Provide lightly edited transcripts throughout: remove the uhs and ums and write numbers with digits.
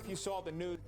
if you saw the news.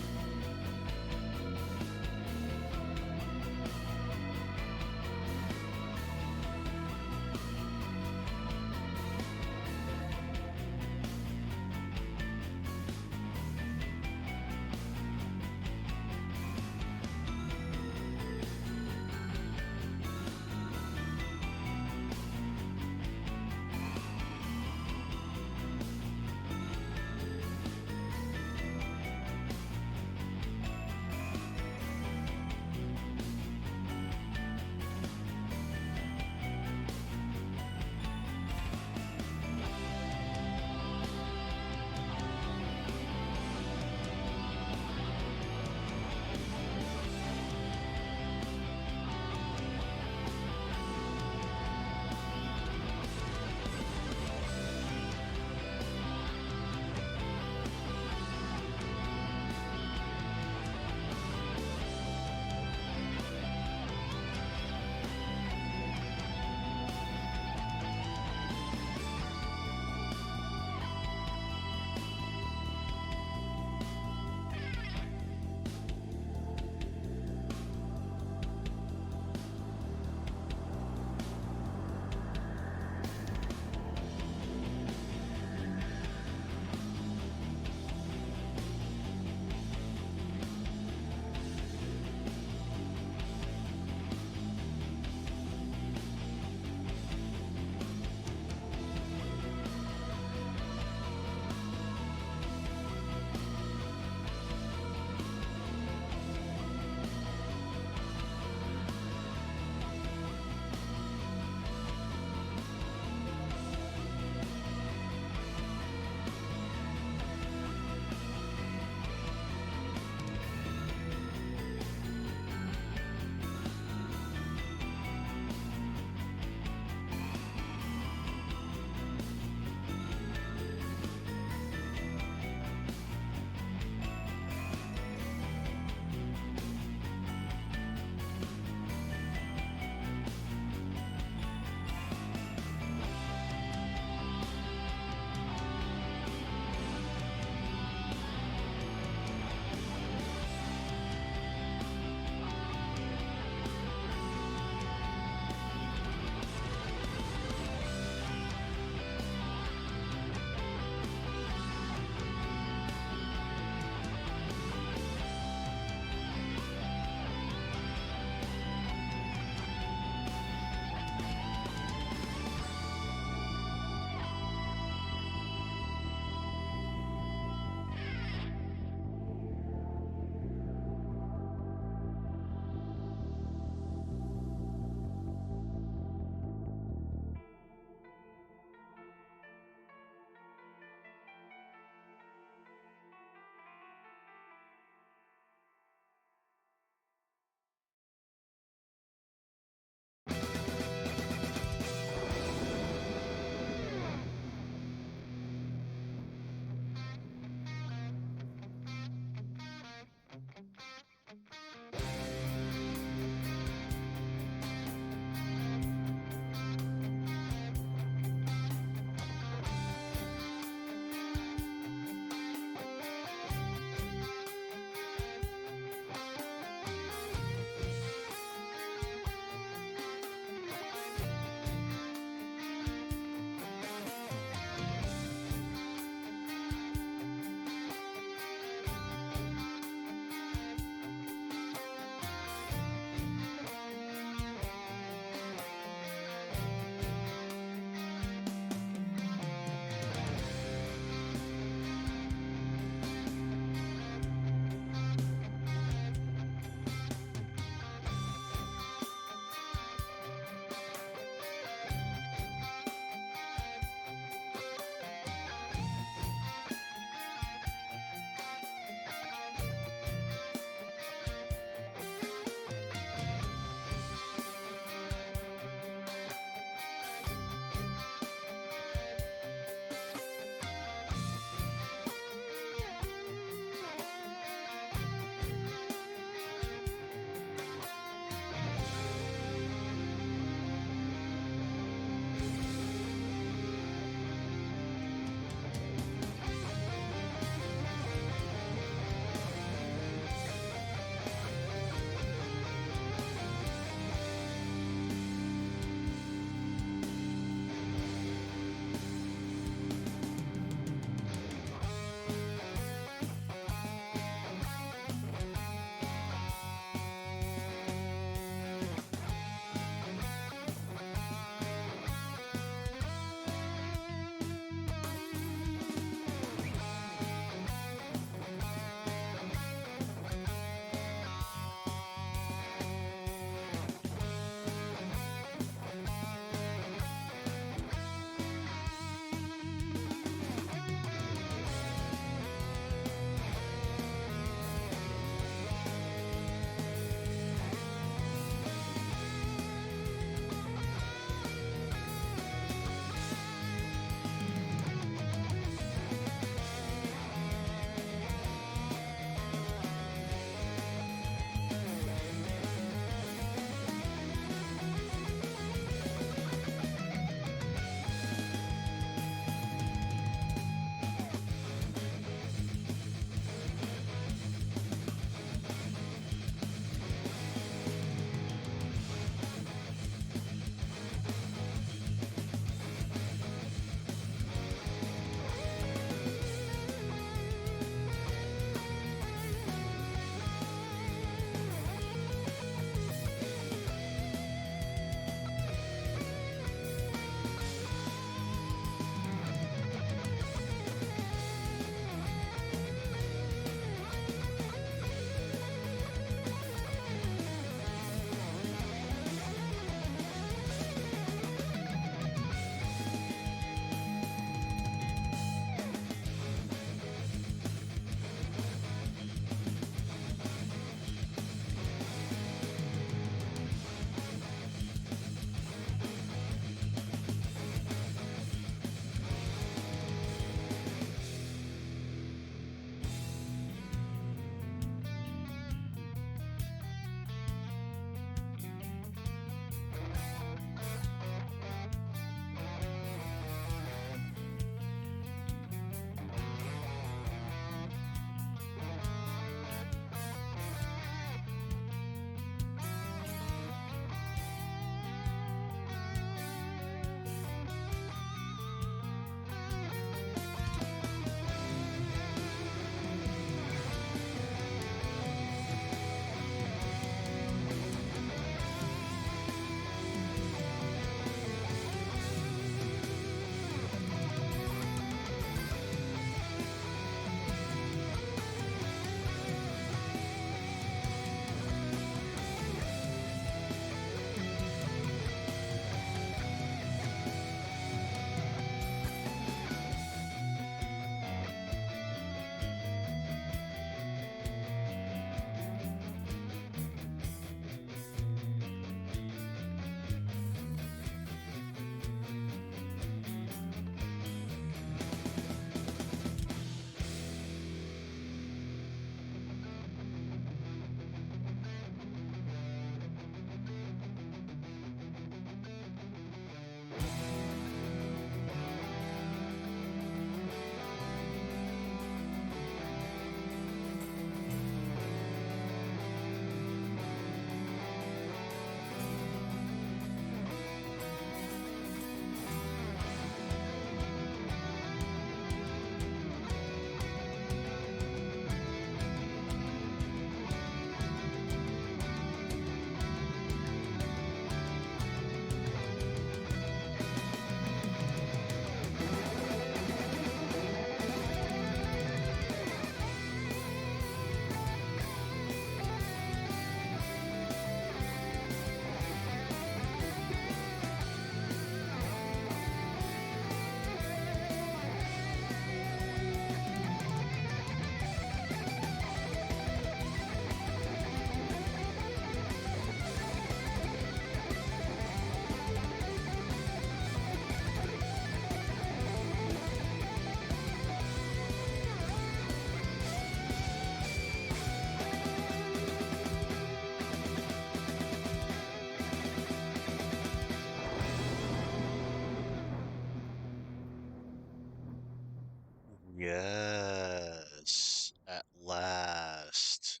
Yes, at last.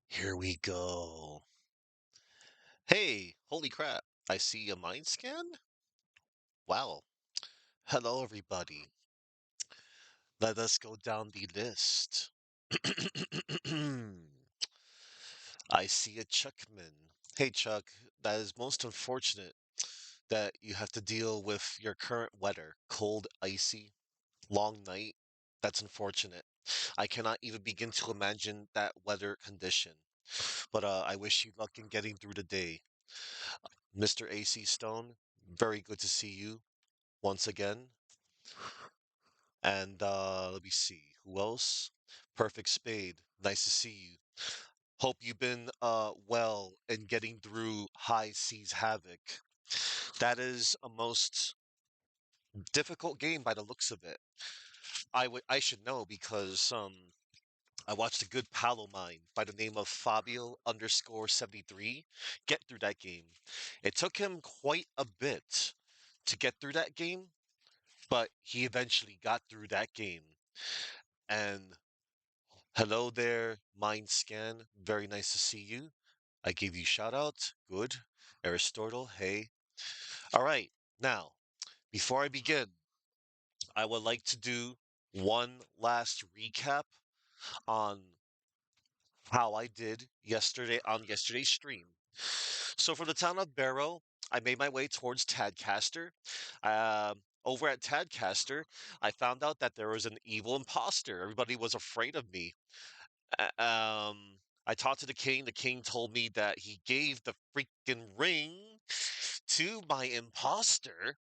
Here we go. Hey, holy crap. I see a mind scan? Wow. Hello, everybody. Let us go down the list. I see a Chuckman. Hey, Chuck, that is most unfortunate that you have to deal with your current weather. Cold, icy, long night. That's unfortunate. I cannot even begin to imagine that weather condition. But I wish you luck in getting through the day. Mr. AC Stone, very good to see you once again. And let me see, who else? Perfect Spade, nice to see you. Hope you've been well in getting through High Seas Havoc. That is a most difficult game by the looks of it. I should know because I watched a good pal of mine by the name of Fabio underscore 73 get through that game. It took him quite a bit to get through that game, but he eventually got through that game. And hello there, Mind Scan. Very nice to see you. I gave you shout out. Good. Aristotle, hey. All right. Now, before I begin, I would like to do one last recap on how I did yesterday on yesterday's stream. So for the town of Barrow, I made my way towards Tadcaster. Over at Tadcaster, I found out that there was an evil imposter. Everybody was afraid of me. Uh, Um, I talked to the king. The king told me that he gave the freaking ring to my imposter.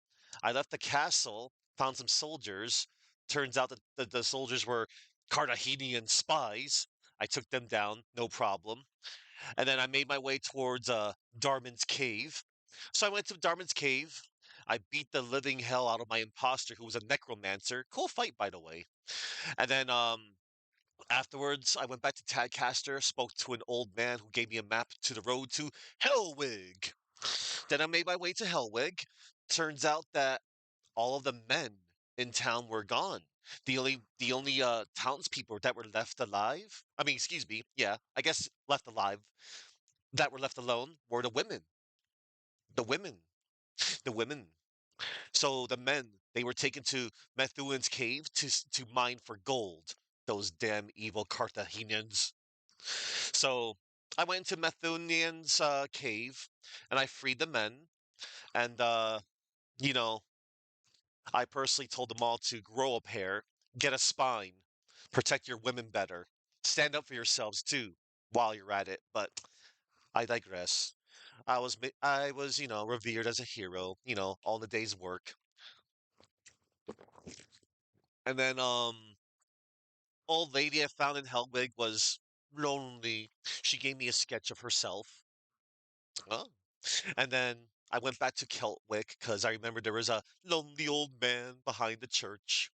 I left the castle, found some soldiers. Turns out that the soldiers were Carthaginian spies. I took them down, no problem. And then I made my way towards Darman's cave. So I went to Darman's cave. I beat the living hell out of my imposter, who was a necromancer. Cool fight, by the way. And then afterwards, I went back to Tadcaster, spoke to an old man who gave me a map to the road to Hellwig. Then I made my way to Hellwig. Turns out that all of the men in town were gone. The only townspeople that were left alive. I mean, excuse me. Yeah, I guess left alive that were left alone were the women. The women. The women. So the men, they were taken to Methuen's cave to mine for gold. Those damn evil Carthaginians. So I went into Methuen's cave and I freed the men. And, you know, I personally told them all to grow a pair, get a spine, protect your women better, stand up for yourselves too while you're at it. But I digress. I was revered as a hero, all the day's work. And then old lady I found in Hellwig was lonely. She gave me a sketch of herself. Oh. And then I went back to Keltwick because I remember there was a lonely old man behind the church.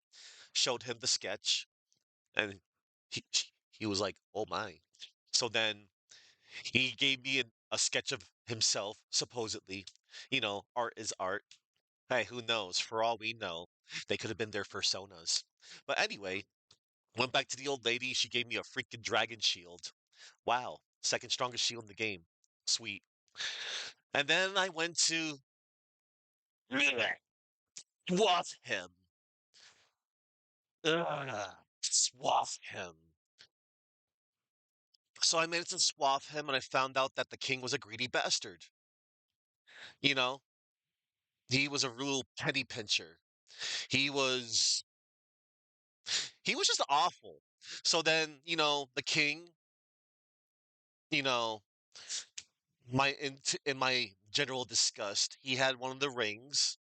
Showed him the sketch, and he was like, "Oh my!" So then he gave me a sketch of himself, supposedly. Art is art. Hey, who knows? For all we know, they could have been their personas. But anyway, went back to the old lady. She gave me a freaking dragon shield. Wow, second strongest shield in the game. Sweet. And then I went to swath him. Ugh, swath him. So I managed to swath him, and I found out that the king was a greedy bastard. You know, he was a real penny pincher. He was he was just awful. So then, the king, you know, in my general disgust, he had one of the rings.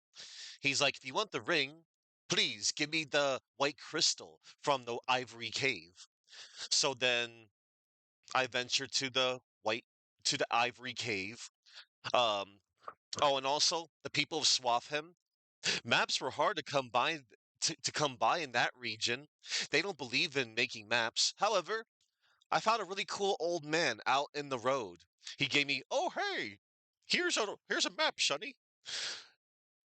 He's like, if you want the ring, please give me the white crystal from the ivory cave. So then I ventured to the ivory cave. Um, oh, and also the people of Swatham, maps were hard to come by in that region. They don't believe in making maps. However, I found a really cool old man out in the road. He gave me, "Oh hey, here's a map, Sonny."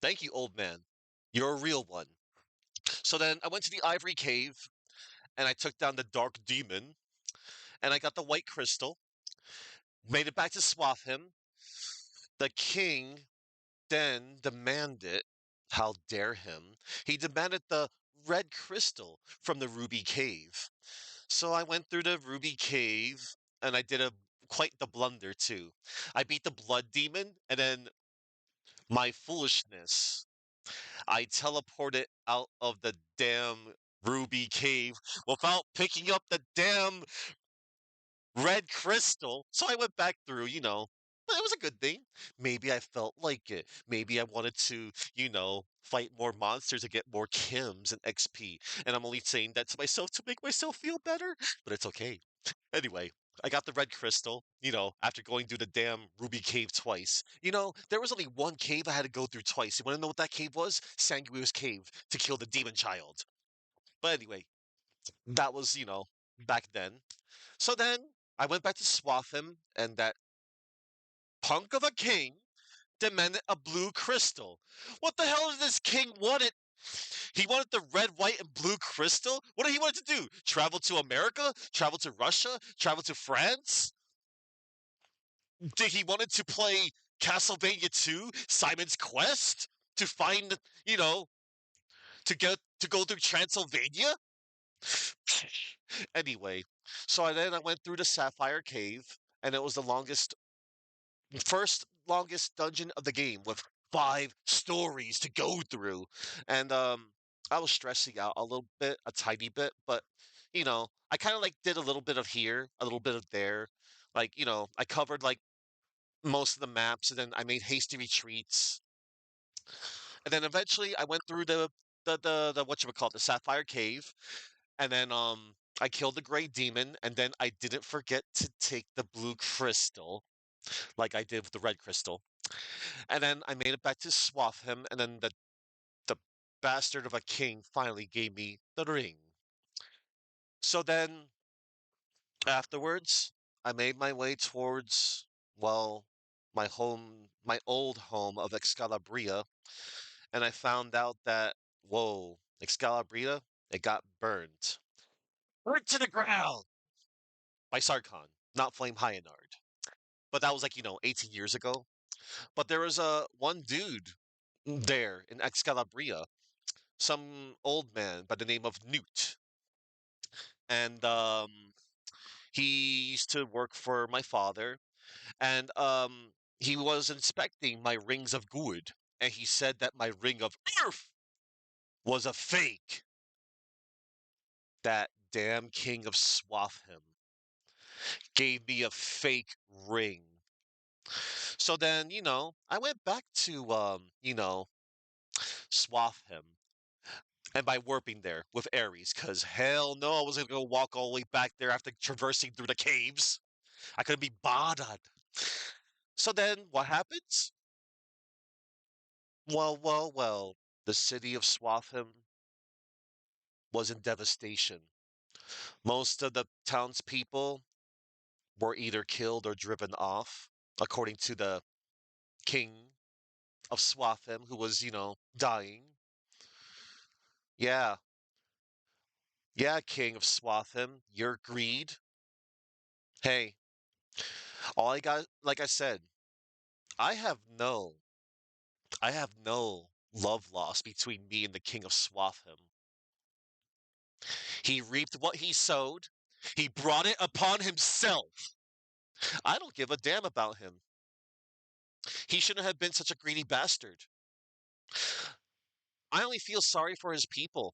Thank you, old man. You're a real one. So then I went to the Ivory Cave and I took down the Dark Demon and I got the White Crystal, made it back to Swatham. The king then demanded, how dare him? He demanded the Red Crystal from the Ruby Cave. So I went through the Ruby Cave and I did a quite the blunder too. I beat the Blood Demon and then my foolishness, I teleported out of the damn Ruby Cave without picking up the damn Red Crystal. So I went back through, but it was a good thing. Maybe I felt like it. Maybe I wanted to, fight more monsters to get more Kims and XP. And I'm only saying that to myself to make myself feel better, but it's okay. Anyway, I got the Red Crystal, after going through the damn Ruby Cave twice. There was only one cave I had to go through twice. You want to know what that cave was? Sanguineous Cave to kill the demon child. But anyway, that was, back then. So then I went back to Swatham, and that punk of a king demanded a blue crystal. What the hell did this king want it? He wanted the red, white, and blue crystal? What did he want to do? Travel to America? Travel to Russia? Travel to France? Did he wanted to play Castlevania 2, Simon's Quest? To find, you know, to go through Transylvania? Anyway, so then I went through the Sapphire Cave, and it was the first longest dungeon of the game with 5 stories to go through. And I was stressing out a little bit, a tiny bit, but I kind of like did a little bit of here, a little bit of there. Like, I covered like most of the maps and then I made hasty retreats. And then eventually I went through the whatchamacallit, the Sapphire Cave, and then I killed the Gray Demon, and then I didn't forget to take the blue crystal like I did with the red crystal. And then I made it back to Swatham, and then the bastard of a king finally gave me the ring. So then afterwards, I made my way towards, well, my old home of Excalibria, and I found out that, whoa, Excalibria, it got burned. Burnt to the ground by Sarkhan, not Flame Hyanard. But that was like, 18 years ago. But there was a one dude there in Excalibria, some old man by the name of Newt. And he used to work for my father. And he was inspecting my rings of good. And he said that my ring of earth was a fake. That damn king of Swatham gave me a fake ring. So then, I went back to, Swatham and by warping there with Ares, because hell no, I wasn't going to walk all the way back there after traversing through the caves. I couldn't be bothered. So then, what happens? Well, well, well. The city of Swatham was in devastation. Most of the townspeople were either killed or driven off, according to the king of Swatham, who was, dying. Yeah, yeah, king of Swatham, your greed. Hey, all I got, like I said, I have no I have no love lost between me and the king of Swatham. He reaped what he sowed. He brought it upon himself. I don't give a damn about him. He shouldn't have been such a greedy bastard. I only feel sorry for his people.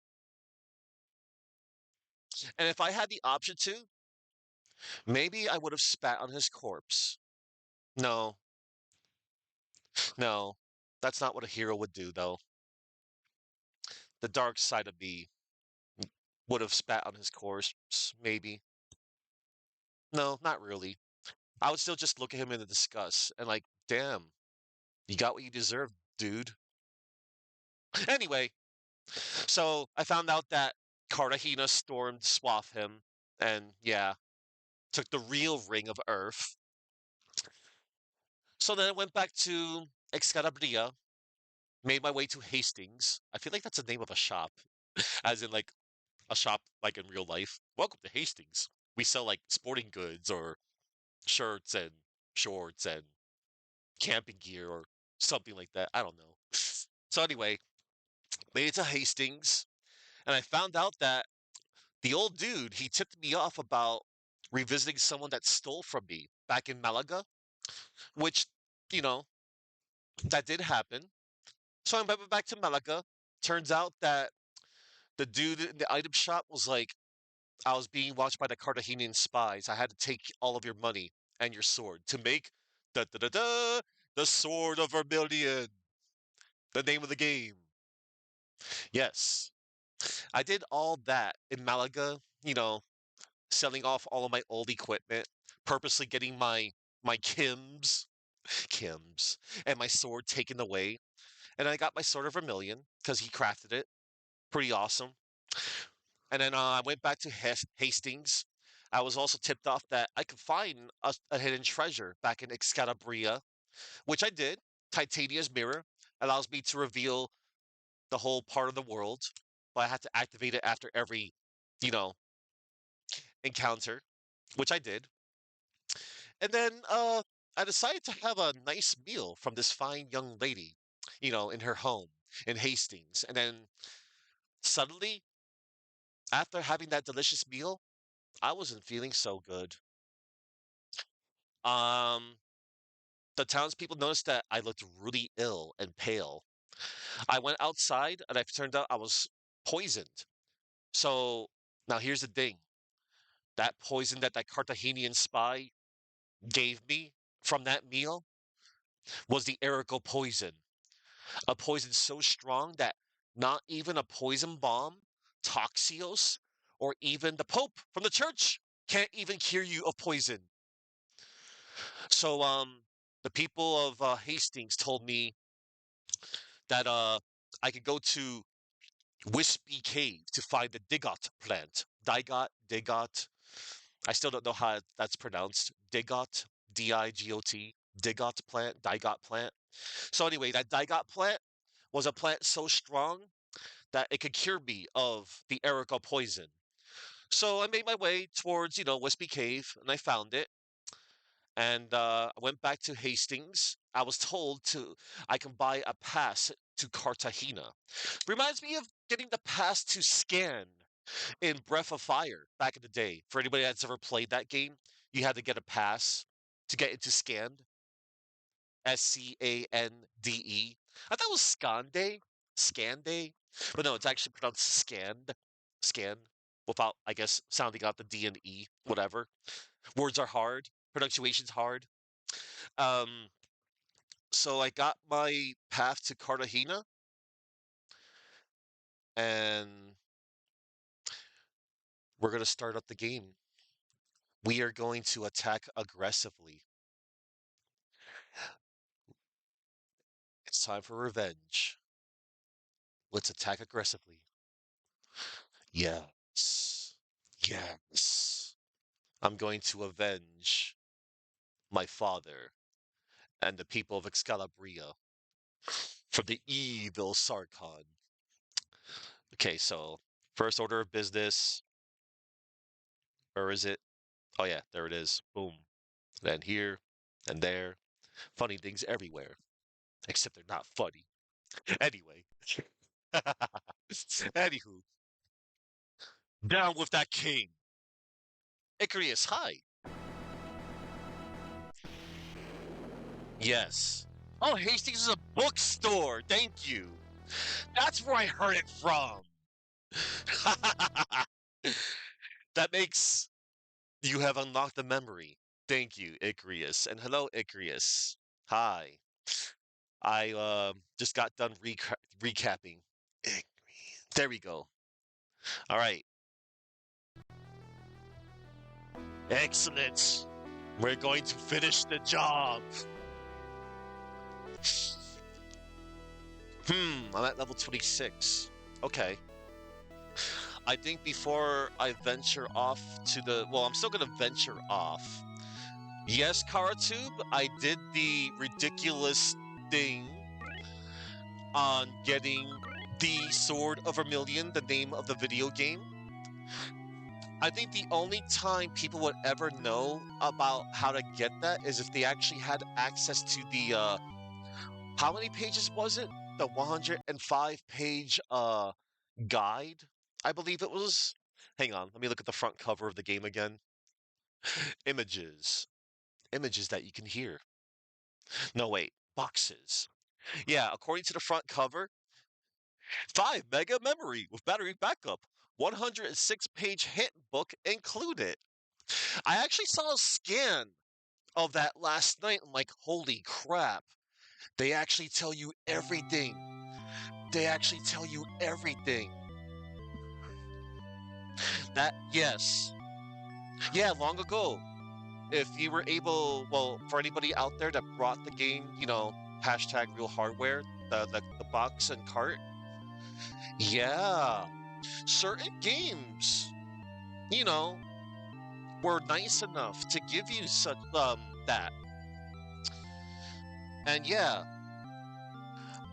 And if I had the option to, maybe I would have spat on his corpse. No, no, that's not what a hero would do, though. The dark side of me would have spat on his corpse, maybe. No, not really. I would still just look at him in the disgust and like, damn, you got what you deserve, dude. Anyway, so I found out that Cartagena stormed Swatham and yeah, took the real ring of Earth. So then I went back to Excalibria, made my way to Hastings. I feel like that's the name of a shop. as in like a shop like in real life. Welcome to Hastings. We sell like sporting goods or shirts and shorts and camping gear or something like that. I don't know. So anyway, made it to Hastings, and I found out that the old dude, he tipped me off about revisiting someone that stole from me back in Malaga, which, you know, that did happen. So I went back to Malaga. Turns out that the dude in the item shop was like, I was being watched by the Cartagenian spies. I had to take all of your money and your sword to make da da da da the sword of Vermilion, the name of the game. Yes, I did all that in Malaga. Selling off all of my old equipment, purposely getting my Kims, and my sword taken away. And I got my sword of Vermilion because he crafted it. Pretty awesome. And then I went back to Hastings. I was also tipped off that I could find a hidden treasure back in Excalibria, which I did. Titania's mirror allows me to reveal the whole part of the world, but I had to activate it after every, you know, encounter, which I did. And then I decided to have a nice meal from this fine young lady, in her home in Hastings. And then suddenly, after having that delicious meal, I wasn't feeling so good. Um, the townspeople noticed that I looked really ill and pale. I went outside and it turned out I was poisoned. So now here's the thing. That poison that Cartagenian spy gave me from that meal was the Erico poison. A poison so strong that not even a poison bomb, Toxios, or even the Pope from the church can't even cure you of poison. So the people of Hastings told me that I could go to Wispy Cave to find the Digot plant. Digot. I still don't know how that's pronounced. Digot, Digot, Digot plant, Digot plant. So anyway, that Digot plant was a plant so strong that it could cure me of the Erica poison. So I made my way towards, Wispy Cave, and I found it. And I went back to Hastings. I was told I can buy a pass to Cartagena. Reminds me of getting the pass to Scan in Breath of Fire back in the day. For anybody that's ever played that game, you had to get a pass to get into Scand. Scande. I thought it was Scande, Scande, but no, it's actually pronounced Scand, Scan, without, I guess, sounding out the D and E, whatever. Words are hard, pronunciation's hard. Um, so I got my path to Cartagena, and we're gonna start up the game. We are going to attack aggressively. It's time for revenge. Let's attack aggressively. Yes. Yes. I'm going to avenge my father and the people of Excalibria from the evil Sarkon. Okay, so first order of business. Where is it? Oh yeah, there it is. Boom. And here and there. Funny things everywhere. Except they're not funny. Anyway. Anywho, down with that king. Icarus, hi. Yes. Oh, Hastings is a bookstore. Thank you. That's where I heard it from. That makes you have unlocked the memory. Thank you, Icarus. And hello, Icarus. Hi. I just got done recapping. There we go. All right. Excellent. We're going to finish the job. I'm at level 26. Okay. I think before I venture off I'm still gonna venture off. Yes, Karatube, I did the ridiculous thing on getting The Sword of Vermilion, the name of the video game. I think the only time people would ever know about how to get that is if they actually had access to the how many pages was it? The 105 page guide, I believe it was. Hang on, let me look at the front cover of the game again. Images. Images that you can hear. No, wait, boxes. Yeah, according to the front cover, 5 mega memory with battery backup, 106-page hint book included. I actually saw a scan of that last night. I'm like, holy crap. They actually tell you everything. They actually tell you everything. That, yes. Yeah, long ago. If you were able, well, for anybody out there that brought the game, hashtag real hardware, the box and cart, yeah, certain games, you know, were nice enough to give you such that. And yeah,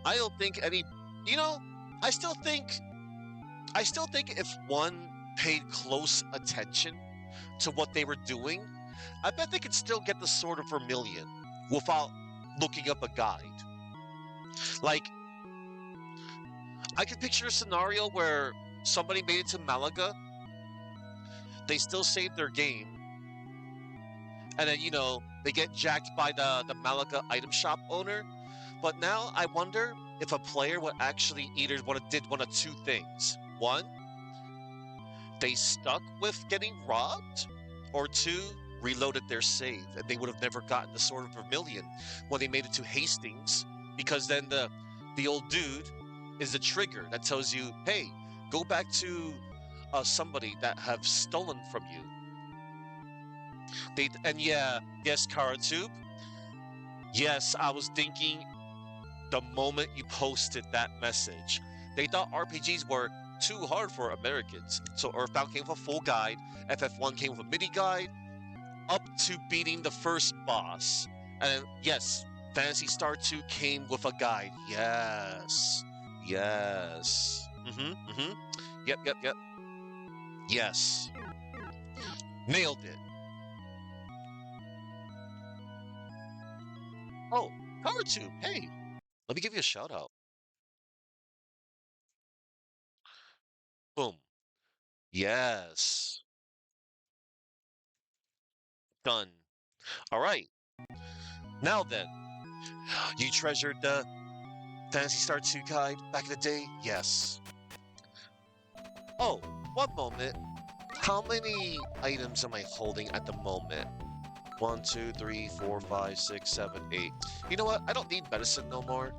I don't think any, you know, I still think I still think if one paid close attention to what they were doing, I bet they could still get the Sword of Vermilion without looking up a guide. Like, I could picture a scenario where somebody made it to Malaga, they still saved their game, and then, they get jacked by the Malaga item shop owner. But now I wonder if a player would actually either did one of two things. One, they stuck with getting robbed, or two, reloaded their save, and they would have never gotten the Sword of Vermilion when they made it to Hastings, because then the old dude is the trigger that tells you, hey, go back to somebody that have stolen from you. Yes, Karatube. Yes, I was thinking the moment you posted that message. They thought RPGs were too hard for Americans. So Earthbound came with a full guide, FF1 came with a mini guide, up to beating the first boss. And yes, Phantasy Star 2 came with a guide. Yes. Yes. Yep, yep, yep. Yes. Nailed it. Oh, PowerTube, hey, let me give you a shout out. Boom. Yes. Done. All right. Now then, you treasured the Fantasy Star 2 guide back in the day? Yes. Oh, one moment. How many items am I holding at the moment? 1, 2, 3, 4, 5, 6, 7, 8. You know what? I don't need medicine no more.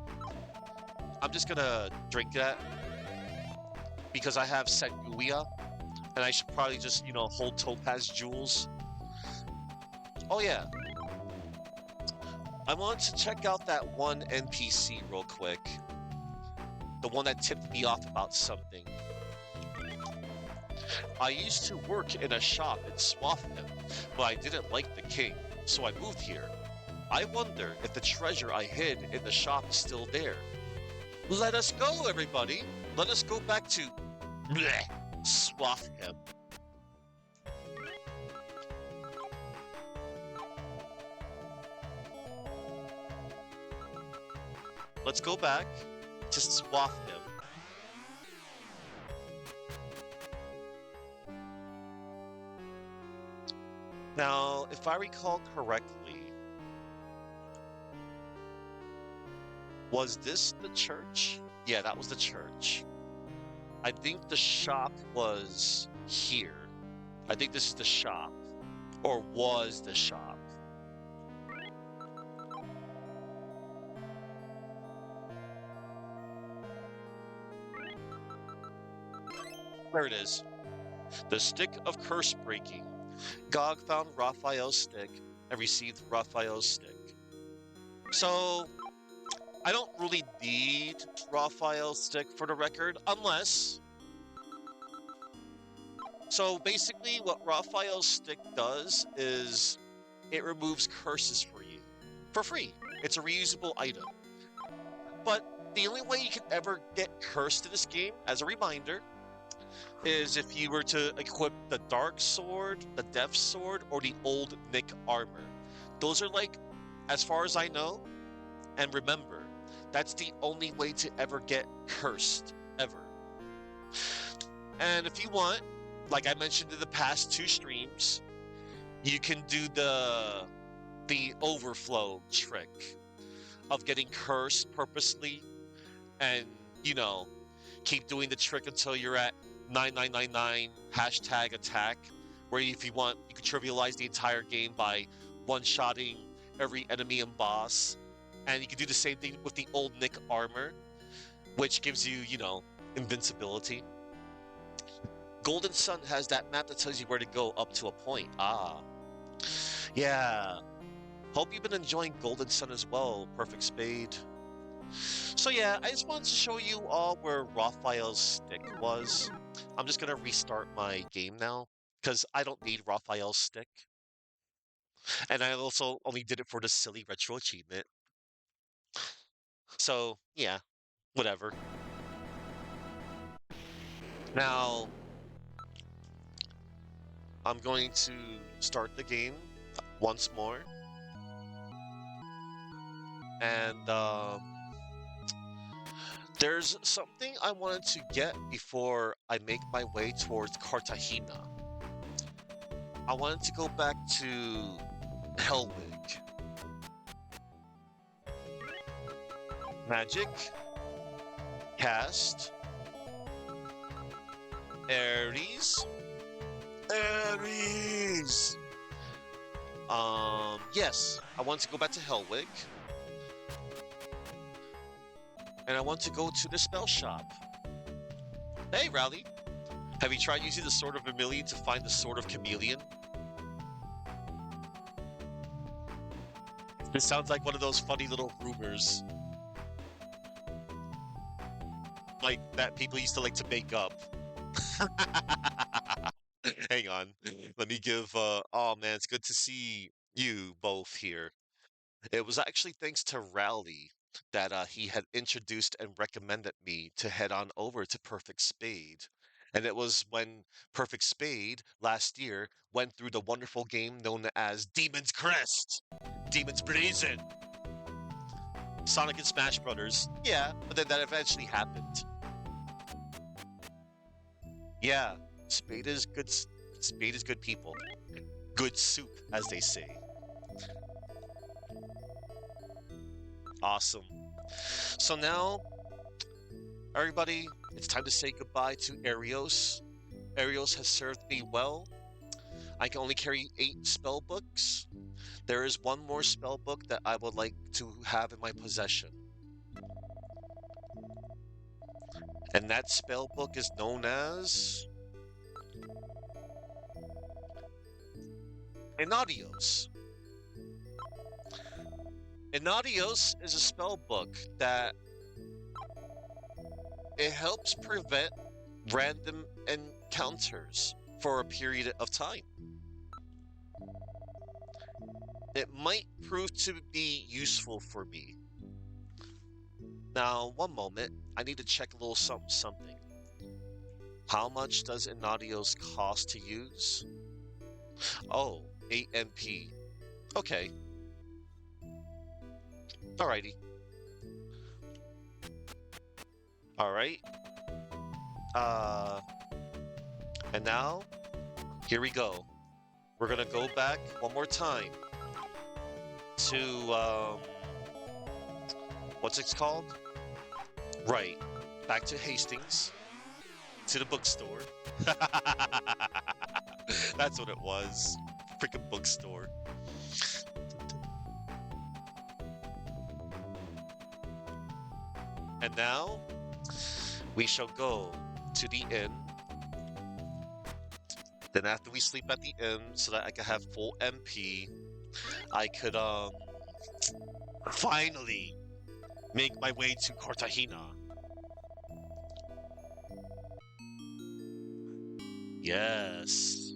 I'm just gonna drink that because I have Sanguia, and I should probably just, hold Topaz Jewels. Oh yeah. I want to check out that one NPC real quick. The one that tipped me off about something. I used to work in a shop in Swatham, but I didn't like the king, so I moved here. I wonder if the treasure I hid in the shop is still there. Let us go, everybody! Let us go back to Swatham. Let's go back to Swatham. Now, if I recall correctly, was this the church? Yeah, that was the church. I think the shop was here. I think this is the shop. Or was the shop. There it is. The Stick of Curse Breaking. Gog found Raphael's stick and received Raphael's stick. So, I don't really need Raphael's stick for the record, unless... So basically what Raphael's stick does is it removes curses for you. For free. It's a reusable item. But The only way you can ever get cursed in this game, as a reminder, is if you were to equip the Dark Sword, the Death Sword, or the Old Nick Armor. Those are like, as far as I know, and remember, that's the only way to ever get cursed, ever. And if you want, like I mentioned in the past two streams, you can do the overflow trick of getting cursed purposely and, you know, keep doing the trick until you're at 9999 hashtag attack, where if you want, you can trivialize the entire game by one-shotting every enemy and boss. And you can do the same thing with the Old Nick armor, which gives you, invincibility. Golden Sun has that map that tells you where to go up to a point. Ah. Yeah. Hope you've been enjoying Golden Sun as well, Perfect Spade. So yeah, I just wanted to show you all where Raphael's stick was. I'm just gonna restart my game now, because I don't need Raphael's stick. And I also only did it for the silly retro achievement. So, yeah, whatever. Now, I'm going to start the game once more. And, there's something I wanted to get before I make my way towards Cartagena. I wanted to go back to Hellwig. Magic. Cast. Aries. Aries! Yes, I want to go back to Hellwig. And I want to go to the spell shop. Hey, Rowley. Have you tried using the Sword of Vermilion to find the Sword of Chameleon? This sounds like one of those funny little rumors. Like, that people used to like to make up. Hang on. Let me give, oh man, it's good to see you both here. It was actually thanks to Rowley that he had introduced and recommended me to head on over to Perfect Spade. And it was when Perfect Spade last year went through the wonderful game known as Demon's Crest, Demon's Brazen, Sonic and Smash Brothers. Yeah, but then that eventually happened. Yeah, Spade is good. Spade is good people. Good soup, as they say. Awesome. So now, everybody, it's time to say goodbye to Arios. Arios has served me well. I can only carry 8 spell books. There is one more spell book that I would like to have in my possession. And that spell book is known as Inadios. Inadios is a spell book that it helps prevent random encounters for a period of time. It might prove to be useful for me. Now, one moment, I need to check a little something. How much does Inadios cost to use? Oh, 8 MP. Okay. Alrighty. Alright. And now, here we go. We're gonna go back one more time to, what's it called? Right. Back to Hastings. To the bookstore. That's what it was. Freaking bookstore. And now, we shall go to the inn. Then after we sleep at the inn, so that I can have full MP, I could, finally make my way to Cartagena. Yes.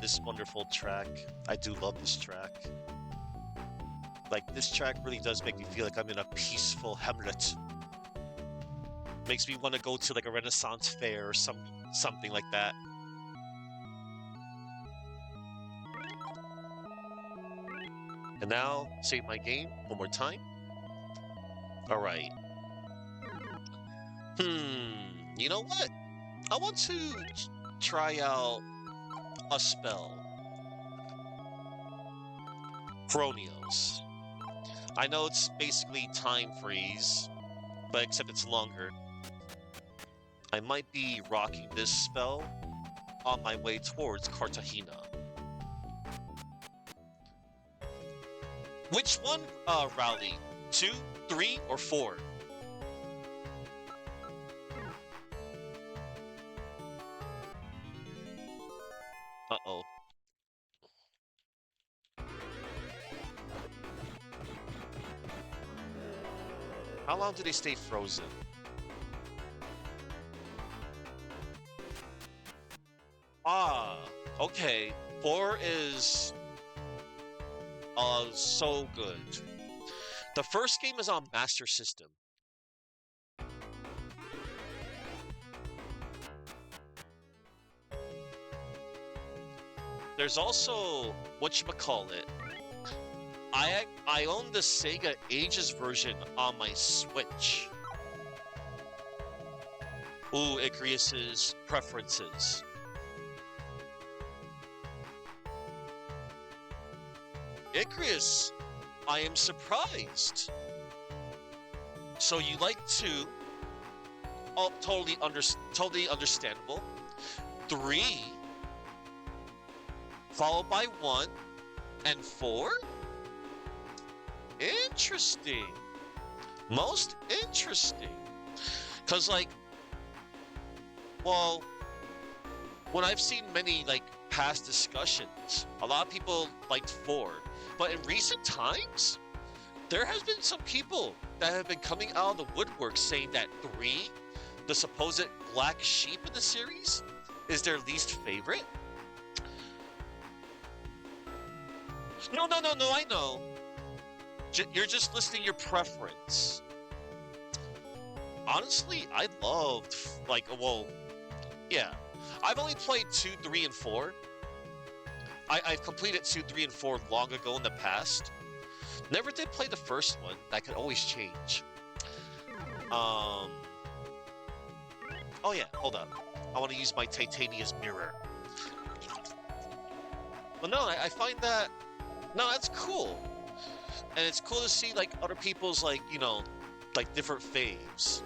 This wonderful track. I do love this track. Like, this track really does make me feel like I'm in a peaceful hamlet. Makes me want to go to like a Renaissance fair or something like that. And now, save my game one more time. All right. You know what? I want to try out a spell. Chronios. I know it's basically time freeze, but except it's longer. I might be rocking this spell on my way towards Cartagena. Which one, Rowley? 2, 3, or 4? Uh-oh. How long do they stay frozen? Ah, okay. 4 is so good. The first game is on Master System. There's also whatchamacallit. I own the Sega Ages version on my Switch. Ooh, Icarus's preferences. Icarus, I am surprised. So you like 2? Oh, totally understandable. 3, followed by 1, and 4? Interesting. Most interesting. Because, like, well, when I've seen many, like, past discussions, a lot of people liked 4. But in recent times, there has been some people that have been coming out of the woodwork saying that 3, the supposed black sheep in the series, is their least favorite. No, I know. You're just listing your preference. Honestly, I loved, like, well, yeah. I've only played 2, 3, and 4. I've completed 2, 3, and 4 long ago in the past. Never did play the first one. That could always change. Oh yeah, hold up. I want to use my Titania's mirror. But no, I find that, no, that's cool. And it's cool to see, like, other people's, like, you know, like, different faves.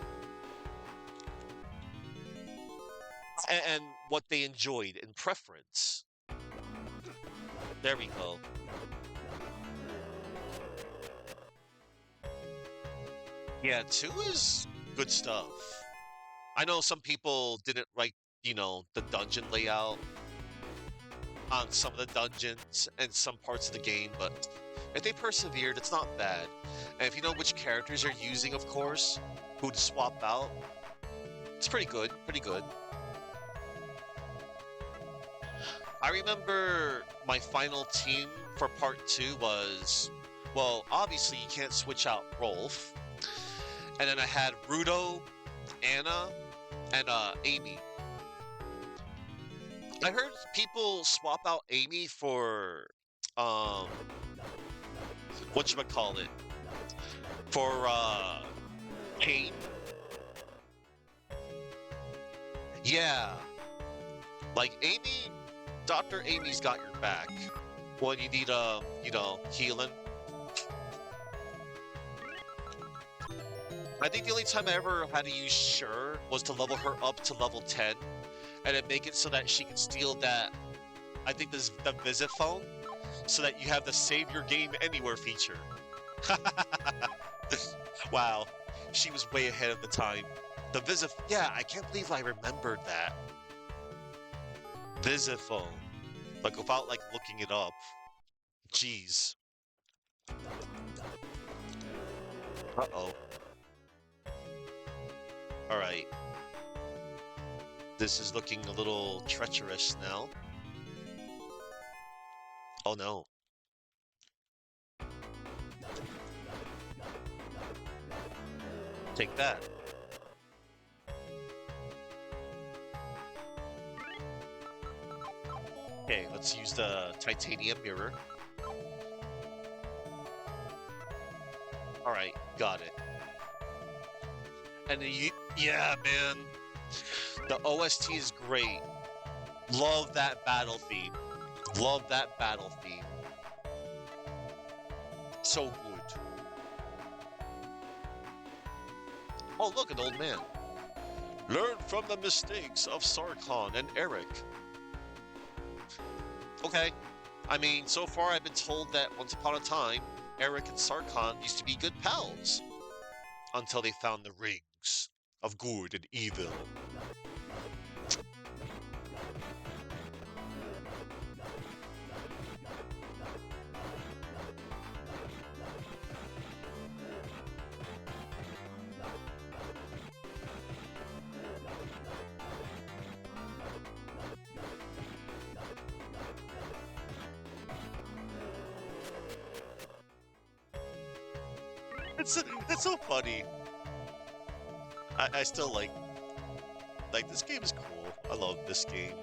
And what they enjoyed in preference. There we go. Yeah, 2 is good stuff. I know some people didn't like, you know, the dungeon layout on some of the dungeons and some parts of the game, but if they persevered, it's not bad. And if you know which characters you're using, of course, who to swap out, it's pretty good, pretty good. I remember my final team for part 2 was, well, obviously you can't switch out Rolf. And then I had Rudo, Anna, and Amy. I heard people swap out Amy for whatchamacallit? For Kane. Yeah. Like Amy, Dr. Amy's got your back when you need you know, healing. I think the only time I ever had to use Sure was to level her up to level 10 and then make it so that she can steal that, I think this the visit phone, so that you have the save your game anywhere feature. Wow, she was way ahead of the time. The visit, yeah, I can't believe I remembered that. Visit phone, like without like looking it up. Jeez. Uh-oh. All right. This is looking a little treacherous now. Oh no. Take that. Okay, let's use the titanium mirror. All right, got it. And yeah, man, the OST is great. Love that battle theme. Love that battle theme. So good. Oh, look, an old man. Learn from the mistakes of Sarkhan and Eric. Okay. I mean, so far I've been told that once upon a time, Eric and Sarkhan used to be good pals. Until they found the rings of good and evil. It's so funny. I still like this game is cool. I love this game.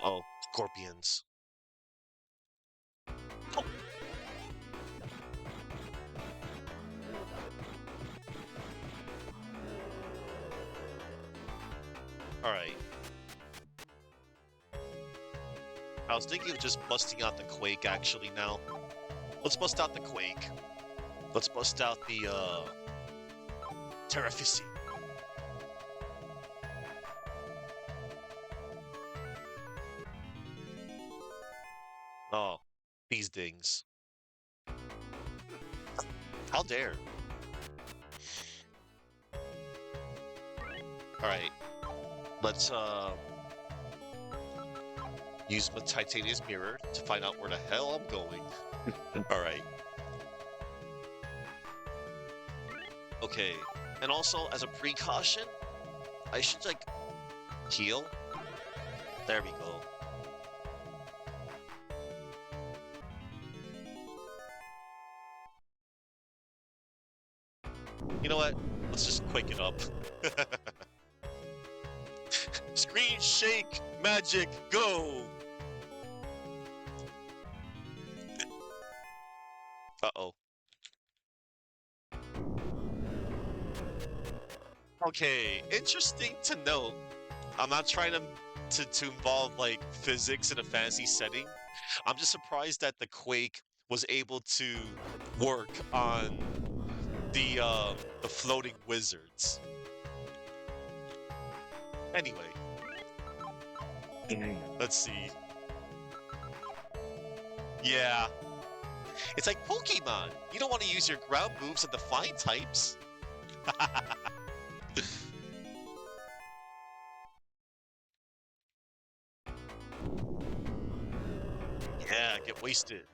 Oh, scorpions. Oh, all right. I was thinking of just busting out the Quake actually now. Let's bust out the Quake. Let's bust out the Terrafici. Oh, these dings. How dare. Alright. Let's use the titanium mirror to find out where the hell I'm going. Alright. Okay. And also, as a precaution, I should like heal. There we go. You know what? Let's just quake it up. Screen shake, magic, go! Uh-oh. Okay, interesting to note. I'm not trying to involve like physics in a fantasy setting. I'm just surprised that the Quake was able to work on the floating wizards. Anyway, let's see. Yeah, it's like Pokemon. You don't want to use your ground moves on the flying types. Yeah, get wasted.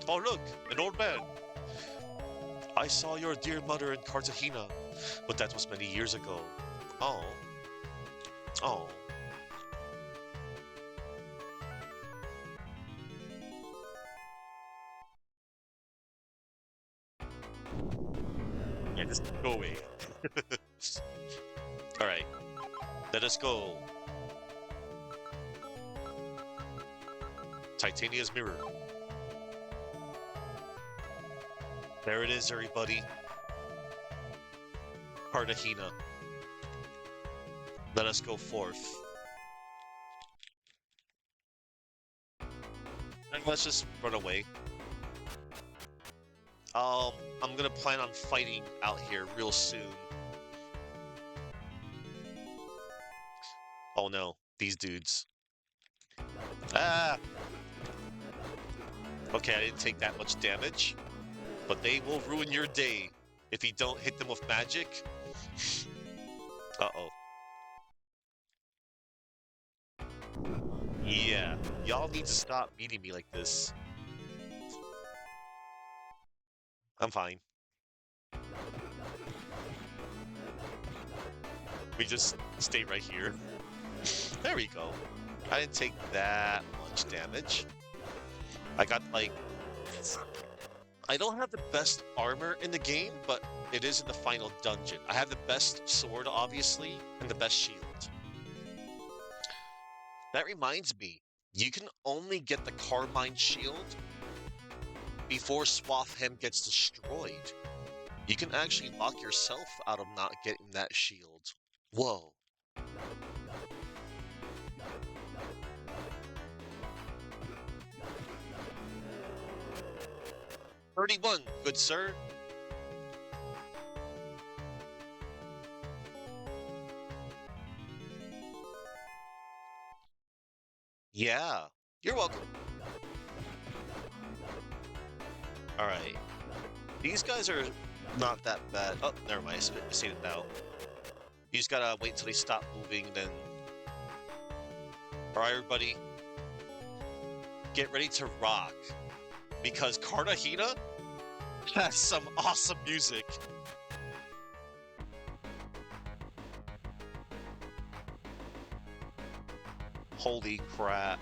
Oh look, an old man. I saw your dear mother in Cartagena, but that was many years ago. Oh, oh. Yeah, just go away. All right, let us go. Titania's mirror. There it is, everybody. Cartagena. Let us go forth. And let's just run away. I'm gonna plan on fighting out here real soon. Oh no, these dudes. Ah! Okay, I didn't take that much damage, but they will ruin your day if you don't hit them with magic. Uh-oh. Yeah, y'all need to stop beating me like this. I'm fine. We just stay right here. There we go. I didn't take that much damage. I got like... I don't have the best armor in the game, but it is in the final dungeon. I have the best sword, obviously, and the best shield. That reminds me, you can only get the Carmine shield before Swatham gets destroyed. You can actually lock yourself out of not getting that shield. Whoa. "31, good sir." Yeah, you're welcome. Alright. These guys are not that bad. Oh, never mind. I see it now. You just gotta wait till they stop moving, then... Alright, everybody. Get ready to rock. Because Cartagena has some awesome music. Holy crap.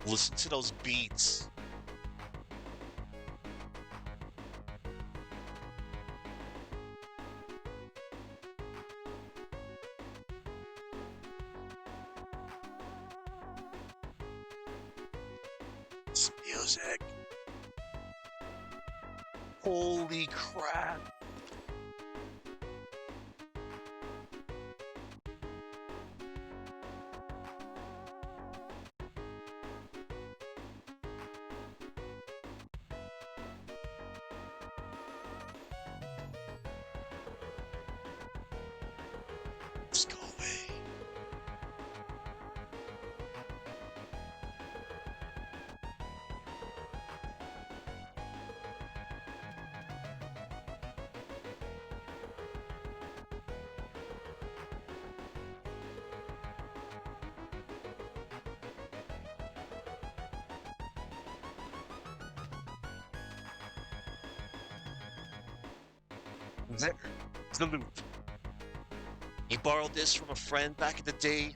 Listen to those beats. This music. Holy crap. Let's go away. There's the loop. You borrowed this from a friend back in the day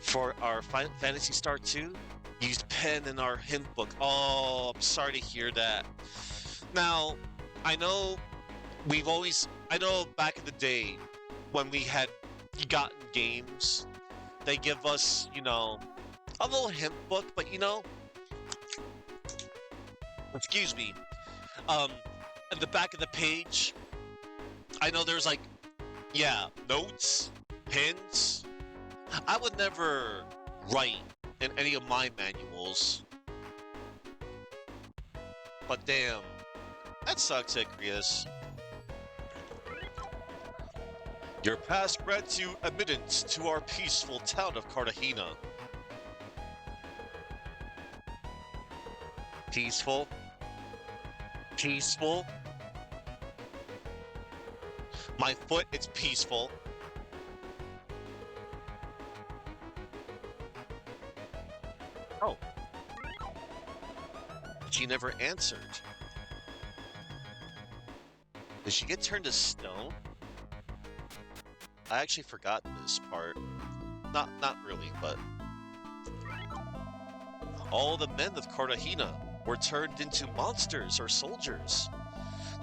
for our Fantasy Star 2? Used pen in our hymn book. Oh, I'm sorry to hear that. Now, I know I know back in the day when we had gotten games, they give us, a little hymn book, but excuse me, at the back of the page, I know there's like, yeah, notes, pins. I would never write in any of my manuals. But damn, that sucks, Agrius. Your pass grants you admittance to our peaceful town of Cartagena. Peaceful? Peaceful? My foot, it's peaceful. Oh. She never answered. Did she get turned to stone? I actually forgot this part. Not really, but... All the men of Cartagena were turned into monsters or soldiers.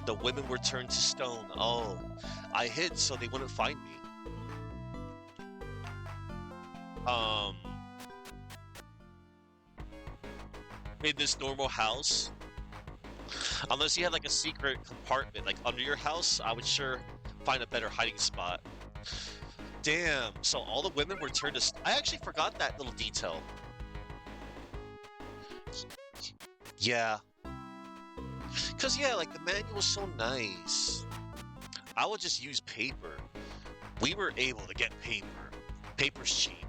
The women were turned to stone. Oh, I hid so they wouldn't find me. In this normal house, unless you had like a secret compartment like under your house, I would sure find a better hiding spot. Damn, so all the women were turned to... I actually forgot that little detail. Yeah. Because, yeah, like, the manual was so nice. I would just use paper. We were able to get paper. Paper's cheap.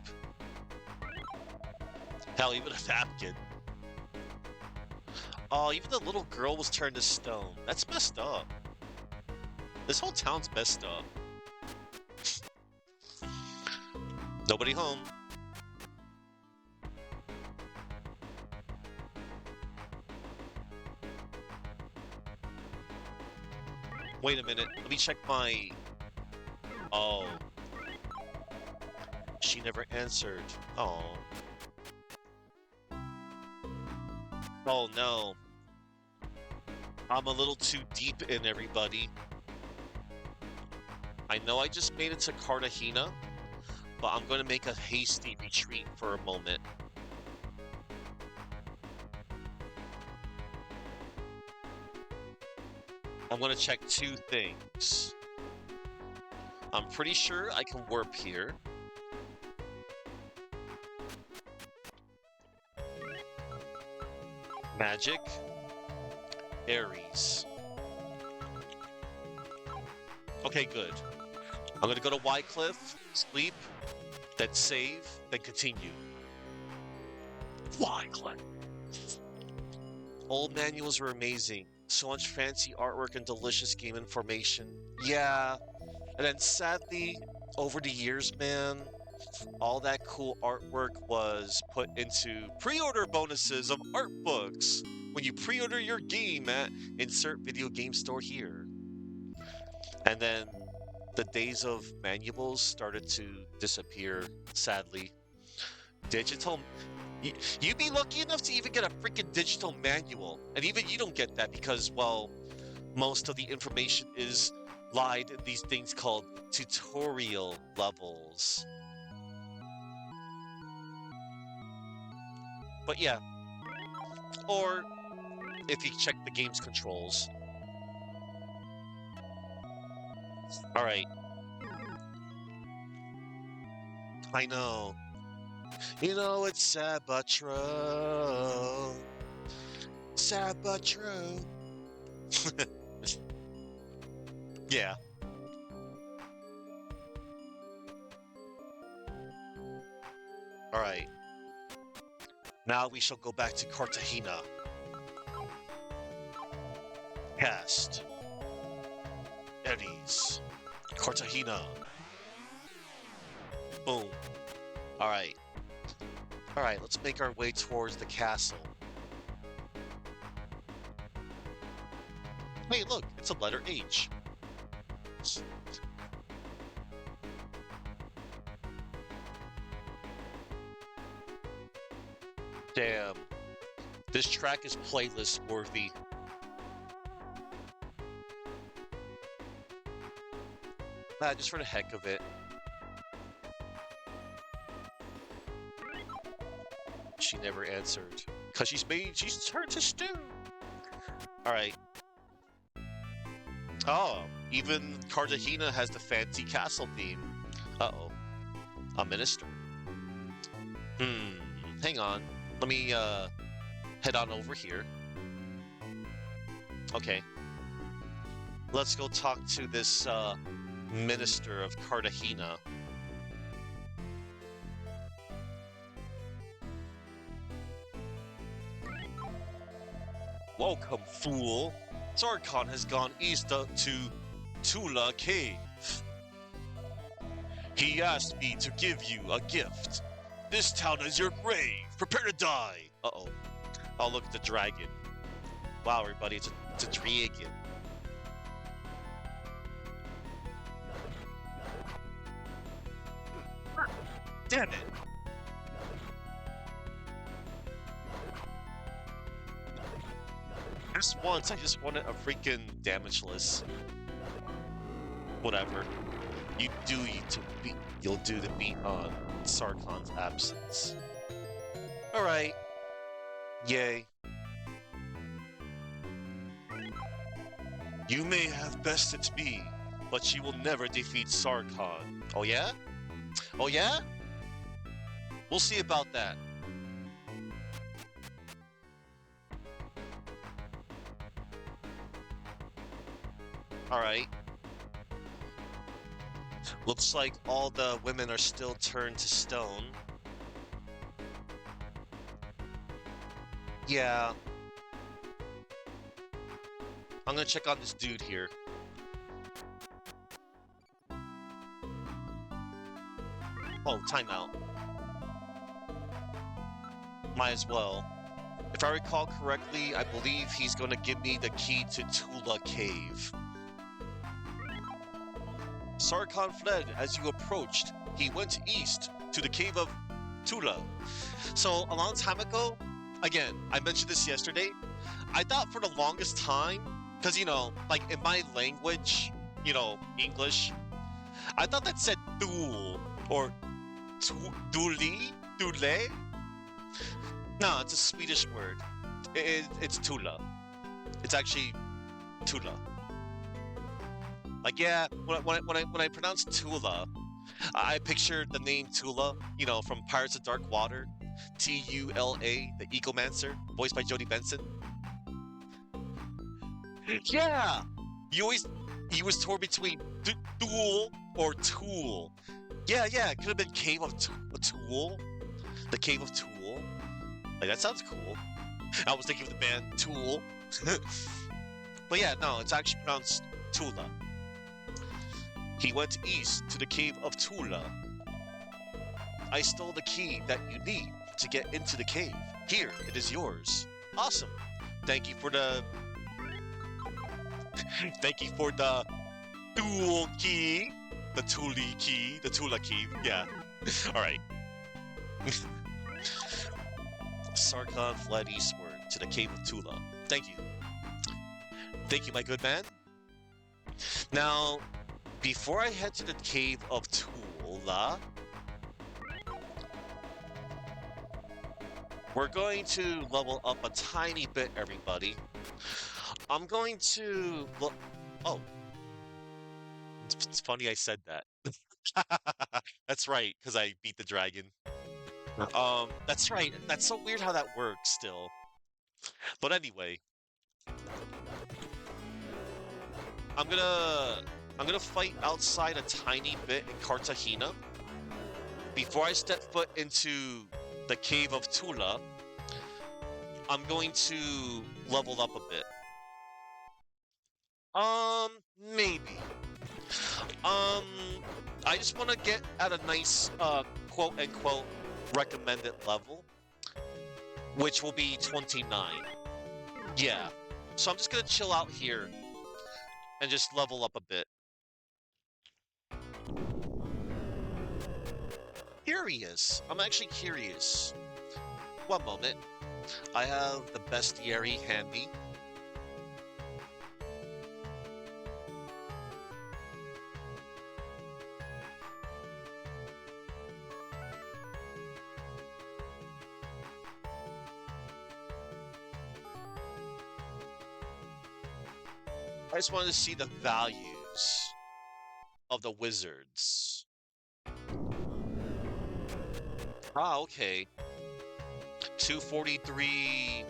Hell, even a napkin. Oh, even the little girl was turned to stone. That's messed up. This whole town's messed up. Nobody home. Wait a minute. Let me check my Oh, she never answered. Oh. Oh no. I'm a little too deep in, everybody. I know I just made it to Cartagena, but I'm going to make a hasty retreat for a moment. I'm going to check two things. I'm pretty sure I can warp here. Magic. Aries. Okay, good. I'm going to go to Wycliffe, sleep, then save, then continue. Wycliffe. Old manuals were amazing. So much fancy artwork and delicious game information. Yeah. And then sadly, over the years, man, all that cool artwork was put into pre-order bonuses of art books. When you pre-order your game at insert video game store here. And then the days of manuals started to disappear, sadly. Digital. You'd be lucky enough to even get a freaking digital manual. And even you don't get that because, well, most of the information is lied in these things called tutorial levels. But yeah. Or if you check the game's controls. Alright. I know. You know, it's sad but true. Sad but true. Yeah. Alright. Now we shall go back to Cartagena. Cast. Eddies. Cartagena. Boom. Alright. Alright, let's make our way towards the castle. Hey, look, it's a letter H. Damn. This track is playlist worthy. Just for the heck of it. She never answered. Cause she's turned to stew. Alright. Oh, even Cartagena has the fancy castle theme. Uh-oh. A minister. Hang on. Let me, head on over here. Okay. Let's go talk to this, minister of Cartagena. Welcome, fool. Sarkhan has gone east to Tula Cave. He asked me to give you a gift. This town is your grave. Prepare to die. Uh-oh. Oh, look at the dragon. Wow, everybody, it's a dragon. Damn it. Just once, I just wanted a freaking damageless. Whatever. You'll do to beat on Sarkon's absence. Alright. Yay. You may have bested me, but you will never defeat Sarkon. Oh yeah? Oh yeah? We'll see about that. Alright. Looks like all the women are still turned to stone. Yeah. I'm gonna check on this dude here. Oh, timeout. Might as well. If I recall correctly, I believe he's gonna give me the key to Tula Cave. Sarkhan fled as you approached. He went east to the cave of Tula. So a long time ago, again, I mentioned this yesterday. I thought for the longest time, because like in my language, English, I thought that said Thule or Duli, Dule. No, it's a Swedish word. It's Tula. It's actually Tula. Like yeah, when I pronounce Tula, I pictured the name Tula, from Pirates of Dark Water, Tula, the Ecomancer, voiced by Jodie Benson. Yeah, he was torn between Duel or Tool. Yeah, it could have been Cave of Tool, the Cave of Tool. Like that sounds cool. I was thinking of the band Tool, but yeah, no, it's actually pronounced Tula. He went east to the cave of Tula. I stole the key that you need to get into the cave. Here, it is yours. Awesome. Thank you for the dual key. The Tuli key. The Tula key. Yeah. Alright. Sarkhan fled eastward to the cave of Tula. Thank you. Thank you, my good man. Now, before I head to the cave of Tula, we're going to level up a tiny bit, everybody. I'm going to look. Oh, it's funny I said that. That's right, because I beat the dragon. That's right. That's so weird how that works still. But anyway, I'm gonna fight outside a tiny bit in Cartagena. Before I step foot into the cave of Tula, I'm going to level up a bit. Maybe. I just want to get at a nice, quote-unquote, recommended level, which will be 29. Yeah. So I'm just gonna chill out here and just level up a bit. Curious. I'm actually curious. One moment. I have the bestiary handy. I just wanted to see the values of the wizards. Ah, okay. 243.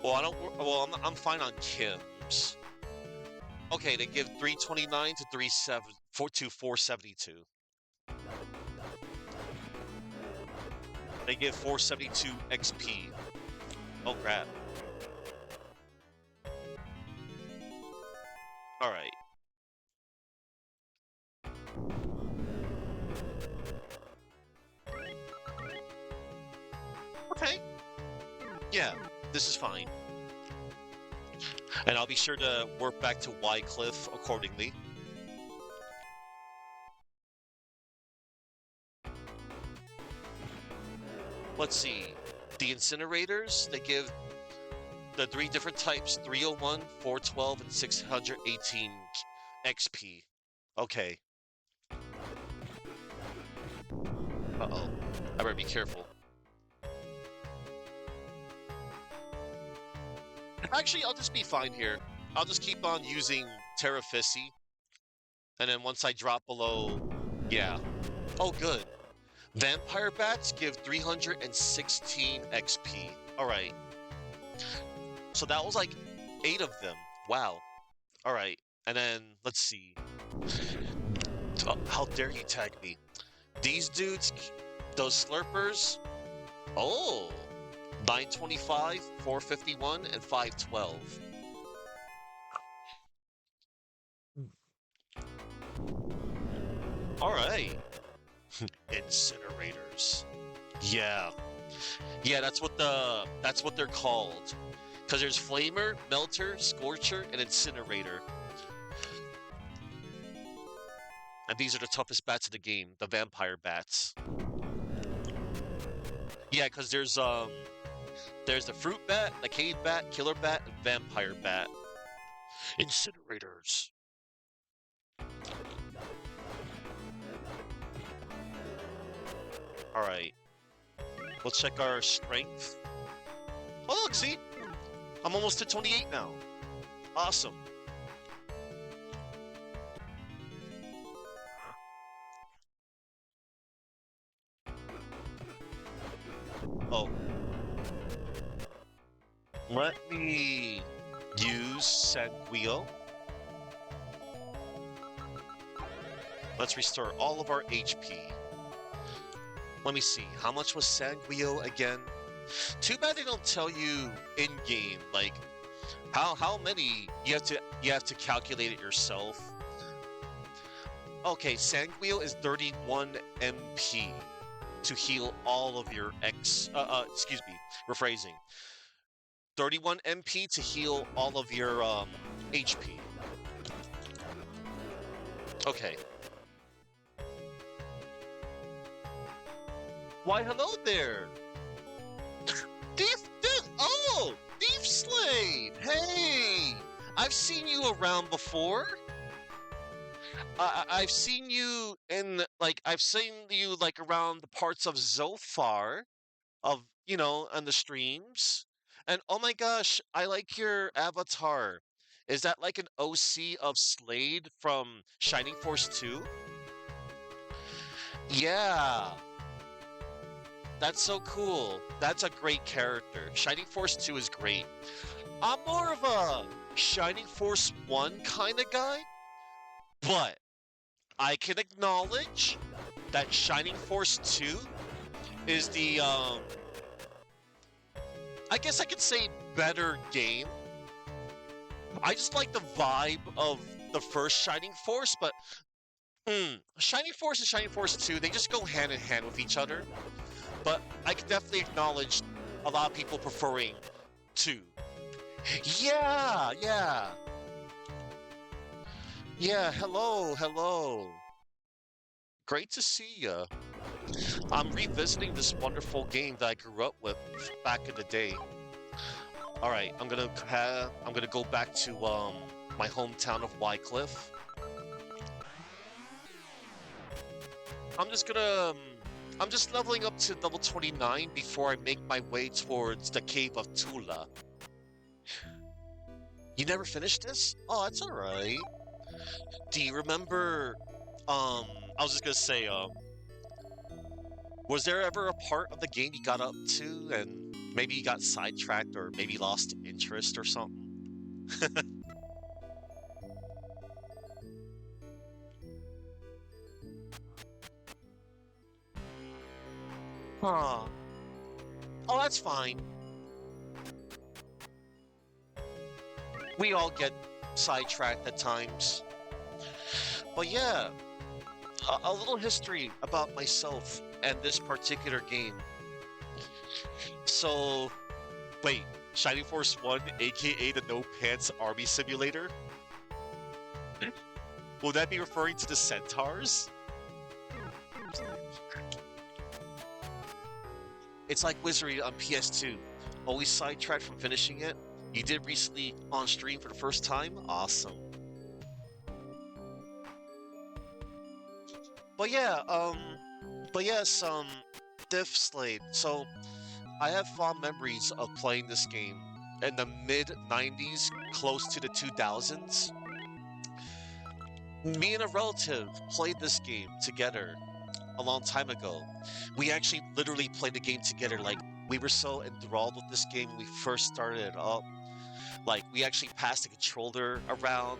Well, I don't. Well, I'm fine on Kim's. Okay, they give 329 to 472. They give 472 XP. Oh crap. All right. Okay. Yeah, this is fine. And I'll be sure to work back to Wycliffe accordingly. Let's see. The incinerators, they give the 3 different types, 301, 412, and 618 XP. Okay. Uh-oh. I better be careful. Actually, I'll just be fine here. I'll just keep on using Terrafissi. And then once I drop below... Yeah. Oh, good. Vampire bats give 316 XP. Alright. So that was like 8 of them. Wow. Alright. And then, let's see. Oh, how dare you tag me? These dudes, those slurpers... Oh! 925, 451, and 512. Alright. Incinerators. Yeah. Yeah, that's what they're called. Because there's Flamer, Melter, Scorcher, and Incinerator. And these are the toughest bats in the game, the vampire bats. Yeah, because there's the fruit bat, the cave bat, killer bat, and vampire bat. Incinerators. All right, let's check our strength. Oh, look, see, I'm almost to 28 now. Awesome. Oh, let me use Sanguio. Let's restore all of our HP. Let me see, how much was Sanguio again? Too bad they don't tell you in game, like how many you have to calculate it yourself. Okay, Sanguio is 31 MP to heal all of your excuse me, rephrasing. 31 MP to heal all of your HP. Okay. Why, hello there. Thief Slade! Hey! I've seen you around before. I've seen you I've seen you, like, around the parts of Zophar, on the streams. And oh my gosh, I like your avatar. Is that like an OC of Slade from Shining Force 2? Yeah. That's so cool. That's a great character. Shining Force 2 is great. I'm more of a Shining Force 1 kind of guy, but I can acknowledge that Shining Force 2 is the, I guess I could say better game. I just like the vibe of the first Shining Force, but Shining Force and Shining Force 2, they just go hand in hand with each other. But I can definitely acknowledge a lot of people preferring 2. Yeah, yeah. Yeah, hello, hello. Great to see ya. I'm revisiting this wonderful game that I grew up with back in the day. All right, I'm gonna go back to my hometown of Wycliffe. I'm just leveling up to level 29 before I make my way towards the Cave of Tula. You never finished this? Oh, that's all right. Do you remember? I was just gonna say, was there ever a part of the game you got up to and maybe you got sidetracked or maybe lost interest or something? Huh. Oh, that's fine. We all get sidetracked at times. But yeah, a little history about myself and this particular game. So, wait, Shining Force 1, aka the No Pants Army Simulator? Will that be referring to the centaurs? It's like Wizardry on PS2. Always sidetracked from finishing it. You did recently on stream for the first time? Awesome. But yeah, but yes, Diff Slade. So, I have fond memories of playing this game in the mid 90s, close to the 2000s. Me and a relative played this game together a long time ago. We actually literally played the game together. Like, we were so enthralled with this game when we first started it up. Like, we actually passed the controller around.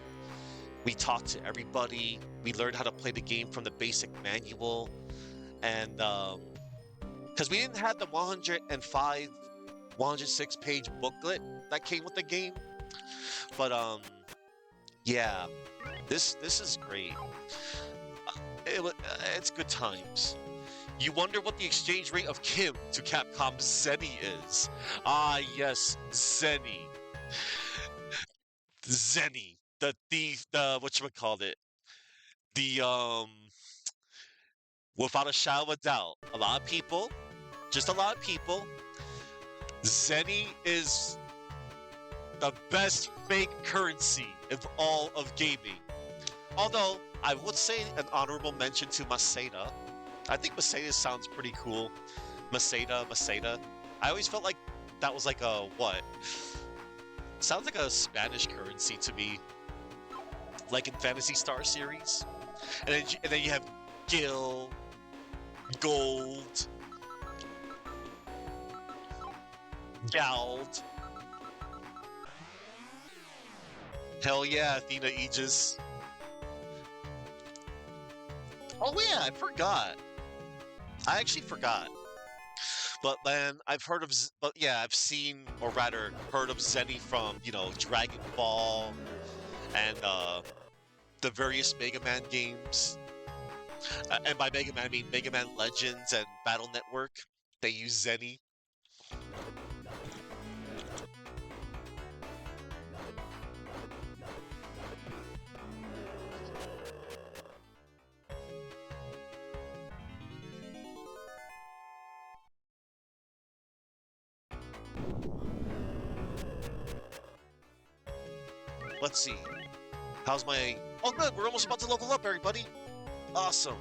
We talked to everybody. We learned how to play the game from the basic manual. And, because we didn't have the 105, 106 page booklet that came with the game. But, yeah, this is great. It's good times. You wonder what the exchange rate of Kim to Capcom Zenny is. Ah, yes, Zenny. Zenny. The whatchamacallit. The without a shadow of a doubt, a lot of people, just a lot of people, Zenny is the best fake currency of all of gaming. Although I would say an honorable mention to Maseda. I think Maseda sounds pretty cool. Maseda. I always felt like that was like a what? Sounds like a Spanish currency to me, like in Fantasy Star series. And then you have Gil, Gold, Gald. Hell yeah, Athena Aegis. Oh yeah, I forgot. I actually forgot. But man, but yeah, I've seen, or rather, heard of Zenny from, Dragon Ball and the various Mega Man games. And by Mega Man, I mean Mega Man Legends and Battle Network. They use Zenny. Let's see. How's my... Oh, good. We're almost about to level up, everybody. Awesome.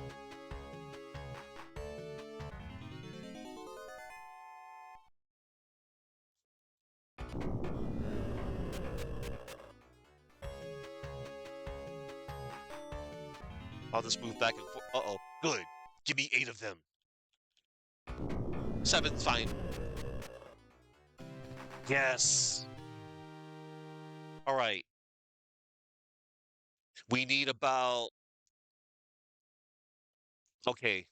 I'll just move back and forth. Uh-oh. Good. Give me 8 of them. 7's fine. Yes. All right. We need about... Okay.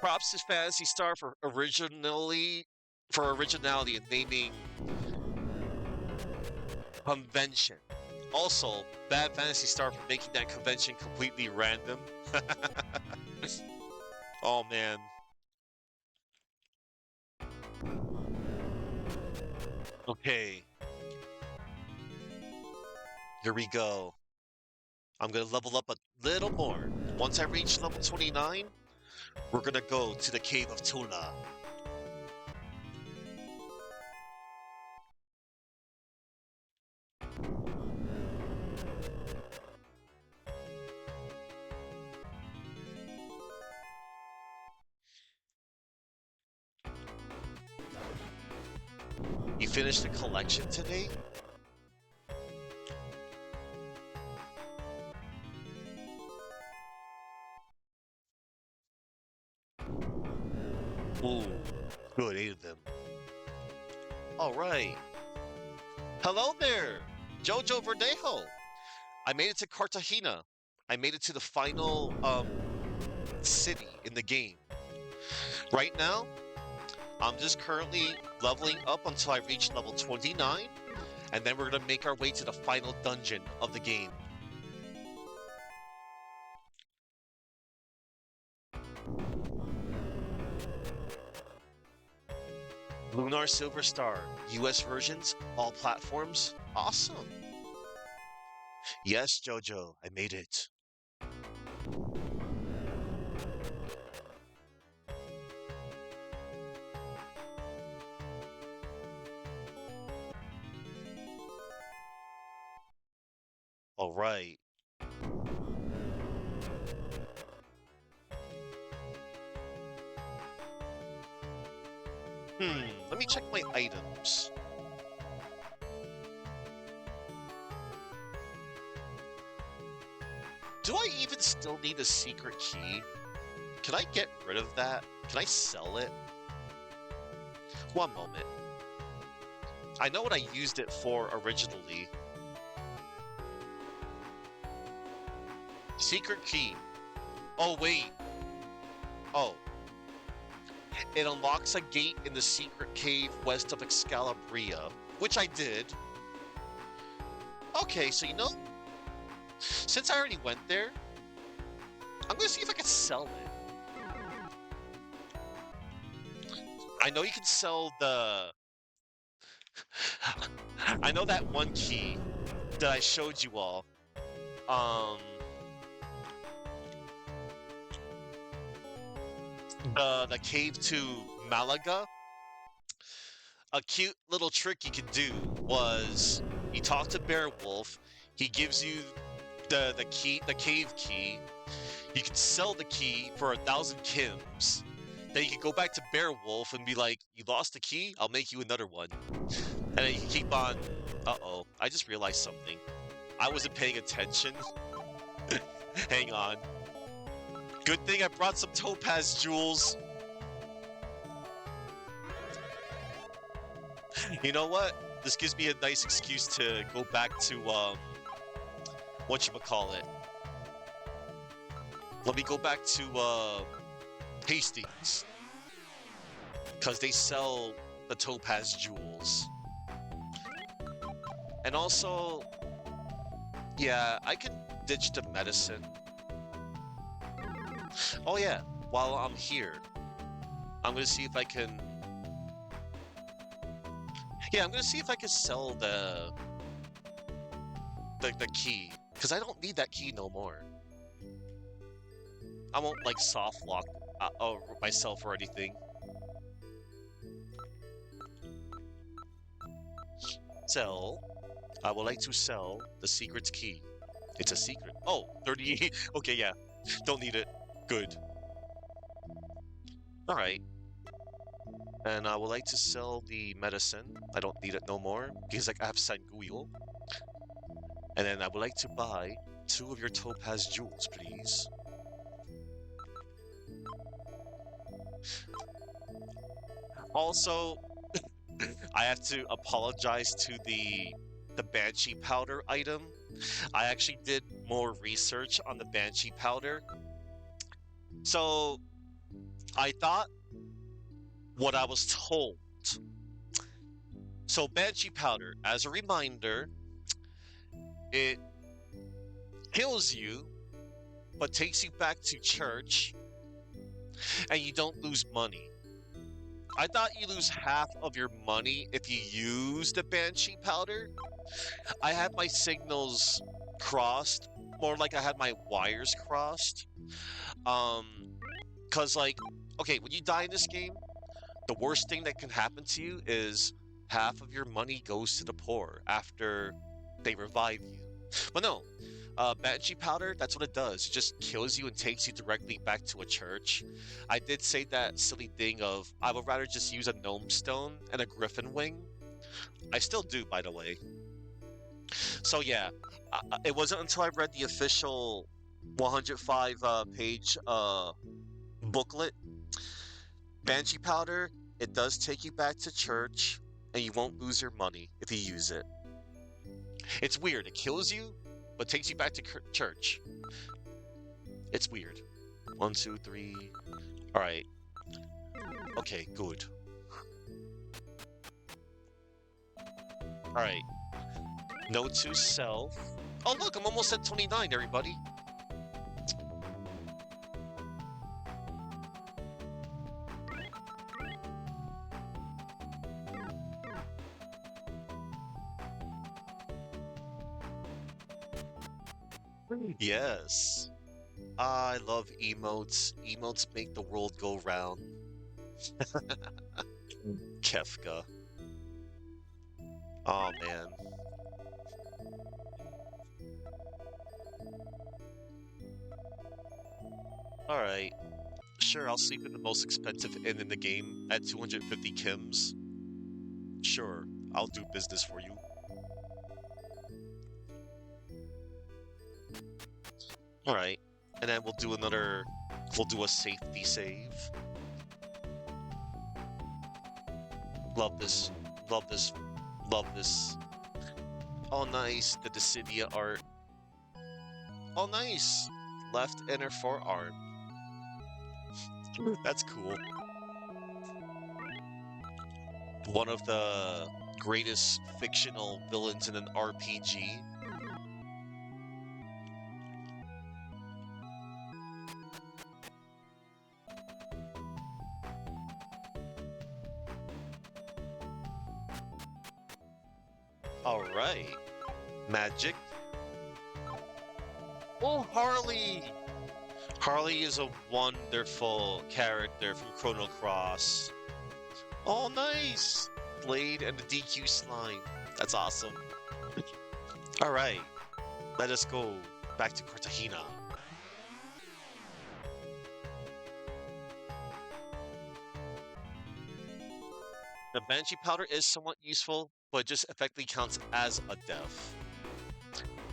Props to Fantasy Star for originality in naming convention. Also, Bad Fantasy Star for making that convention completely random. Oh man. Okay. Here we go. I'm gonna level up a little more. Once I reach level 29, we're gonna go to the Cave of Tula. You finished the collection today? Ooh, good, 8 of them. Alright. Hello there, Jojo Verdejo. I made it to Cartagena. I made it to the final city in the game. Right now, I'm just currently leveling up until I reach level 29, and then we're gonna make our way to the final dungeon of the game. Lunar Silver Star, US versions, all platforms. Awesome. Yes, Jojo, I made it. All right. Let me check my items. Do I even still need a secret key? Can I get rid of that? Can I sell it? One moment. I know what I used it for originally. Secret key. Oh, wait. Oh. It unlocks a gate in the secret cave west of Excalibria, which I did. Okay, so since I already went there, I'm gonna see if I can sell it. I know you can sell the... I know that one key that I showed you all. um the cave to Malaga, a cute little trick you could do was you talk to Beowulf, he gives you the key, the cave key. You can sell the key for 1,000 Kims. Then you can go back to Beowulf and be like, "You lost the key? I'll make you another one." And then you can keep on. Uh-oh, I just realized something. I wasn't paying attention. Hang on. Good thing I brought some topaz jewels. You know what? This gives me a nice excuse to go back to whatchamacallit. Let me go back to Hastings. Because they sell the topaz jewels. And also, yeah, I can ditch the medicine. Oh yeah, while I'm here, I'm gonna see if I can. Yeah, I'm gonna see if I can sell the key, because I don't need that key no more. I won't like soft lock myself or anything. Sell. I would like to sell the secret key. It's a secret. Oh, 38. Okay, yeah. Don't need it. Good. Alright. And I would like to sell the medicine. I don't need it no more because like I have Sanguil. And then I would like to buy 2 of your topaz jewels, please. Also, I have to apologize to the Banshee powder item. I actually did more research on the Banshee powder. So, I thought what I was told. So, Banshee powder, as a reminder, it kills you, but takes you back to church, and you don't lose money. I thought you lose half of your money if you use the Banshee powder. I had my signals crossed, more like I had my wires crossed. Um, cause like, okay, when you die in this game, the worst thing that can happen to you is half of your money goes to the poor after they revive you. But no, Banshee powder, that's what it does. It just kills you and takes you directly back to a church. I did say that silly thing of I would rather just use a gnome stone and a griffin wing. I still do, by the way. So yeah, it wasn't until I read the official 105 page booklet, Banshee powder, it does take you back to church, and you won't lose your money if you use it. It's weird. It kills you, but takes you back to church. It's weird. 1, 2, 3. All right. Okay, good. All right. Note to self. Oh, look, I'm almost at 29, everybody. Yes. I love emotes. Emotes make the world go round. Kefka. Oh man. Alright. Sure, I'll sleep in the most expensive inn in the game at 250 Kims. Sure, I'll do business for you. Alright. And then we'll do a safety save. Love this. Love this. Love this. Oh, nice. The Dissidia art. Oh, nice. Left inner forearm. That's cool. One of the greatest fictional villains in an RPG. All right. Magic. Oh, Harley! Harley is a wonderful character from Chrono Cross. Oh, nice! Blade and the DQ slime. That's awesome. All right, let us go back to Cartagena. The Banshee powder is somewhat useful, but just effectively counts as a death.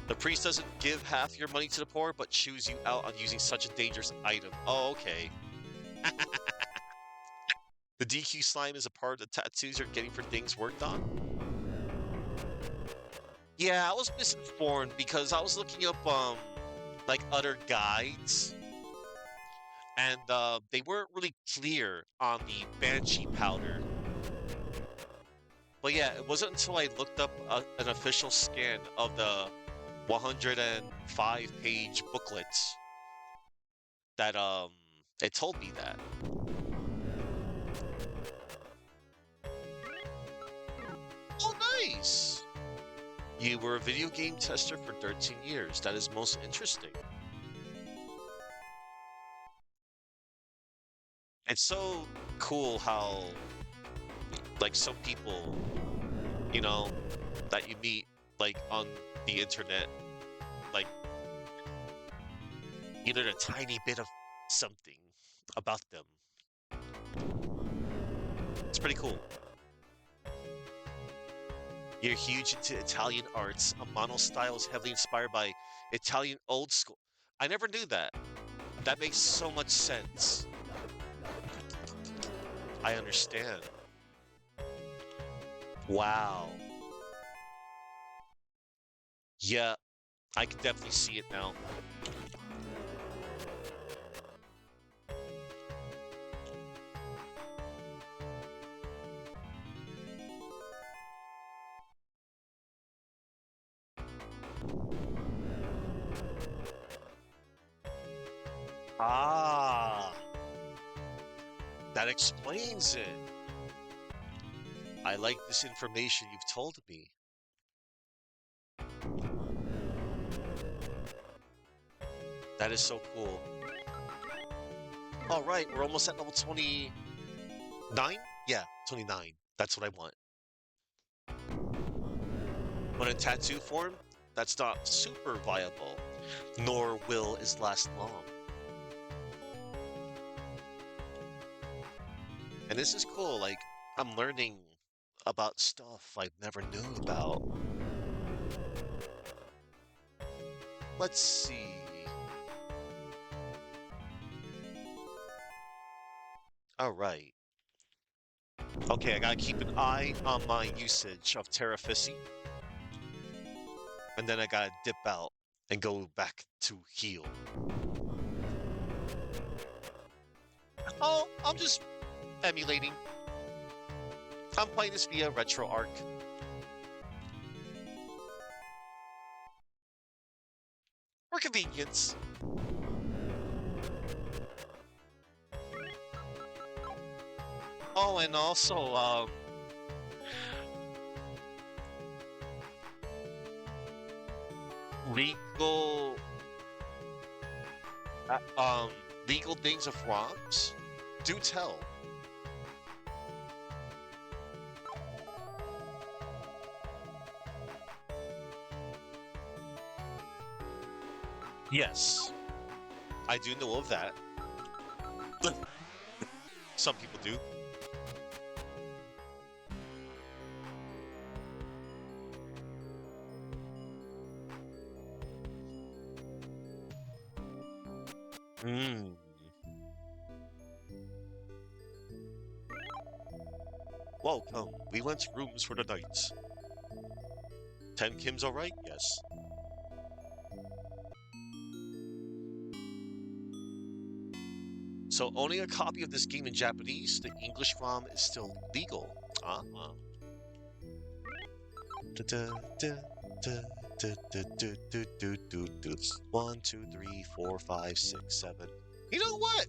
The priest doesn't give half your money to the poor, but chews you out on using such a dangerous item. Oh, okay. The DQ slime is a part of the tattoos you're getting for things worked on? Yeah, I was misinformed because I was looking up, like other guides, and they weren't really clear on the Banshee powder. But yeah, it wasn't until I looked up an official scan of the 105-page booklet that it told me that. Oh, nice! You were a video game tester for 13 years. That is most interesting. It's so cool how, like, some people, you know, that you meet, like, on the internet, like, you learn a tiny bit of something about them. It's pretty cool. You're huge into Italian arts. A mono style is heavily inspired by Italian old school. I never knew that. That makes so much sense. I understand. Wow. Yeah, I can definitely see it now. Ah, that explains it. I like this information you've told me. That is so cool. All right, we're almost at level 29? Yeah, 29. That's what I want. But in tattoo form, that's not super viable, nor will it last long. And this is cool, like, I'm learning about stuff I never knew about. Let's see. All right. Okay, I gotta keep an eye on my usage of Terrafissi, and then I gotta dip out and go back to heal. Oh, I'm just emulating. I'm playing this via RetroArch. For convenience. Oh, and also, legal, uh, um, legal things of ROMs? Do tell. Yes, I do know of that. Some people do. Hmm. Welcome. We rent rooms for the night. 10 Kim's alright? Yes. So owning a copy of this game in Japanese, the English ROM is still legal. Uh-huh. One, two, three, four, five, six, seven. You know what?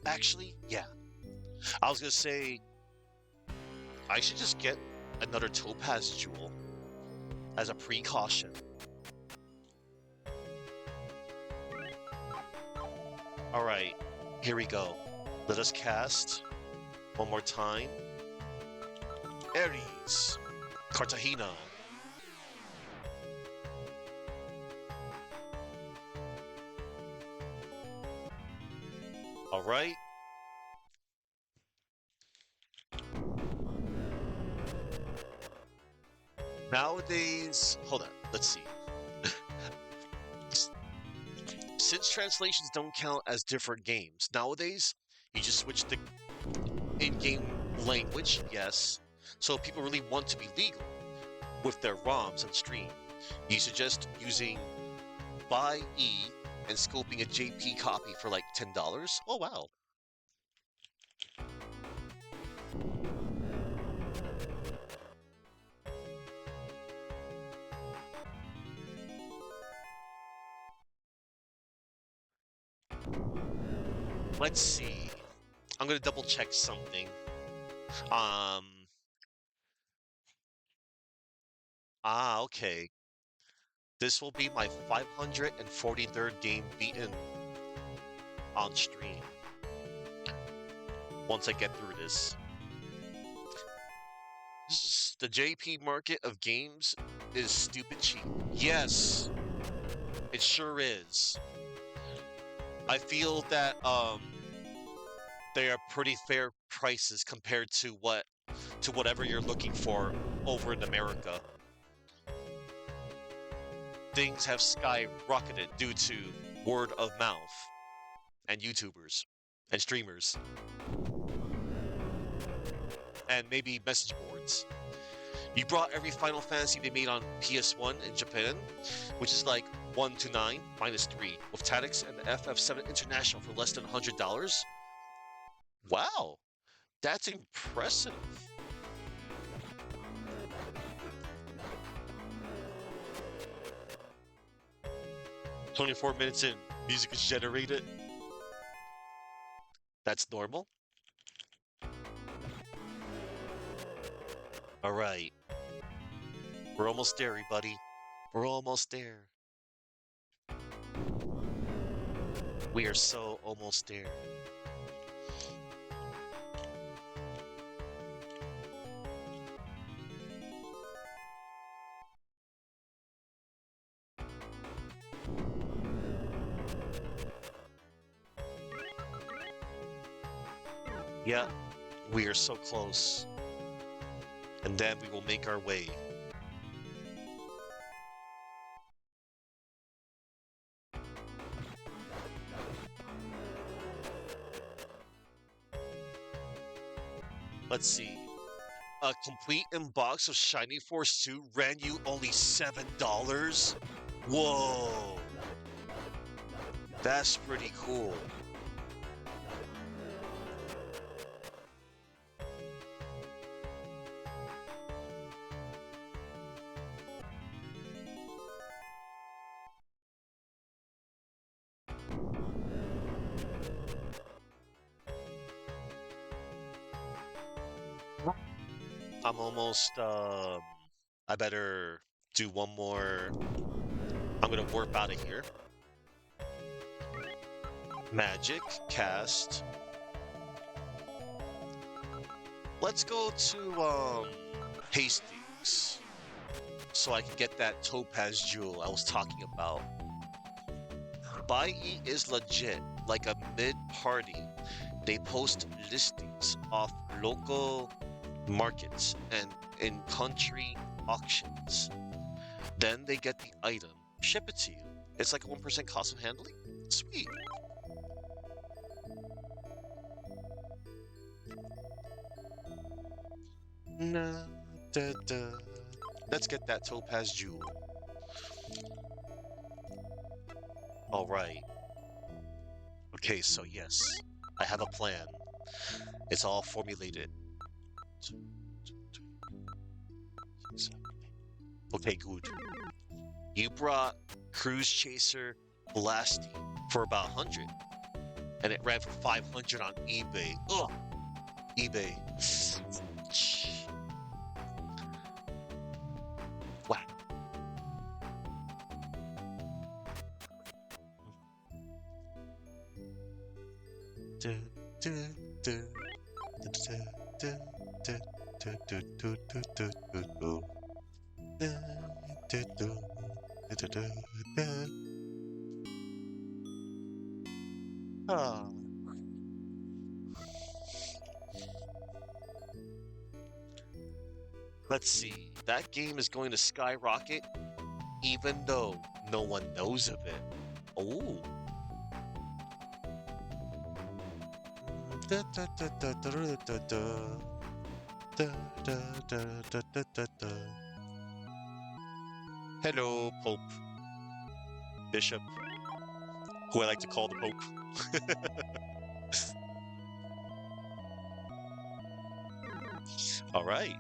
Actually, yeah. I was gonna say I should just get another Topaz Jewel as a precaution. All right, here we go. Let us cast one more time. Aries, Cartagena. All right. Nowadays, hold on. Let's see. Since translations don't count as different games, nowadays you just switch the in-game language, yes. So people really want to be legal with their ROMs on stream. You suggest using buy E and scoping a JP copy for like $10. Oh wow. Let's see. I'm gonna double check something. Um. Okay. This will be my 543rd game beaten on stream. Once I get through this. The JP market of games is stupid cheap. Yes, it sure is. I feel that they are pretty fair prices compared to whatever you're looking for over in America. Things have skyrocketed due to word of mouth and YouTubers and streamers and maybe message boards. You brought every Final Fantasy they made on PS1 in Japan, which is like 1 to 9 minus 3, with Tactics and the FF7 International for less than $100. Wow, that's impressive. 24 minutes in, music is generated. That's normal. All right, we're almost there, everybody. We're almost there. We are so almost there. Yeah, we are so close. And then we will make our way. Let's see. A complete inbox of Shiny Force 2 ran you only $7? Whoa. That's pretty cool. I'm almost, I better do one more. I'm gonna warp out of here. Magic, cast. Let's go to, Hastings. So I can get that Topaz Jewel I was talking about. Buy-E is legit, like a mid-party. They post listings off local markets and in-country auctions. Then they get the item, ship it to you. It's like a 1% cost of handling. Sweet. Na, da, da. Let's get that Topaz Jewel. All right. Okay, so yes, I have a plan. It's all formulated. Okay, good. You brought Cruise Chaser Blasty for about 100, and it ran for 500 on eBay. Ugh, eBay. Wow. Du, du, du, du, du, du, du, du, du, du, du, du, du, du. Du, du, du, du, du, du. Ah, let's see. That game is going to skyrocket even though no one knows of it. Oh. Da, da, da, da, da, da, da, da. Da, da, da, da, da, da, da. Hello, Pope, Bishop, who I like to call the Pope. All right.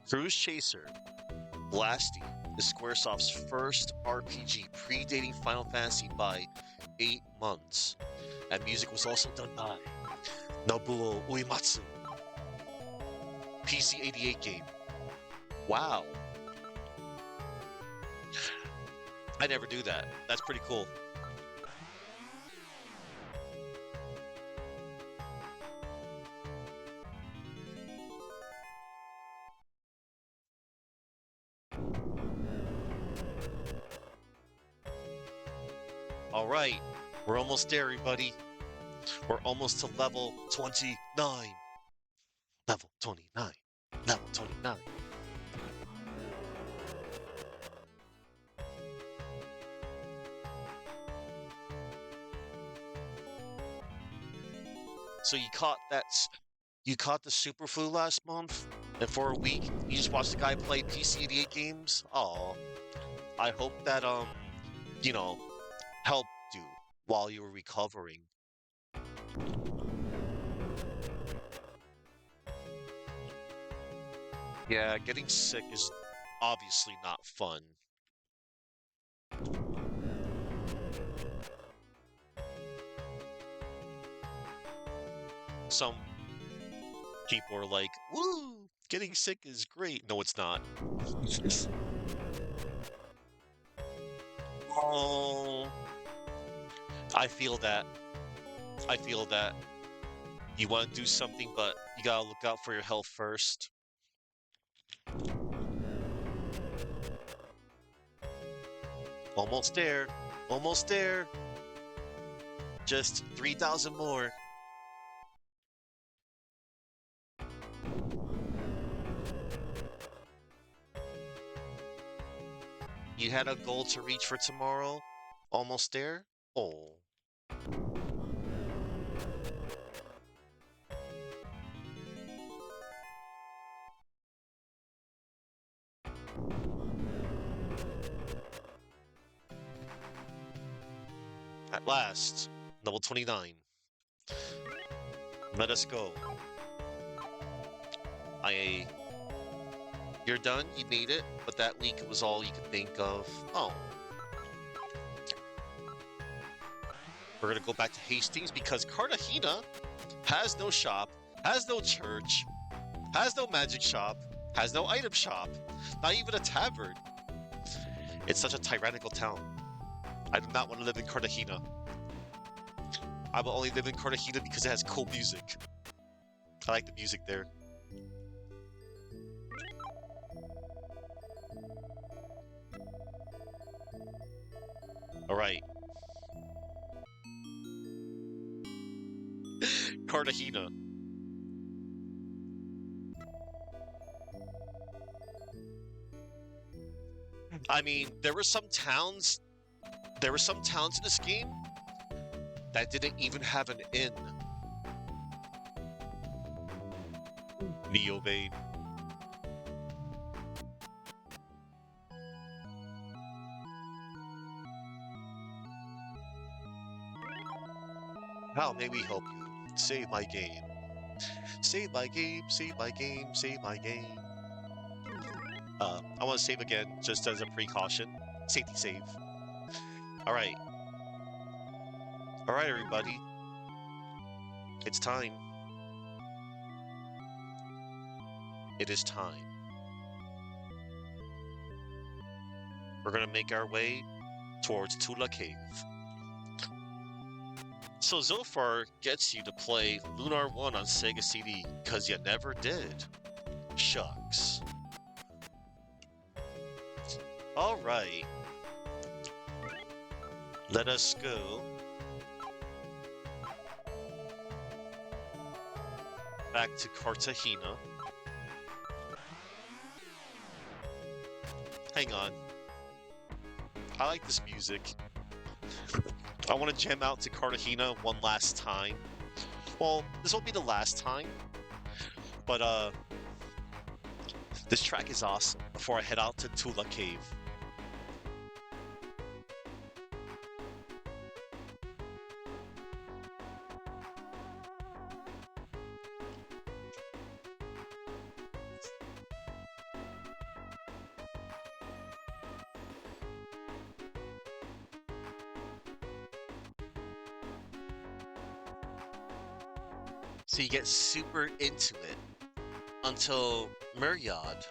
Cruise Chaser Blasty is Squaresoft's first RPG, predating Final Fantasy by 8 months. And music was also done by Nobuo Uematsu. PC 88 game. Wow. I never do that. That's pretty cool. All right. We're almost there, everybody. We're almost to level 29. Level 29. Level 29. So you caught the super flu last month, and for a week you just watched the guy play PC 88 games? Oh, I hope that you know, helped you while you were recovering. Yeah, getting sick is obviously not fun. Some people are like, "Woo, getting sick is great." No, it's not. Oh, I feel that. I feel that. You want to do something, but you gotta look out for your health first. Almost there. Almost there. Just 3,000 more. You had a goal to reach for tomorrow? Almost there? Oh. At last, level 29. Let us go. I. You're done, you made it, but that week was all you could think of. Oh. We're gonna go back to Hastings because Cartagena has no shop, has no church, has no magic shop, has no item shop, not even a tavern. It's such a tyrannical town. I do not want to live in Cartagena. I will only live in Cartagena because it has cool music. I like the music there. Alright. Cartagena. I mean, there were some towns in this game that didn't even have an inn. Neo Bane. How may we help you? Save my game. Save my game, save my game, save my game. I want to save again, just as a precaution. Safety save. Alright. Alright, everybody. It's time. It is time. We're gonna make our way towards Tula Cave. So Zofar gets you to play Lunar 1 on Sega CD, cause you never did. Shucks. Alright. Let us go back to Cartagena. Hang on. I like this music. I want to jam out to Cartagena one last time. Well, this won't be the last time, but this track is awesome before I head out to Tula Cave. So you get super into it until Myriad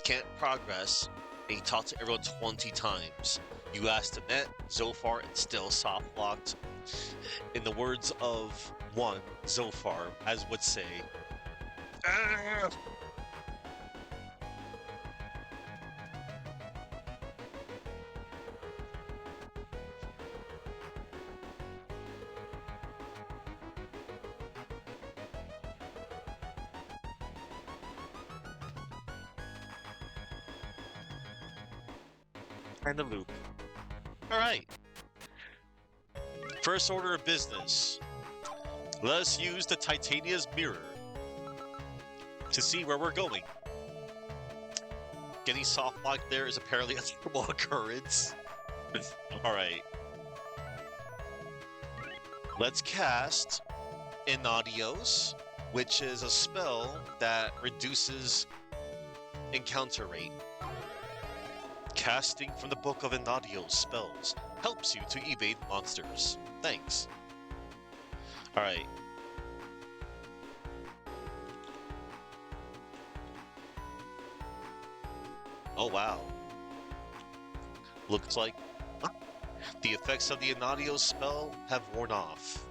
can't progress and you talk to everyone 20 times. You ask to net, Zophar, and still soft locked. In the words of one, Zophar, as would say, "Ah!" And the loop. Alright. First order of business. Let us use the Titania's mirror to see where we're going. Getting soft locked there is apparently a normal occurrence. Alright. Let's cast Inadios, which is a spell that reduces encounter rate. Casting from the Book of Inadios spells helps you to evade monsters. Thanks. Alright. Oh wow. Looks like the effects of the Inadios spell have worn off.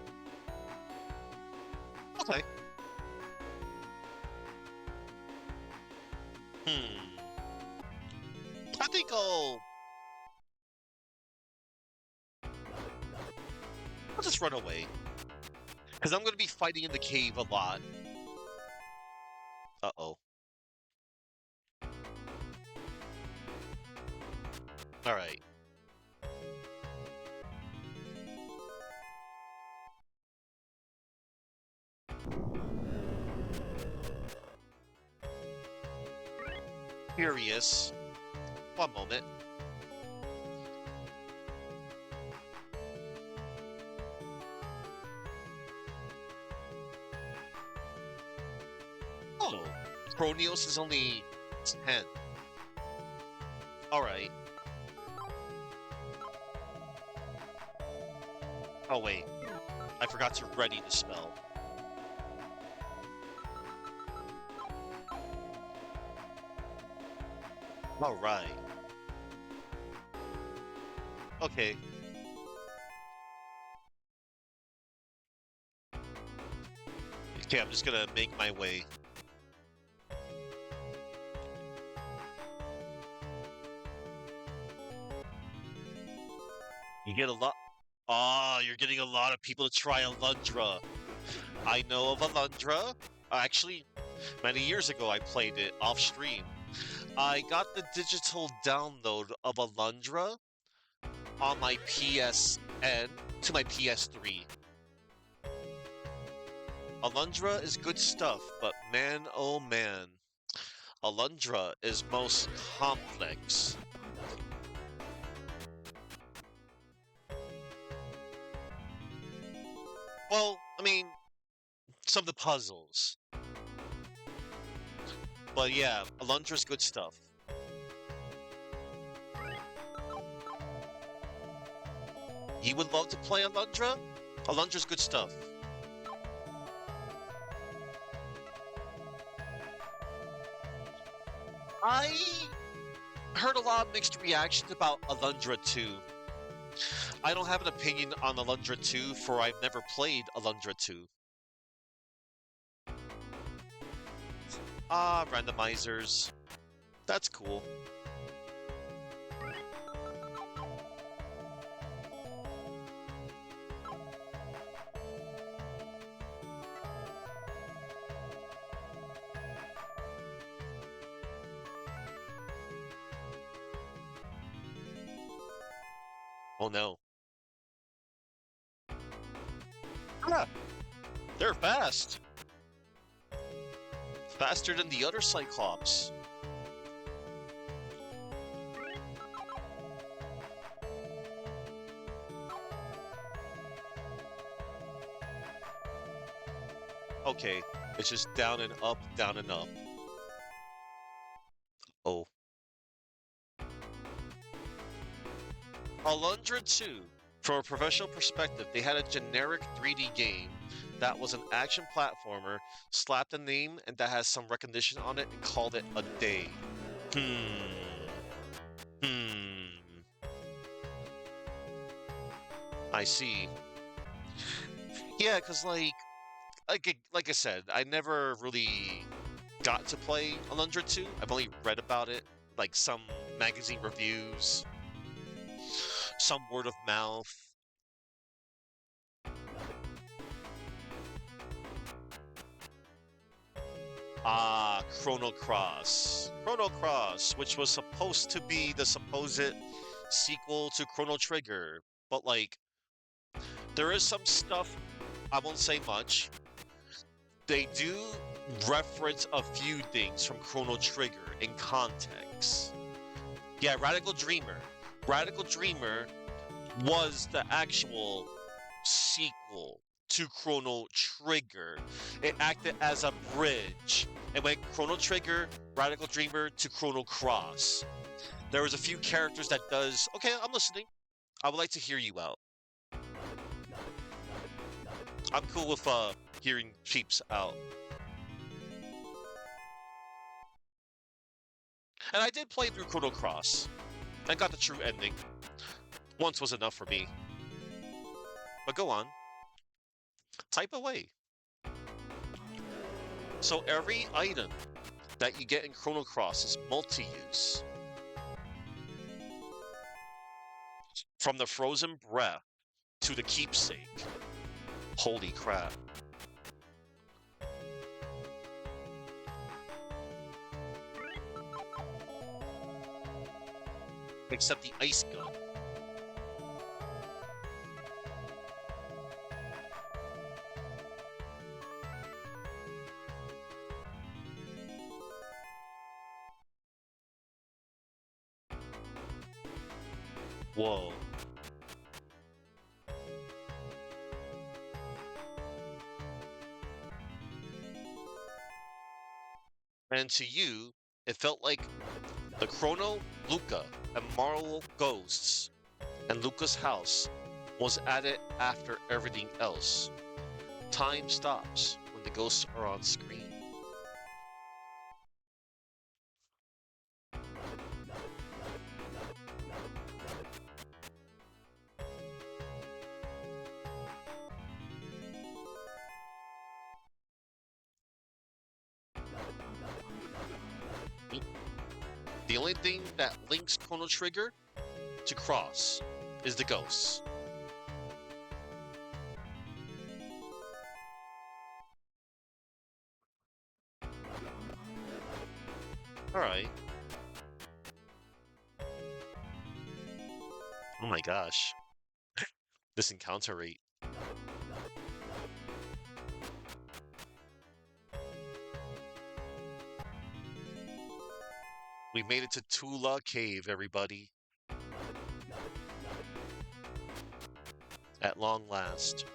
Okay. I think I'll just run away. Because I'm going to be fighting in the cave a lot. Uh-oh. Alright. Curious. One moment. Oh, Kronios is only 10. Alright. Oh wait, I forgot to ready the spell. Alright. Okay. Okay, I'm just gonna make my way. You get a lot. Ah, you're getting a lot of people to try Alundra. I know of Alundra. Actually, many years ago I played it off stream. I got the digital download of Alundra on my PSN to my PS3. Alundra is good stuff, but man oh man, Alundra is most complex. Well, I mean, some of the puzzles. But yeah, Alundra's good stuff. You would love to play Alundra? Alundra's good stuff. I heard a lot of mixed reactions about Alundra 2. I don't have an opinion on Alundra 2, for I've never played Alundra 2. Ah, randomizers. That's cool. Oh no. Yeah, they're fast. Faster than the other Cyclops. Okay, it's just down and up, down and up. Oh. Alundra 2. From a professional perspective, they had a generic 3D game that was an action platformer, slapped a name and that has some recognition on it and called it a day. Hmm. Hmm. I see. Yeah, because like I said, I never really got to play Alundra 2. I've only read about it, like some magazine reviews, some word of mouth. Ah, Chrono Cross. Chrono Cross, which was supposed to be the supposed sequel to Chrono Trigger. But, like, there is some stuff, I won't say much. They do reference a few things from Chrono Trigger in context. Yeah, Radical Dreamer. Radical Dreamer was the actual sequel to Chrono Trigger. It acted as a bridge. It went Chrono Trigger, Radical Dreamer to Chrono Cross. There was a few characters that does. Okay, I'm listening. I would like to hear you out. I'm cool with hearing peeps out. And I did play through Chrono Cross and got the true ending. Once was enough for me. But go on. Type away. So every item that you get in Chrono Cross is multi-use. From the frozen breath to the keepsake. Holy crap. Except the ice gun. Whoa. And to you, it felt like the Chrono, Luca, and Marl ghosts and Luca's house was added after everything else. Time stops when the ghosts are on screen. The only thing that links Chrono Trigger to Cross is the ghosts. Alright. Oh my gosh. This encounter rate. We made it to Tula Cave, everybody. At long last.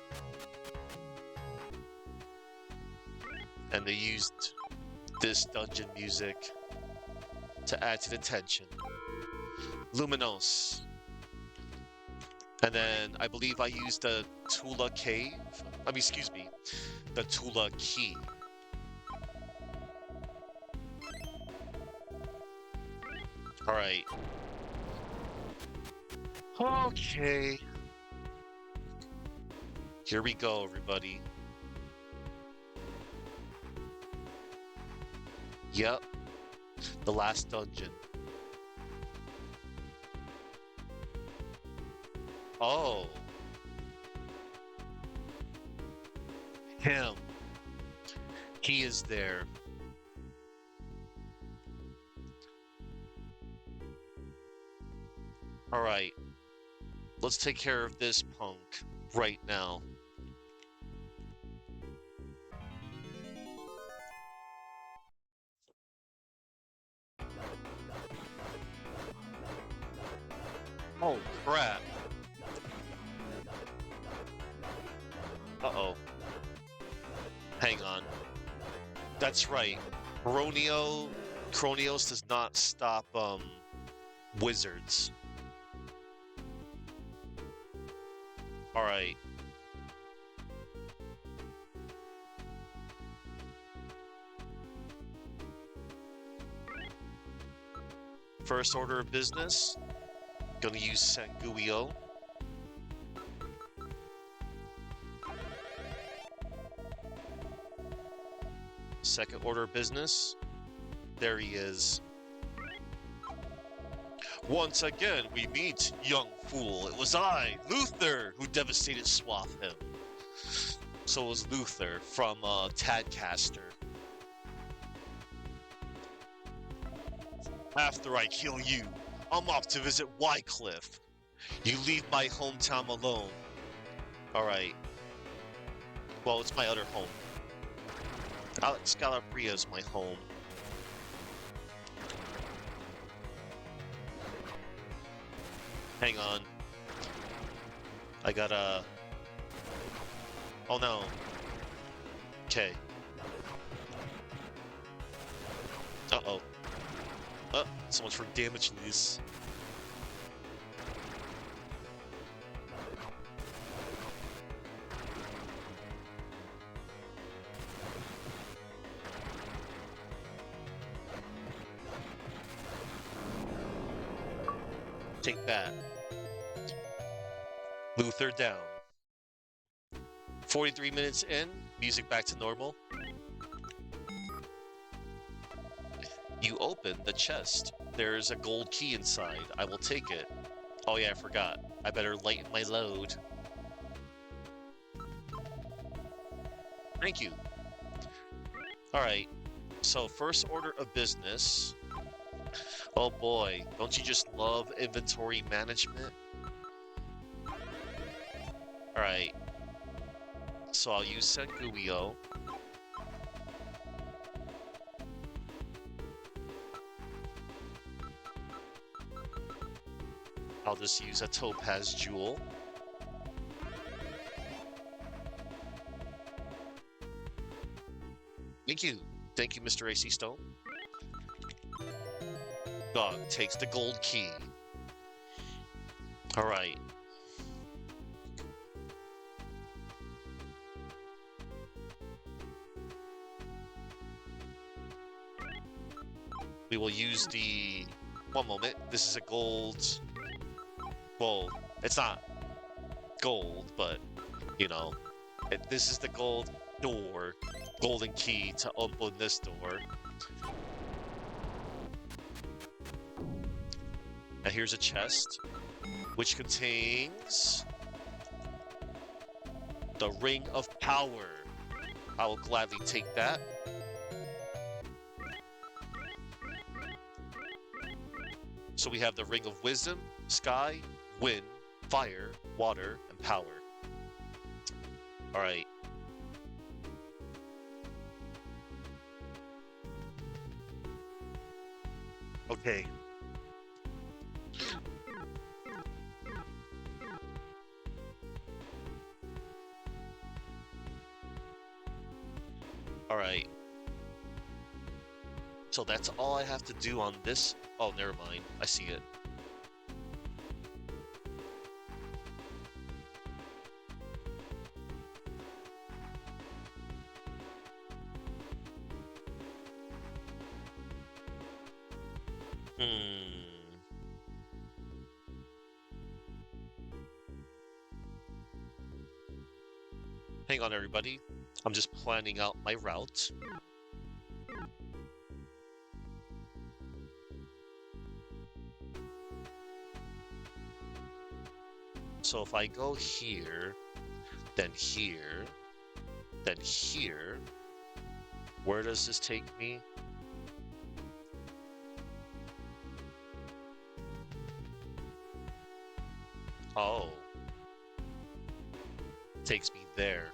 And they used this dungeon music to add to the tension. Luminos. And then I believe I used the Tula Cave. Excuse me, the Tula Key. Alright. Okay. Here we go, everybody. Yep, the last dungeon. Oh, him. He is there. All right, let's take care of this punk right now. Oh, crap. Uh-oh. Hang on. That's right. Cronios does not stop, wizards. All right. First order of business. Gonna use Sanguio. Second order of business. There he is. Once again, we meet, young fool. It was I, Luther, who devastated Swatham. So it was Luther from Tadcaster. After I kill you, I'm off to visit Wycliffe. You leave my hometown alone. Alright. Well, it's my other home. Scalabria's my home. Hang on. I gotta... Oh no. Okay. Uh-oh. So much for damage release. Take that. Luther down. 43 minutes in, music back to normal. You open the chest. There's a gold key inside. I will take it. Oh yeah, I forgot. I better lighten my load. Thank you. Alright, so first order of business. Oh boy, don't you just love inventory management? Alright, so I'll use Sanguio. I'll just use a Topaz Jewel. Thank you. Thank you, Mr. AC Stone. Dog takes the gold key. Alright. We will use the... One moment. This is a gold... Well, it's not gold, but, you know. This is the gold door. Golden key to open this door. And here's a chest, which contains the Ring of Power. I will gladly take that. So we have the Ring of Wisdom, Sky, Wind, Fire, Water, and Power. Alright. Okay. Alright. So that's all I have to do on this. Oh, never mind. I see it. Hmm. hang on, everybody. I'm just planning out my route. So if I go here, then here, then here, where does this take me? Oh. Takes me there.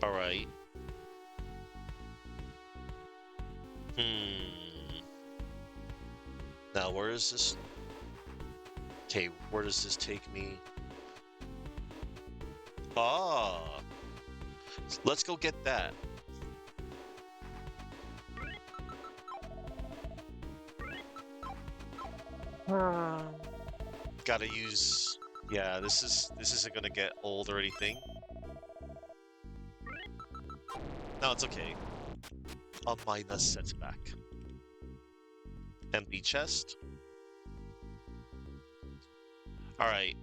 Alright. Now, where is this? Okay, where does this take me? Ah! Let's go get that. Gotta use... Yeah, this isn't gonna get old or anything. No, it's okay. A minor setback. Empty chest. Alright.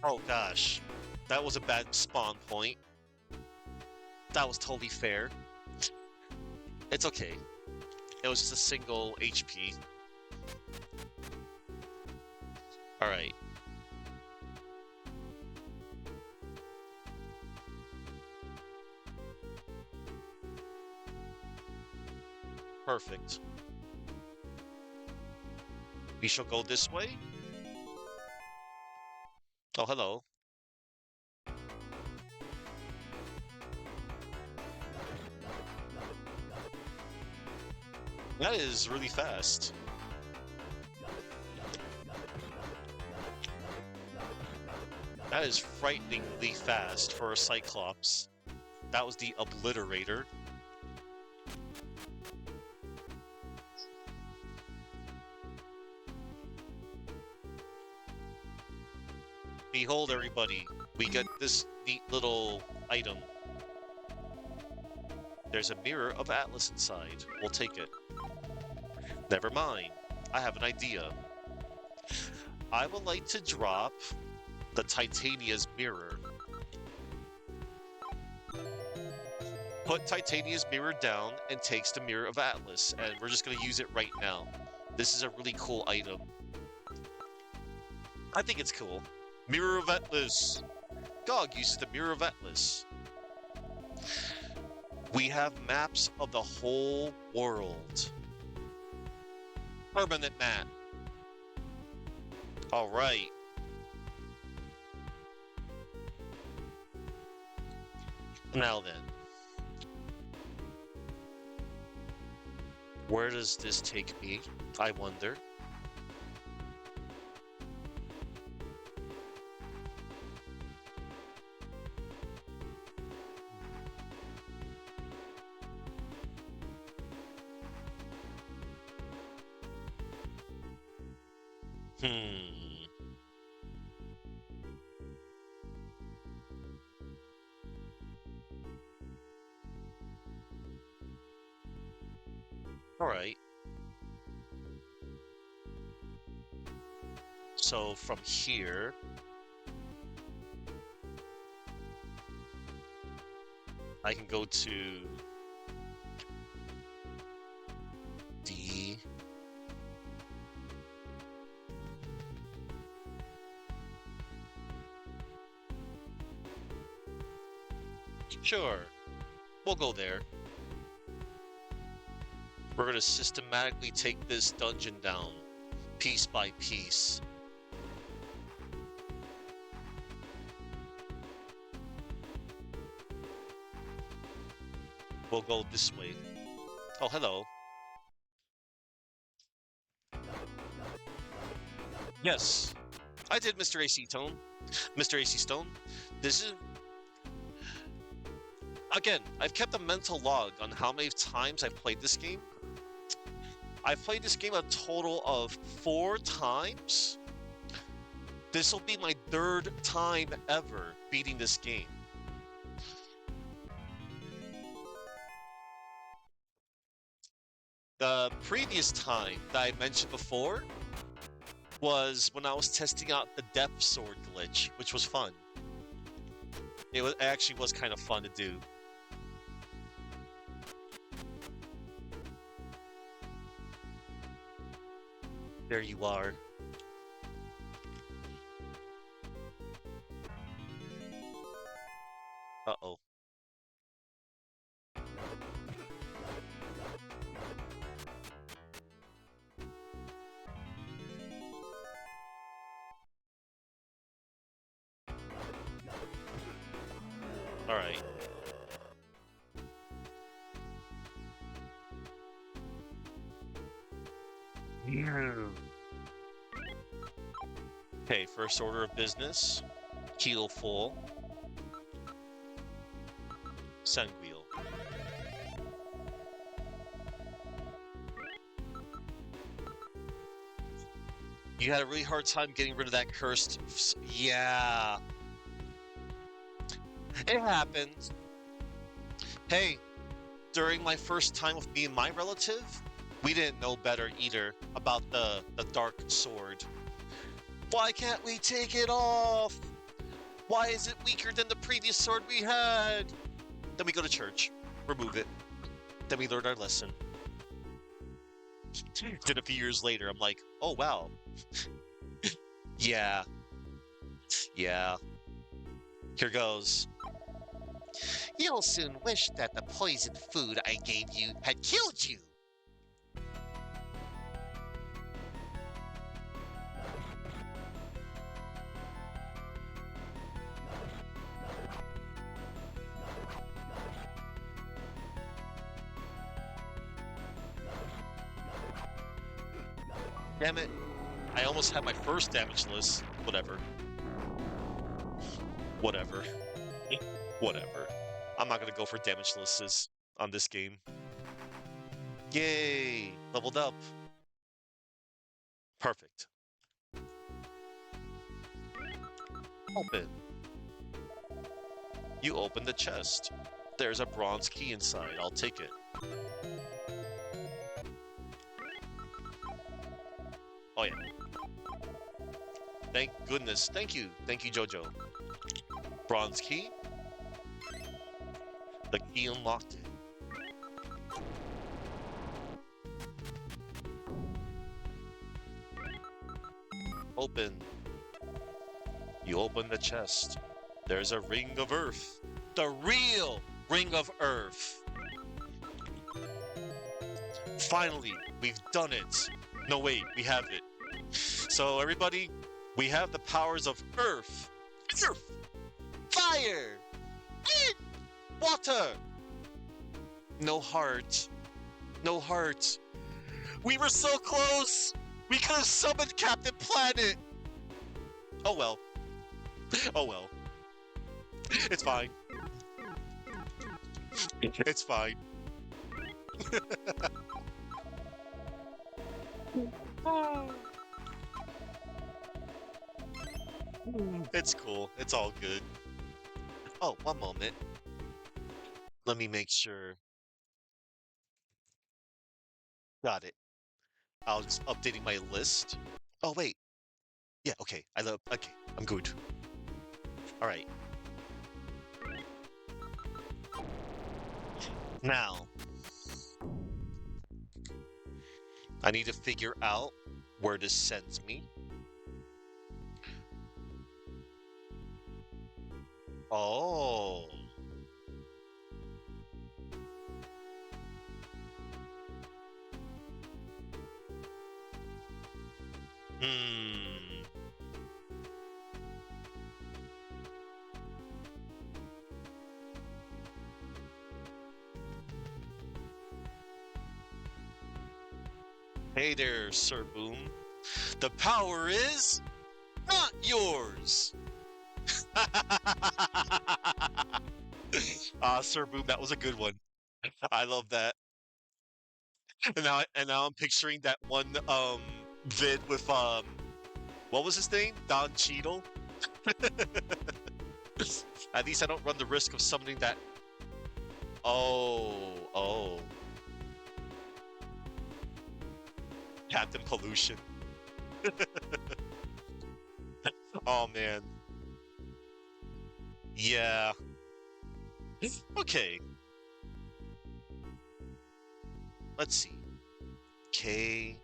Oh gosh. That was a bad spawn point. That was totally fair. It's okay. It was just a single HP. Alright. Perfect. We shall go this way. Oh, hello. That is really fast. That is frighteningly fast for a Cyclops. That was the Obliterator. Behold, everybody, we get this neat little item. There's a mirror of Atlas inside. We'll take it. Never mind. I have an idea. I would like to drop the Titania's mirror. Put Titania's mirror down and takes the mirror of Atlas, and we're just going to use it right now. This is a really cool item. I think it's cool. Mirror of Atlas. Gog uses the Mirror of Atlas. We have maps of the whole world. Permanent map. All right. Now then. Where does this take me? I wonder. All right. So from here, I can go to D. Sure, we'll go there. We're going to systematically take this dungeon down, piece by piece. We'll go this way. Oh, hello. Yes, I did, Mr. AC Tone. Mr. AC Stone. This is... Again, I've kept a mental log on how many times I've played this game. I've played this game a total of 4 times. This will be my 3rd time ever beating this game. The previous time that I mentioned before, was when I was testing out the depth sword glitch, which was fun. It actually was kind of fun to do. There you are. Uh-oh. All right. Okay, first order of business. Heal full. Sun wheel. You had a really hard time getting rid of that cursed. Yeah, it happens. Hey, during my first time with me and my relative, we didn't know better either about the dark sword. Why can't we take it off? Why is it weaker than the previous sword we had? Then we go to church, remove it. Then we learn our lesson. Then a few years later, I'm like, oh wow, yeah, yeah. Here goes. You'll soon wish that the poisoned food I gave you had killed you. Damn it. I almost had my first damage list. Whatever. Whatever. Whatever. I'm not gonna go for damage lists on this game. Yay! Leveled up. Perfect. Open. You open the chest. There's a bronze key inside. I'll take it. Oh yeah. Thank goodness. Thank you. Thank you, Jojo. Bronze key. The key unlocked it. Open. You open the chest. There's a ring of earth. The real ring of earth. Finally, we've done it. No, wait, we have it. So, everybody, we have the powers of earth, fire, wind, water. No heart. No heart. We were so close. We could have summoned Captain Planet. Oh well. Oh well. It's fine. It's fine. It's cool. It's all good. Oh, one moment. Let me make sure. Got it. I was updating my list. Oh, wait. Yeah, okay. Okay, I'm good. All right. Now, I need to figure out where this sends me. Oh. Hmm. Hey there, Sir Boom. The power is not yours. Sir Boom, that was a good one. I love that. And now I'm picturing that one vid with what was his name? Don Cheadle. At least I don't run the risk of summoning that. Oh, Captain Pollution. Oh man. Yeah. Okay. Let's see. K.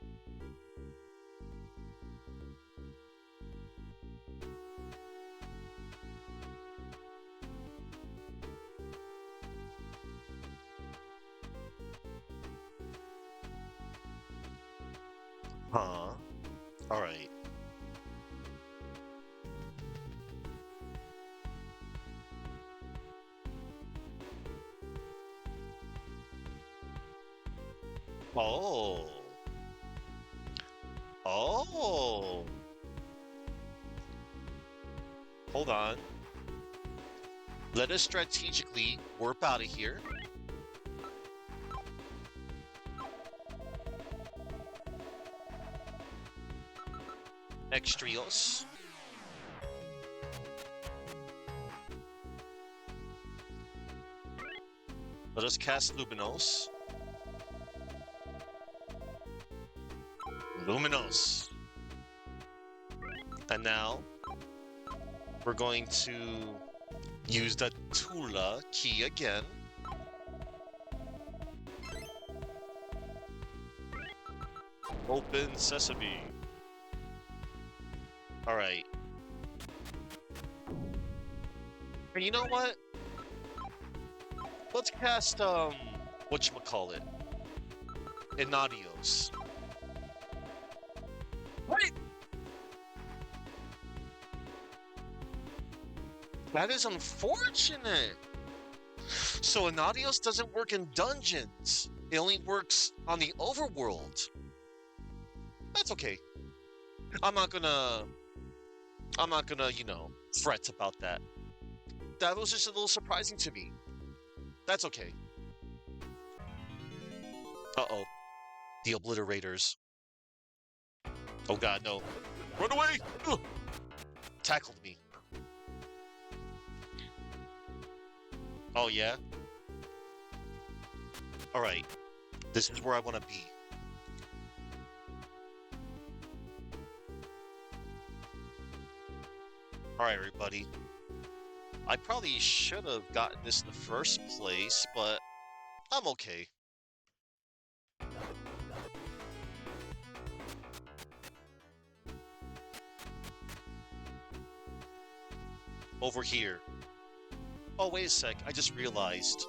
Huh. All right. Oh. Oh. Hold on. Let us strategically warp out of here. Extrios. Let us cast Luminos. Luminos. And now we're going to use the Tula key again. Open Sesame. All right. And you know what? Let's cast whatchamacallit? Inadios. What? That is unfortunate. So Inadios doesn't work in dungeons. It only works on the overworld. That's okay. I'm not gonna, fret about that. That was just a little surprising to me. That's okay. Uh-oh. The obliterators. Oh god, no. Run away! Ugh. Tackled me. Oh yeah? Alright. This is where I want to be. Alright, everybody. I probably should have gotten this in the first place, but I'm okay. Over here. Oh, wait a sec. I just realized.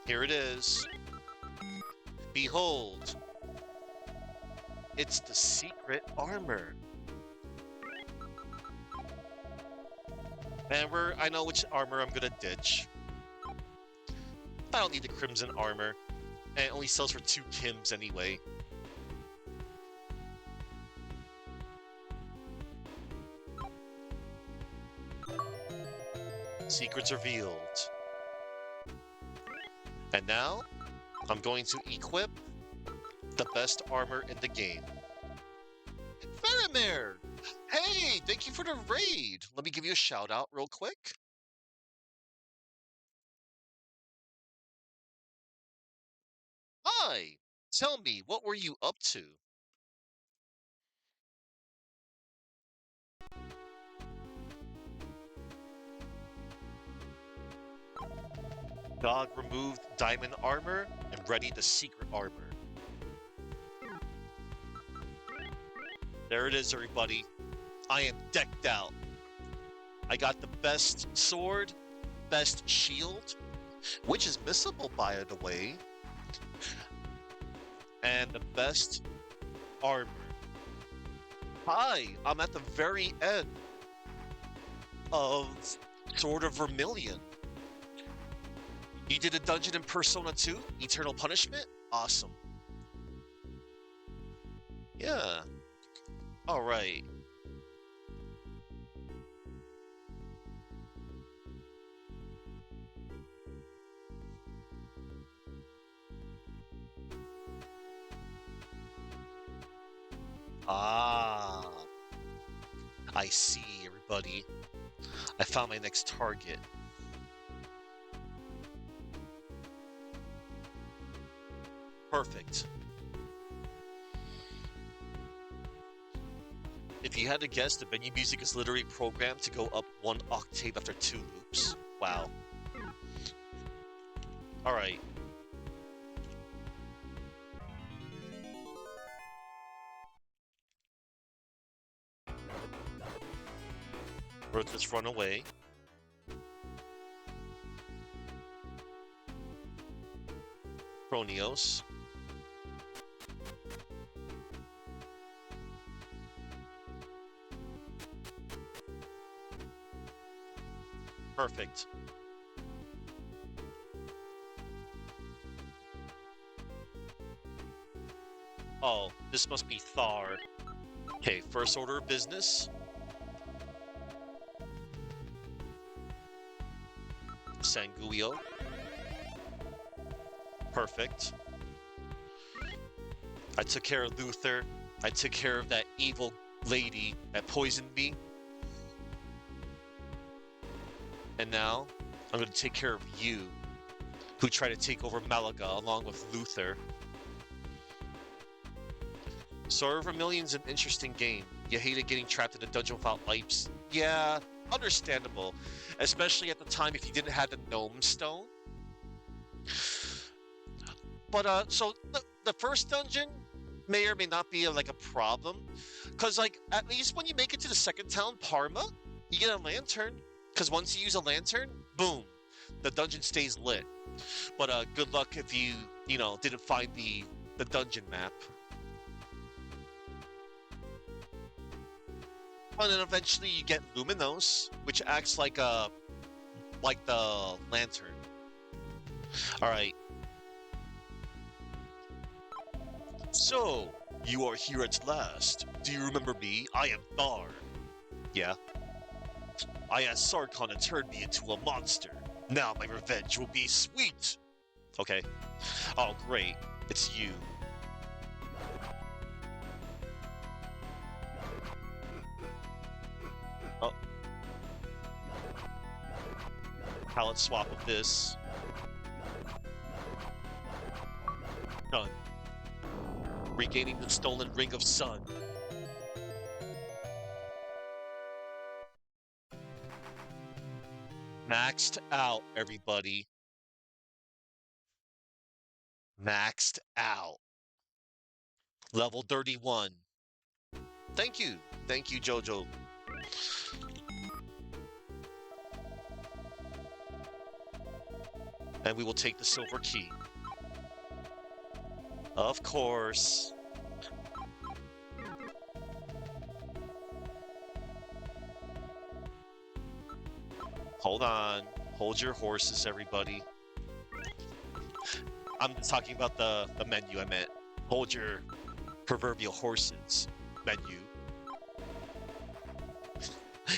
Here it is. Behold. It's the secret armor. And I know which armor I'm gonna ditch. I don't need the crimson armor. And it only sells for 2 Kims anyway. Secrets revealed. And now, I'm going to equip the best armor in the game. Faramir! Hey, thank you for the raid! Let me give you a shout out real quick. Hi! Tell me, what were you up to? Dog removed diamond armor and ready the secret armor. There it is, everybody. I am decked out. I got the best sword, best shield, which is missable by the way, and the best armor. Hi, I'm at the very end of Sword of Vermilion. You did a dungeon in Persona 2, Eternal Punishment? Awesome. Yeah. Alright. Ah. I see, everybody. I found my next target. Perfect. If you had to guess, the menu music is literally programmed to go up 1 octave after 2 loops. Wow. Alright. Let's run away. Cronios. Perfect. Oh, this must be Thar. Okay, first order of business. Sanguio. Perfect. I took care of Luther. I took care of that evil lady that poisoned me. And now, I'm going to take care of you, who tried to take over Malaga along with Luther. So Vermilion's an interesting game. You hated getting trapped in a dungeon without lights. Yeah, understandable. Especially at the time if you didn't have the Gnome Stone. But, so the first dungeon may or may not be like a problem. Because, like, at least when you make it to the second town, Parma, you get a lantern. Because once you use a lantern, boom, the dungeon stays lit. But good luck if you didn't find the dungeon map. And then eventually you get Luminos, which acts like the lantern. All right. So you are here at last. Do you remember me? I am Thar. Yeah. I asked Sarkon to turn me into a monster. Now my revenge will be sweet. Okay. Oh, great. It's you. Oh. Palette swap of this. Done. Regaining the stolen Ring of Sun. Maxed out, everybody. Maxed out. Level 31. Thank you. Thank you, Jojo. And we will take the silver key. Of course. Hold on. Hold your horses, everybody. I'm talking about the menu I meant. Hold your proverbial horses menu.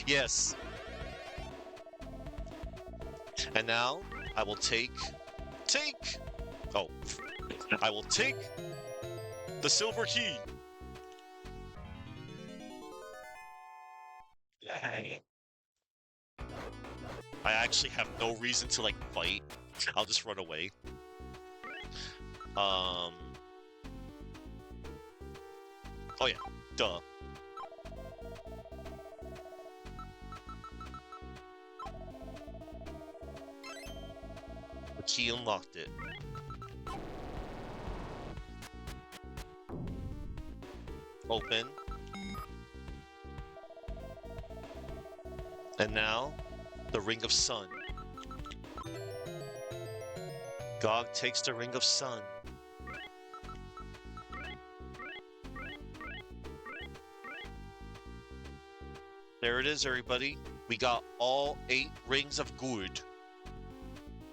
Yes. And now I will take. Oh, I will take the silver key. I actually have no reason to, like, fight. I'll just run away. Oh yeah, duh. The key unlocked it. Open. And now, the Ring of Sun. Gog takes the Ring of Sun. There it is, everybody. We got all 8 Rings of Good.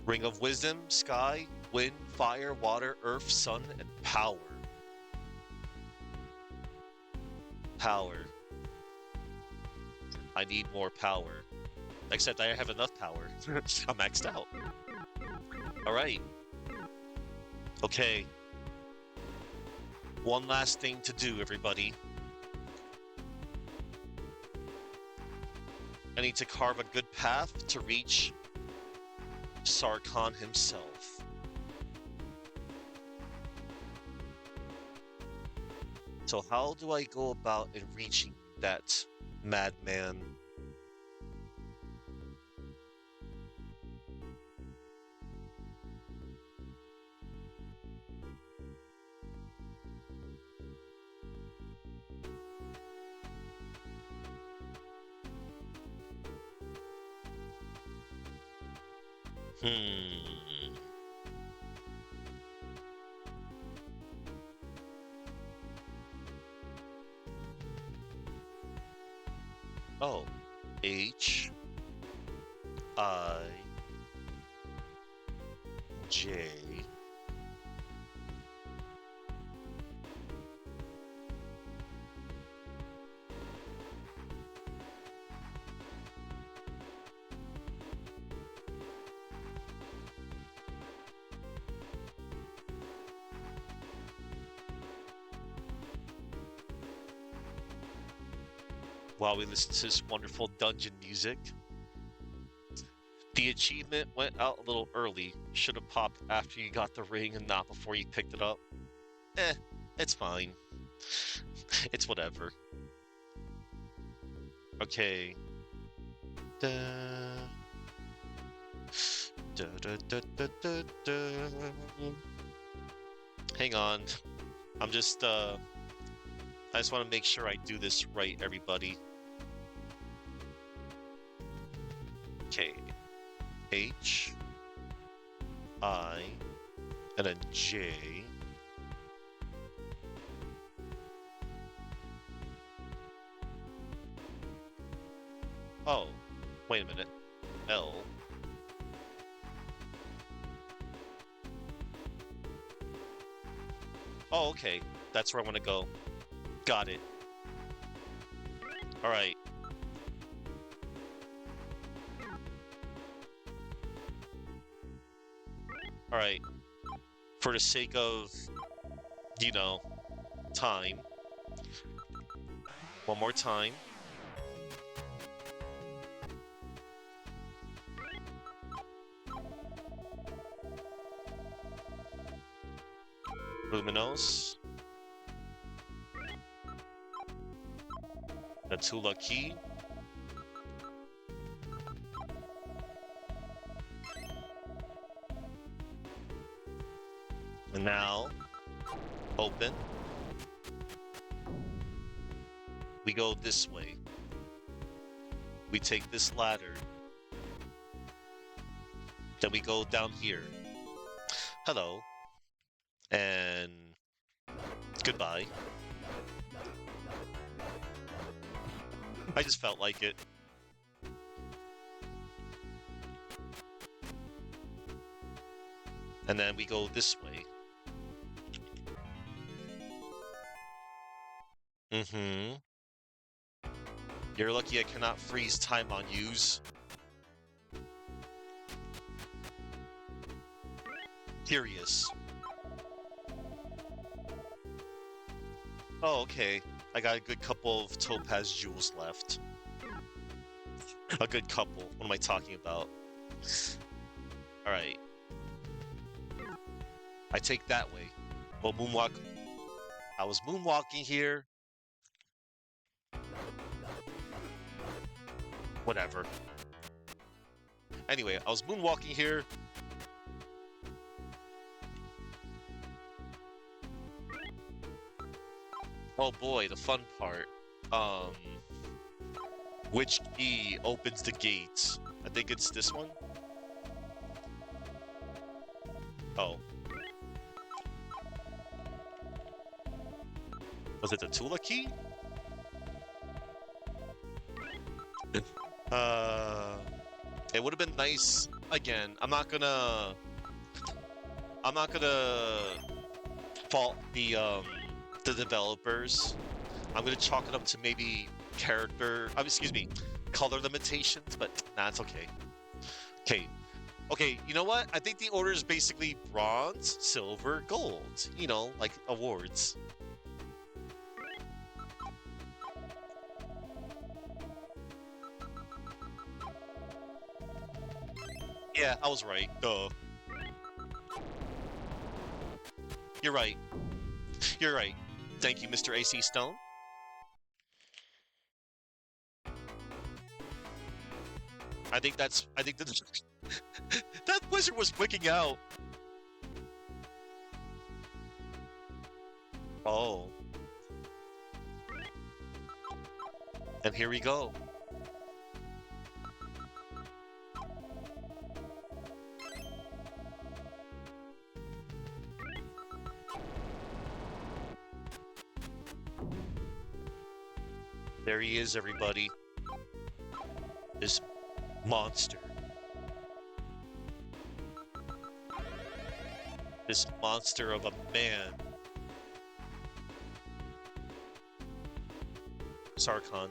Ring of Wisdom, Sky, Wind, Fire, Water, Earth, Sun, and Power. Power. I need more power. Except I have enough power. I'm maxed out. Alright. Okay. One last thing to do, everybody. I need to carve a good path to reach Sarkhan himself. So how do I go about in reaching that madman? Hmm. Oh. H I J. While we listen to this wonderful dungeon music. The achievement went out a little early. Should have popped after you got the ring and not before you picked it up. Eh, it's fine. It's whatever. Okay. Da, da, da, da, da, da, da. Hang on. I'm just I just want to make sure I do this right, everybody. Okay. H I and a J. Oh, wait a minute. L. Oh, okay. That's where I want to go. Got it. All right. All right. For the sake of, you know, time. One more time. Luminos. The Tula key. And now, open. We go this way. We take this ladder. Then we go down here. Hello. And goodbye. I just felt like it. And then we go this way. Mm-hmm. You're lucky I cannot freeze time on yous. Curious. Oh, okay. I got a good couple of topaz jewels left. A good couple. What am I talking about? Alright. I take that way. Well, moonwalk. I was moonwalking here. Whatever. Anyway, I was moonwalking here. Oh boy, the fun part. Which key opens the gates? I think it's this one. Oh. Was it the Tula key? It would have been nice. Again, I'm not gonna fault the developers. I'm gonna chalk it up to maybe excuse me, color limitations, but nah, it's okay. Okay, you know what? I think the order is basically bronze, silver, gold. You know, like awards. Yeah, I was right. Duh. You're right. You're right. Thank you, Mr. AC Stone. I think that that wizard was wigging out. Oh, and here we go. There he is, everybody. This monster. This monster of a man. Sarkhan.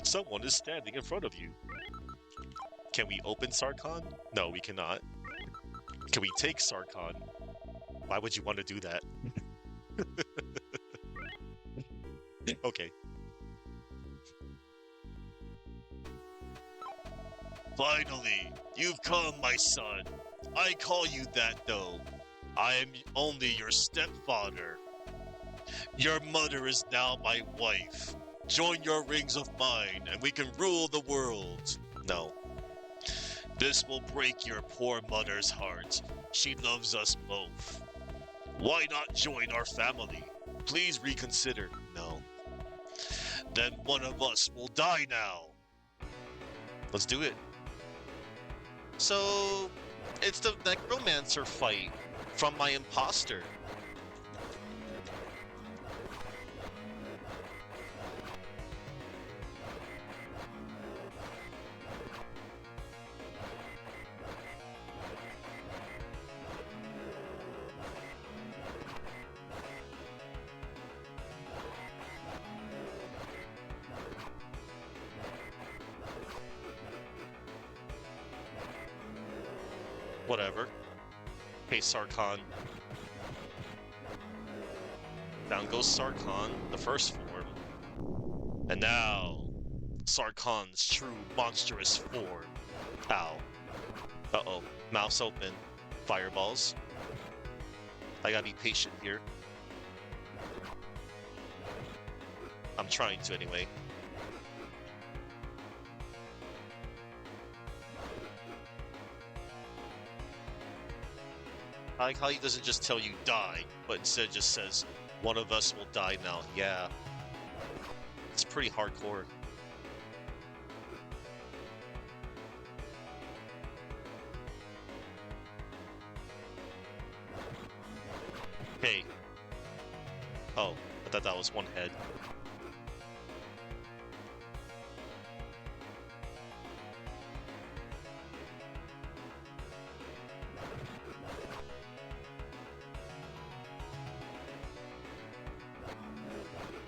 Someone is standing in front of you. Can we open Sarkhan? No, we cannot. Can we take Sarkhan? Why would you want to do that? Okay. Finally, you've come, my son. I call you that, though. I am only your stepfather. Your mother is now my wife. Join your rings of mine, and we can rule the world. No. This will break your poor mother's heart. She loves us both. Why not join our family? Please reconsider. No. Then one of us will die now. Let's do it. So, it's the necromancer fight from my imposter. Whatever. Hey, Sarkhan. Down goes Sarkhan, the first form. And now, Sarkhan's true monstrous form. Ow. Uh-oh. Mouth's open. Fireballs. I gotta be patient here. I'm trying to anyway. I like how he doesn't just tell you die, but instead just says, one of us will die now. Yeah. It's pretty hardcore. Hey. Oh, I thought that was one head.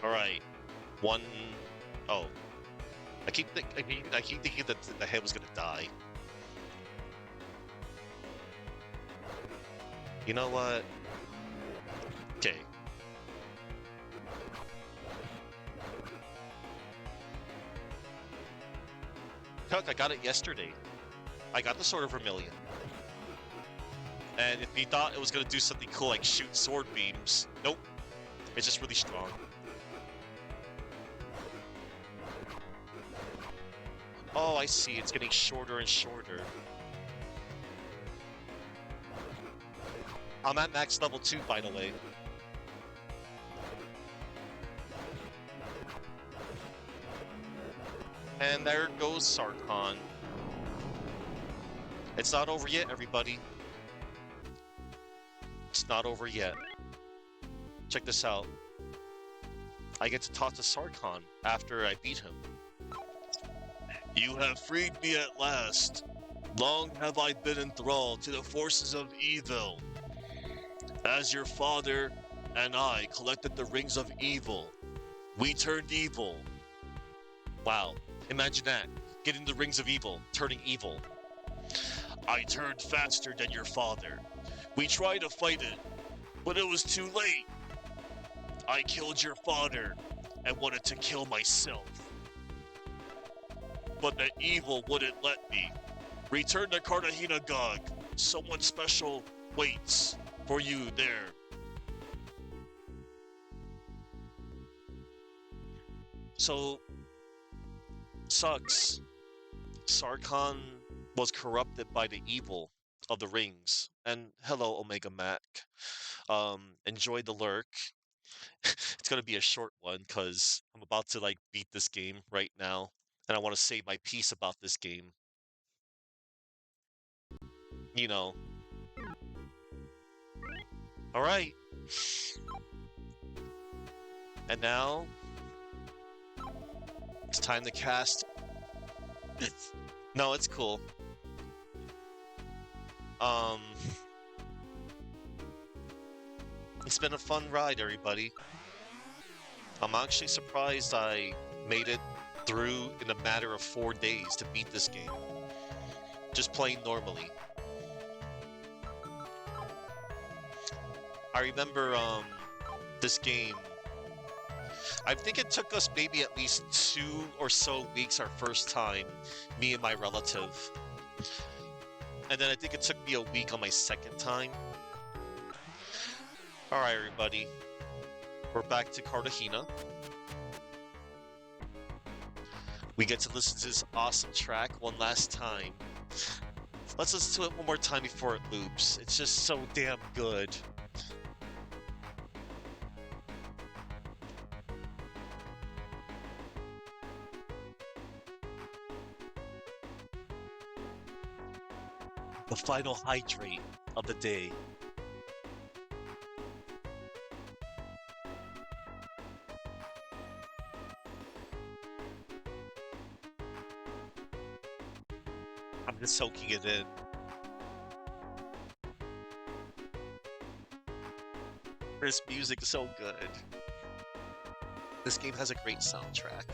Alright. One... Oh. I keep thinking that the head was gonna die. You know what? Okay. Cook, I got it yesterday. I got the Sword of Vermilion. And if you thought it was gonna do something cool like shoot sword beams, nope. It's just really strong. Oh, I see. It's getting shorter and shorter. I'm at max level 2, by the way. And there goes Sarkhan. It's not over yet, everybody. It's not over yet. Check this out. I get to talk to Sarkhan after I beat him. You have freed me at last. Long have I been enthralled to the forces of evil. As your father and I collected the rings of evil, we turned evil. Wow, imagine that. Getting the rings of evil, turning evil. I turned faster than your father. We tried to fight it, But it was too late. I killed your father and wanted to kill myself. But the evil wouldn't let me. Return to Cartagena, Gog. Someone special waits for you there. So, sucks. Sarkhan was corrupted by the evil of the rings. And hello, Omega Mac. Enjoy the lurk. It's gonna be a short one because I'm about to like beat this game right now, and I want to say my piece about this game. You know. All right. And now it's time to cast. No, it's cool. Um, it's been a fun ride, everybody. I'm actually surprised I made it through in a matter of 4 days to beat this game. Just playing normally. I remember this game. I think it took us maybe at least 2 or so weeks our first time, me and my relative. And then I think it took me a week on my second time. Alright, everybody. We're back to Cartagena. We get to listen to this awesome track one last time. Let's listen to it one more time before it loops. It's just so damn good. The final hydrate of the day. I'm just soaking it in. This music is so good. This game has a great soundtrack.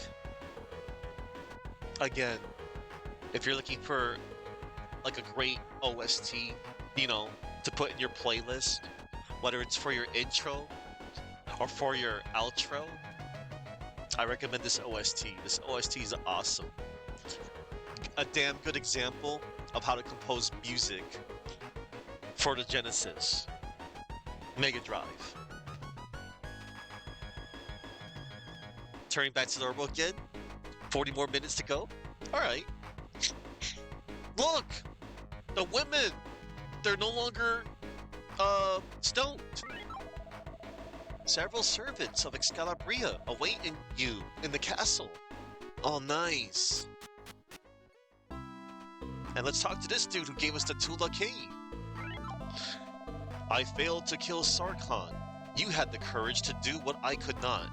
Again, if you're looking for like a great OST, you know, to put in your playlist, whether it's for your intro or for your outro, I recommend this OST. This OST is awesome. A damn good example of how to compose music for the Genesis Mega Drive. Turning back to normal again. 40 more minutes to go. Alright. Look! The women! They're no longer, stoned. Several servants of Excalibria awaiting you in the castle. Oh, nice. And let's talk to this dude who gave us the Tula Cave. I failed to kill Sarkhan. You had the courage to do what I could not.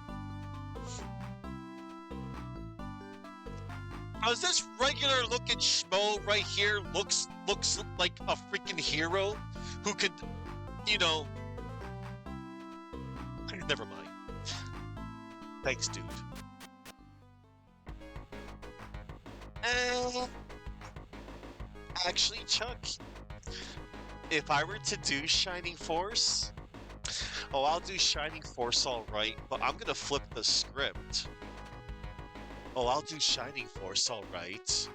Does this regular looking schmo right here looks like a freaking hero who could, you know... Never mind. Thanks, dude. Actually, Chuck, if I were to do Shining Force, oh, I'll do Shining Force all right, but I'm gonna flip the script. Oh, I'll do Shining Force all right.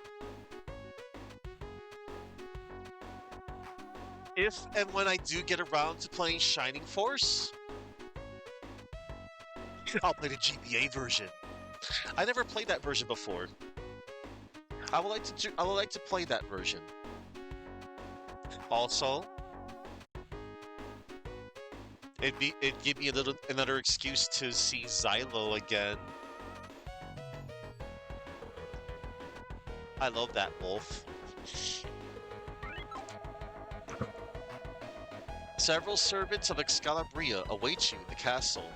If and when I do get around to playing Shining Force, I'll play the GBA version. I never played that version before. I would like to play that version. Also, it'd give me another excuse to see Xylo again. I love that wolf. Several servants of Excalibria await you in the castle.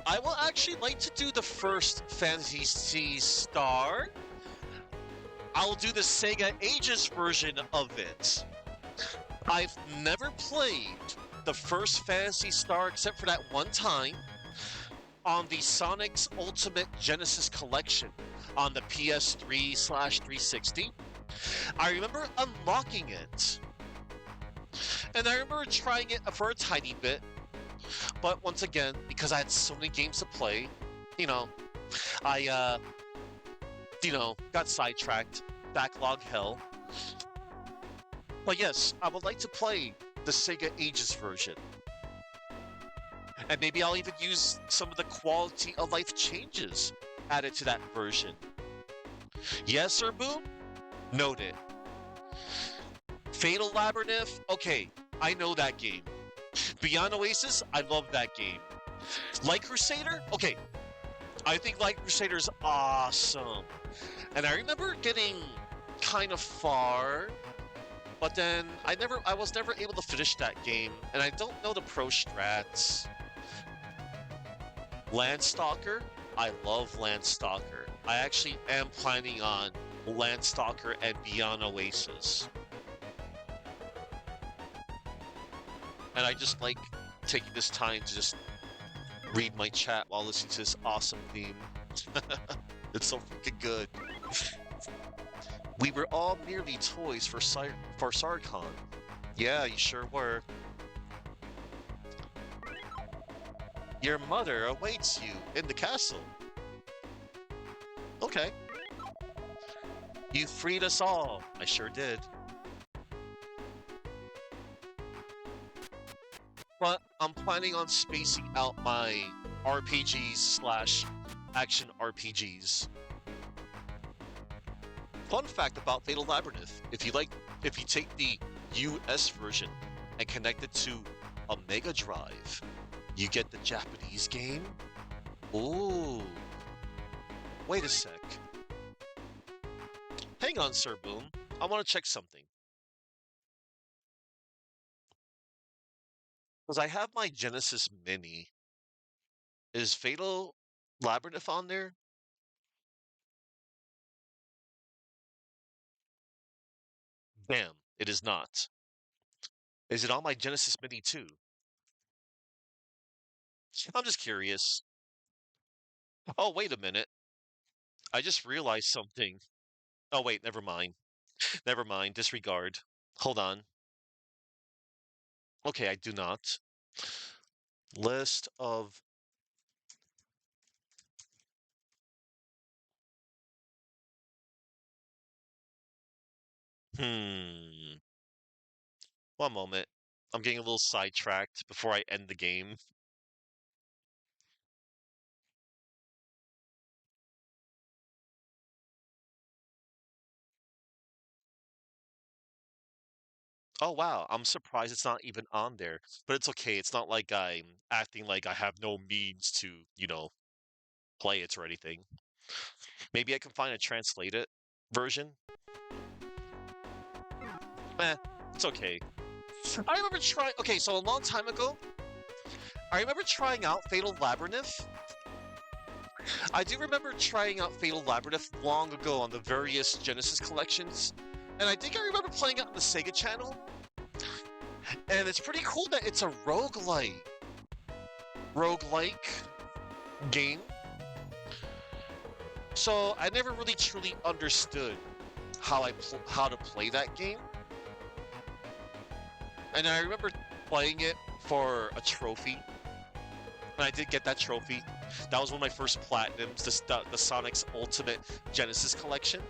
I will actually like to do the first Phantasy Star. I'll do the Sega Ages version of it. I've never played the first Phantasy Star except for that one time on the Sonic's Ultimate Genesis Collection on the PS3/360. I remember unlocking it And I remember trying it for a tiny bit, but once again, because I had so many games to play, you know, I got sidetracked, backlog hell. But yes, I would like to play the Sega Ages version. And maybe I'll even use some of the quality of life changes added to that version. Yes, Sir Boom? Noted. Fatal Labyrinth? Okay, I know that game. Beyond Oasis? I love that game. Light Crusader? Okay, I think Light Crusader is awesome. And I remember getting kind of far, but then I was never able to finish that game, and I don't know the pro strats. Landstalker? I love Landstalker. I actually am planning on Landstalker and Beyond Oasis. And I just like taking this time to just read my chat while listening to this awesome theme. It's so freaking good. We were all merely toys for Sarkon. Yeah, you sure were. Your mother awaits you in the castle. Okay. You freed us all. I sure did. But I'm planning on spacing out my RPGs slash action RPGs. Fun fact about Fatal Labyrinth: if you take the US version and connect it to a Mega Drive, you get the Japanese game. Ooh. Wait a sec. Hang on, Sir Boom. I want to check something. Because I have my Genesis Mini. Is Fatal Labyrinth on there? Damn, it is not. Is it on my Genesis Mini too? I'm just curious. Oh, wait a minute. I just realized something. Oh, wait, never mind. Never mind. Disregard. Hold on. Okay, I do not. List of. Hmm. One moment. I'm getting a little sidetracked before I end the game. Oh, wow. I'm surprised it's not even on there. But it's okay. It's not like I'm acting like I have no means to, play it or anything. Maybe I can find a translated version. Eh, it's okay. I remember trying. Okay, so a long time ago, I remember trying out Fatal Labyrinth. I do remember trying out Fatal Labyrinth long ago on the various Genesis collections, and I think I remember playing it on the Sega channel. And it's pretty cool that it's a roguelike game. So I never really truly understood how to play that game. And I remember playing it for a trophy. And I did get that trophy. That was one of my first platinums, the Sonic's Ultimate Genesis Collection.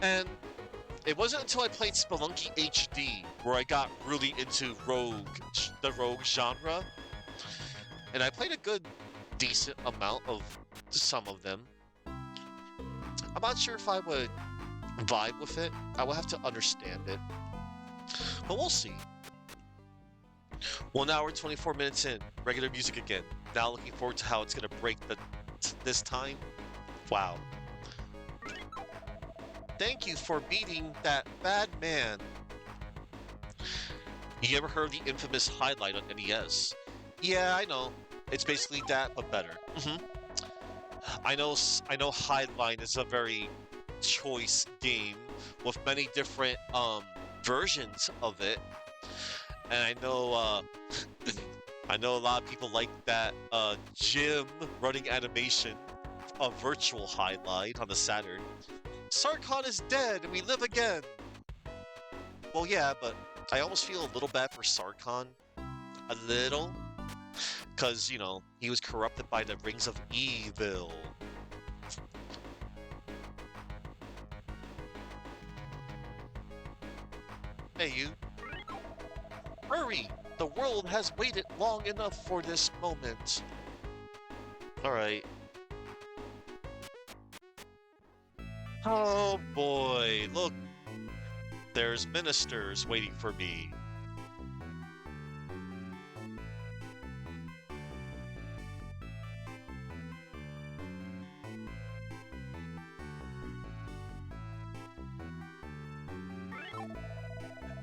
And it wasn't until I played Spelunky HD where I got really into the rogue genre. And I played a good, decent amount of some of them. I'm not sure if I would vibe with it. I would have to understand it. But we'll see. 1 hour, 24 minutes in. Regular music again. Now looking forward to how it's going to break this time. Wow. Thank you for beating that bad man. You ever heard of the infamous Highlight on NES? Yeah, I know. It's basically that, but better. I know Highline is a very choice game with many different versions of it, and I know I know a lot of people like that Jim running animation of Virtual Highlight on the Saturn. Sarkon is dead and we live again. Well, yeah, but I almost feel a little bad for Sarkon. A little. Because, he was corrupted by the rings of evil. Hey, you. Hurry! The world has waited long enough for this moment. Alright. Oh boy, look. There's ministers waiting for me.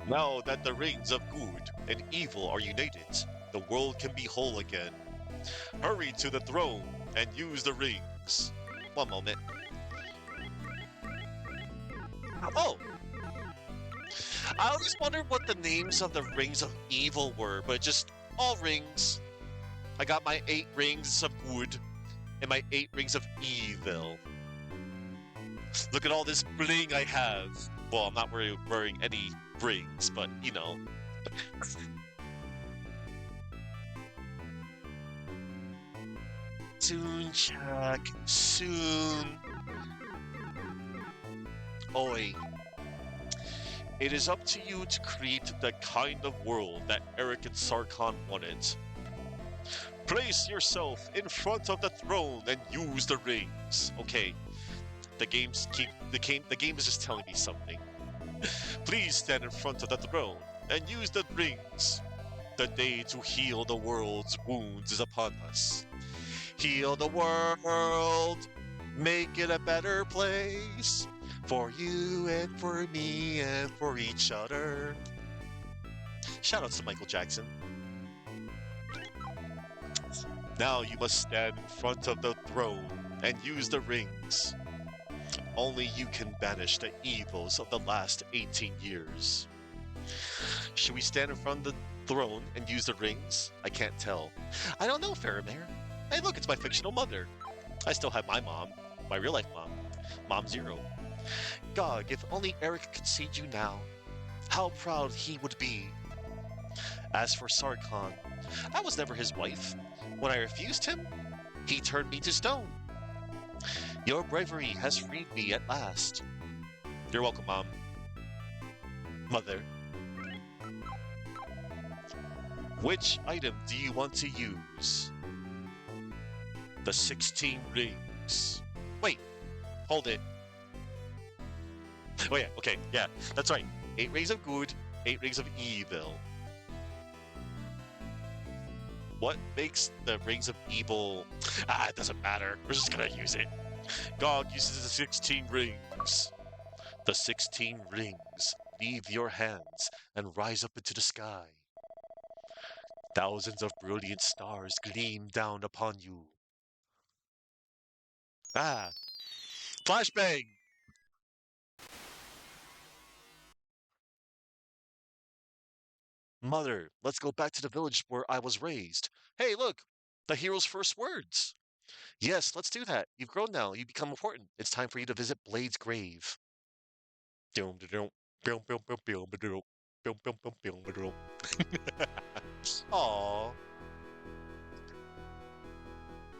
Now that the rings of good and evil are united, the world can be whole again. Hurry to the throne and use the rings. One moment. Oh! I always wondered what the names of the rings of evil were, but just all rings. I got my 8 rings of good and my 8 rings of evil. Look at all this bling I have. Well, I'm not wearing any rings, but Soon, Jack. Soon. Oi. It is up to you to create the kind of world that Eric and Sarkon wanted. Place yourself in front of the throne and use the rings. Okay, the game is just telling me something. Please stand in front of the throne and use the rings. The day to heal the world's wounds is upon us. Heal the world, make it a better place for you and for me and for each other. Shout out to Michael Jackson. Now you must stand in front of the throne and use the rings. Only you can banish the evils of the last 18 years. Should we stand in front of the throne and use the rings? I can't tell. I don't know, Faramir. Hey, look, it's my fictional mother. I still have my mom, my real-life mom, Mom Zero. God, if only Eric could see you now, how proud he would be. As for Sarkon, I was never his wife. When I refused him, he turned me to stone. Your bravery has freed me at last. You're welcome, Mom. Mother. Which item do you want to use? The 16 rings. Wait, hold it. Oh yeah, okay, yeah, that's right. 8 rings of good, 8 rings of evil. What makes the rings of evil? It doesn't matter. We're just gonna use it. God uses the 16 rings. The 16 rings leave your hands and rise up into the sky. Thousands of brilliant stars gleam down upon you. Flashbang! Mother, let's go back to the village where I was raised. Hey, look! The hero's first words. Yes, let's do that. You've grown now. You become important. It's time for you to visit Blade's grave. Aww.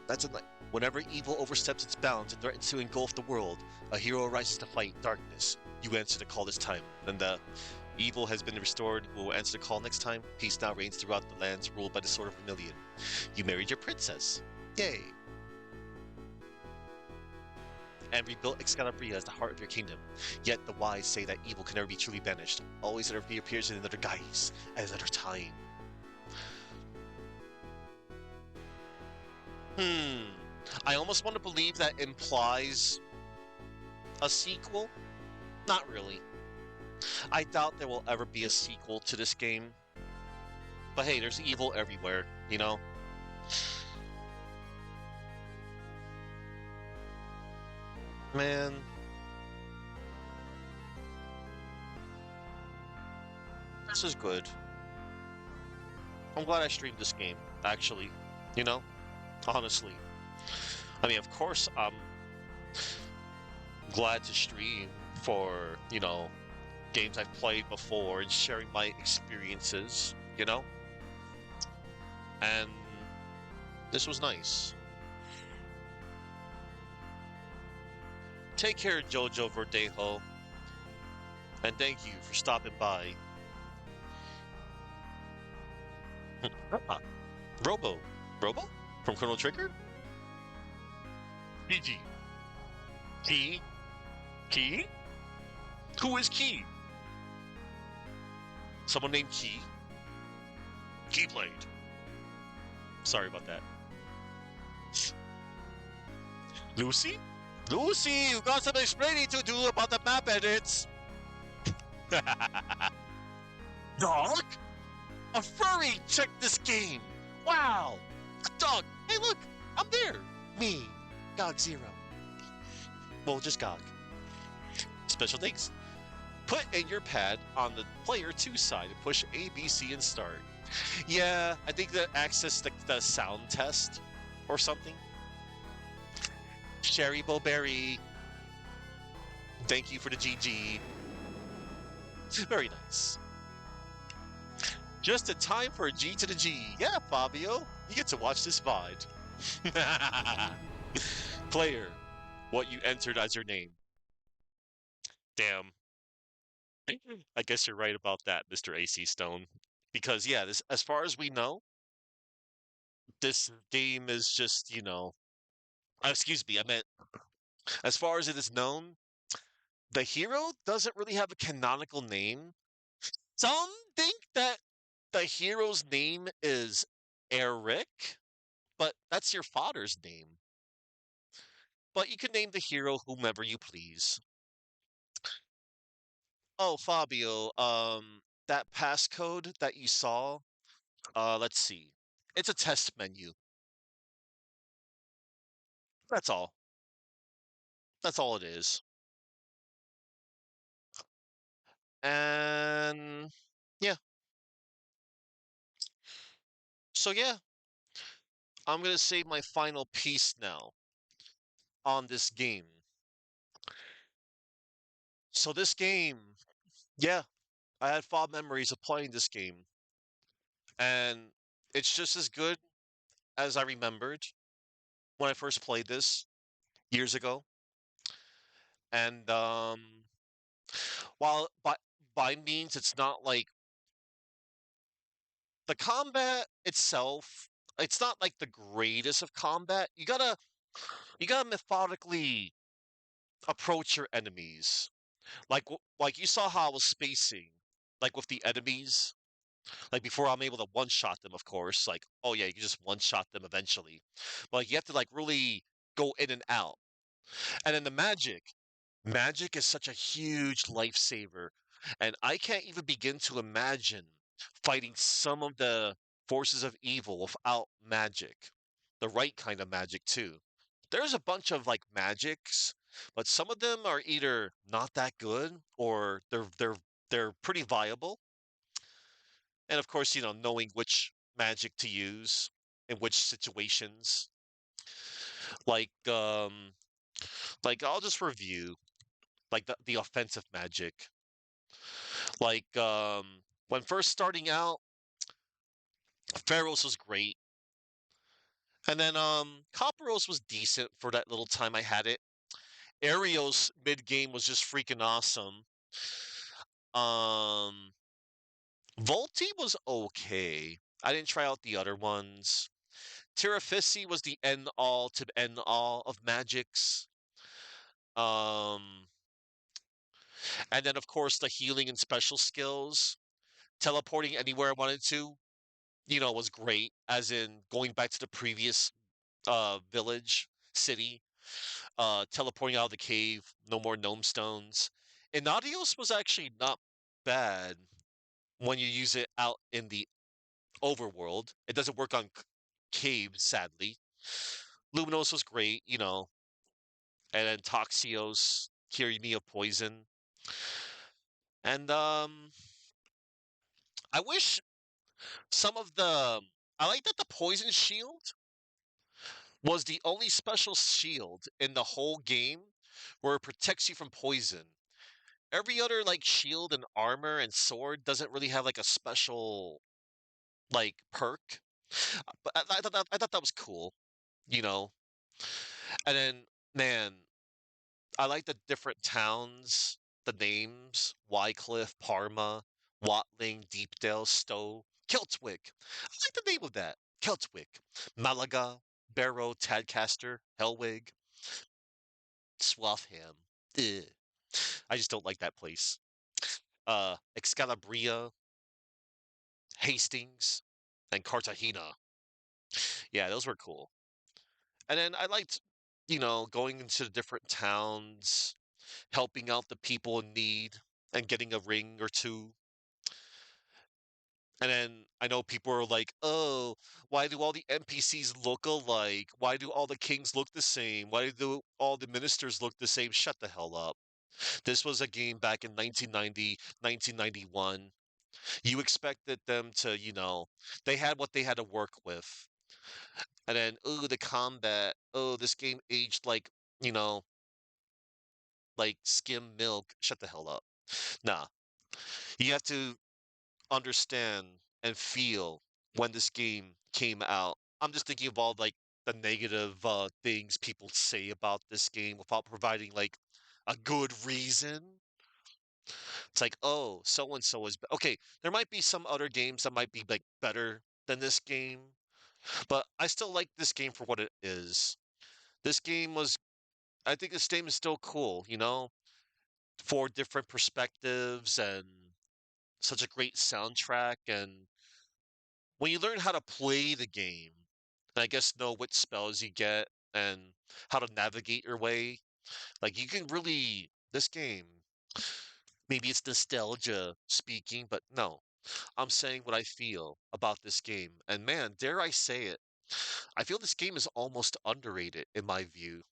That's a Whenever evil oversteps its bounds and threatens to engulf the world, a hero arises to fight darkness. You answer the call this time, and the evil has been restored. We will answer the call next time. Peace now reigns throughout the lands ruled by the sword of Vermilion. You married your princess. Yay! And rebuilt Excalibria as the heart of your kingdom. Yet the wise say that evil can never be truly banished. Always it reappears in another guise, at another time. I almost want to believe that implies a sequel. Not really. I doubt there will ever be a sequel to this game. But hey, there's evil everywhere, you know? Man. This is good. I'm glad I streamed this game, actually. You know? Honestly. I mean, of course, I'm glad to stream for, games I've played before and sharing my experiences, you know? And this was nice. Take care, Jojo Verdejo, and thank you for stopping by. Ah, Robo. Robo? From Chrono Trigger? GG. Key? Key? Who is Key? Someone named Key? Keyblade. Sorry about that. Lucy? Lucy, you got some explaining to do about the map edits. Dog? A furry checked this game. Wow. A dog. Hey, look. I'm there. Me. Gog Zero. Well, just Gog. Special thanks. Put in your pad on the player 2 side and push A, B, C, and start. Yeah, I think that access the sound test or something. Sherry Bowberry. Thank you for the GG. Very nice. Just a time for a G to the G. Yeah, Fabio. You get to watch this VOD. Player, what you entered as your name. Damn. I guess you're right about that, Mr. AC Stone. Because yeah, this as far as we know, this game is just, excuse me, I meant as far as it is known, the hero doesn't really have a canonical name. Some think that the hero's name is Eric, but that's your father's name. But you can name the hero whomever you please. Oh, Fabio, that passcode that you saw, let's see. It's a test menu. That's all. That's all it is. And yeah. So yeah, I'm gonna say my final piece now on this game. So this game, yeah, I had fond memories of playing this game, and it's just as good as I remembered when I first played this years ago. And while by means it's not like the combat itself, it's not like the greatest of combat. You gotta methodically approach your enemies. Like you saw how I was spacing, like with the enemies. Like before I'm able to one shot them, of course. Like, oh yeah, you can just one shot them eventually. But like, you have to like really go in and out. And then the magic. Magic is such a huge lifesaver. And I can't even begin to imagine fighting some of the forces of evil without magic. The right kind of magic, too. There's a bunch of like magics, but some of them are either not that good or they're pretty viable. And of course, knowing which magic to use in which situations. Like like I'll just review like the offensive magic. Like when first starting out, Pharaoh's was great. And then Copperos was decent for that little time I had it. Arios mid game was just freaking awesome. Um Volti was okay. I didn't try out the other ones. Terrafissi was the end all to end all of magics. Um and then of course the healing and special skills. Teleporting anywhere I wanted to, was great, as in going back to the previous village, city, teleporting out of the cave, no more gnome stones. Inadios was actually not bad when you use it out in the overworld. It doesn't work on caves, sadly. Luminos was great, and then Toxios, curing me of poison. And I wish some of the I like that the poison shield was the only special shield in the whole game where it protects you from poison. every other like shield and armor and sword doesn't really have like a special like perk. But I thought that was cool, you know. And then man, I like the different towns, the names: Wycliffe, Parma, Watling, Deepdale, Stowe, Keltwick. I like the name of that. Keltwick, Malaga, Barrow, Tadcaster, Hellwig, Swaffham. Ugh. I just don't like that place. Excalibria, Hastings, and Cartagena. Yeah, those were cool. And then I liked, going into the different towns, helping out the people in need, and getting a ring or two. And then I know people are like, oh, why do all the NPCs look alike? Why do all the kings look the same? Why do all the ministers look the same? Shut the hell up. This was a game back in 1990, 1991. You expected them to, they had what they had to work with. And then, oh, the combat. Oh, this game aged like, you know, like skim milk. Shut the hell up. Nah, you have to understand and feel when this game came out. I'm just thinking of all like the negative things people say about this game without providing like a good reason. It's like, oh, so and so is okay. There might be some other games that might be like better than this game, but I still like this game for what it is. This game was, I think this game is still cool, four different perspectives and such a great soundtrack. And when you learn how to play the game, and I guess know what spells you get and how to navigate your way, like you can really, this game, maybe it's nostalgia speaking, but no, I'm saying what I feel about this game. And man, dare I say it, I feel this game is almost underrated in my view.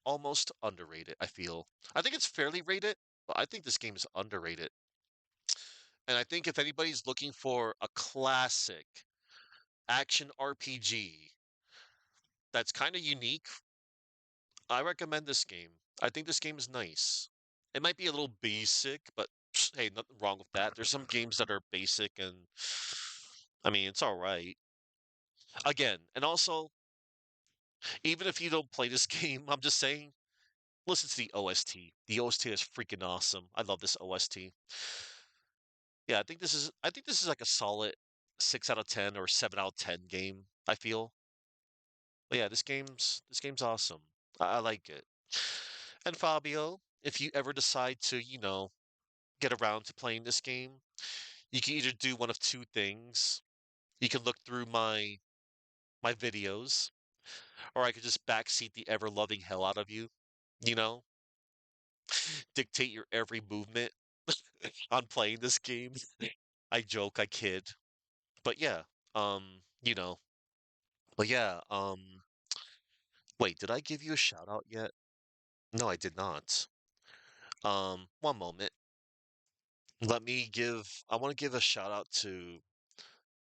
Almost underrated, I feel. I think it's fairly rated, but I think this game is underrated. And I think if anybody's looking for a classic action RPG that's kind of unique, I recommend this game. I think this game is nice. It might be a little basic, but hey, nothing wrong with that. There's some games that are basic and I mean, it's all right. Again, and also, even if you don't play this game, I'm just saying, listen to the OST. The OST is freaking awesome. I love this OST. Yeah, I think this is like a solid 6 out of 10 or 7 out of 10 game, I feel. But yeah, this game's awesome. I like it. And Fabio, if you ever decide to, get around to playing this game, you can either do one of two things. You can look through my videos, or I could just backseat the ever loving hell out of you, you know, dictate your every movement on playing this game. I joke, I kid. But yeah, you know, but yeah, wait, did I give you a shout out yet? No, I did not. One moment. I want to give a shout out to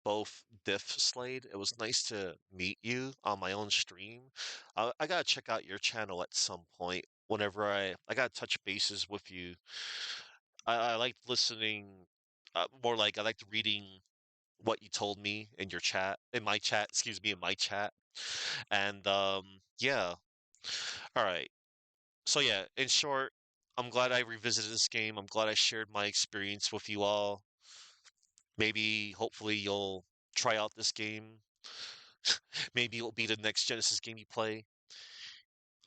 both Diff Slade. It was nice to meet you on my own stream. I gotta check out your channel at some point. Whenever I gotta touch bases with you. I liked listening. More like I liked reading what you told me in your chat, in my chat. Excuse me, in my chat. And yeah. All right. So yeah, in short, I'm glad I revisited this game. I'm glad I shared my experience with you all. Maybe, hopefully, you'll try out this game. Maybe it'll be the next Genesis game you play.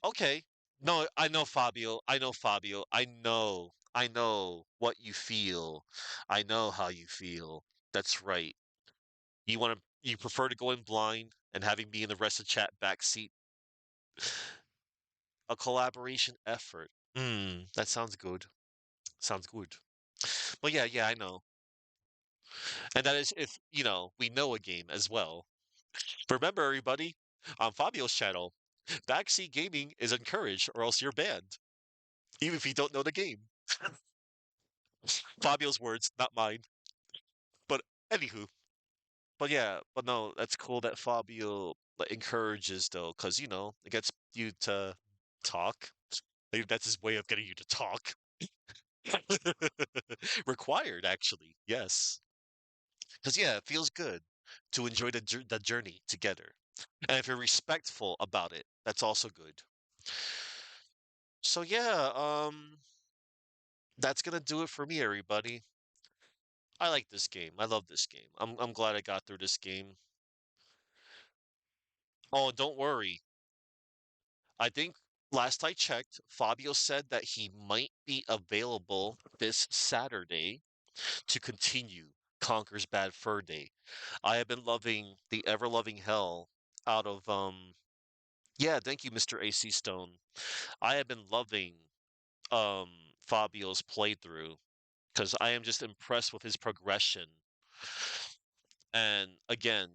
Okay. No, I know Fabio. I know Fabio. I know. I know what you feel. I know how you feel. That's right. You prefer to go in blind and having me in the rest of chat backseat. A collaboration effort. That sounds good. Sounds good. But yeah, yeah, I know. And that is if, we know a game as well. Remember, everybody, on Fabio's channel, backseat gaming is encouraged or else you're banned, even if you don't know the game. Fabio's words, not mine. But anywho, but yeah, but no, that's cool that Fabio like, encourages though, because it gets you to talk. Maybe that's his way of getting you to talk. Required, actually. Yes. Because, yeah, it feels good to enjoy the journey together. And if you're respectful about it, that's also good. So, yeah, that's gonna do it for me, everybody. I like this game. I love this game. I'm glad I got through this game. Oh, don't worry. I think last I checked, Fabio said that he might be available this Saturday to continue Conker's Bad Fur Day. I have been loving the ever loving hell out of yeah, thank you, Mr. AC Stone. I have been loving Fabio's playthrough because I am just impressed with his progression. And again,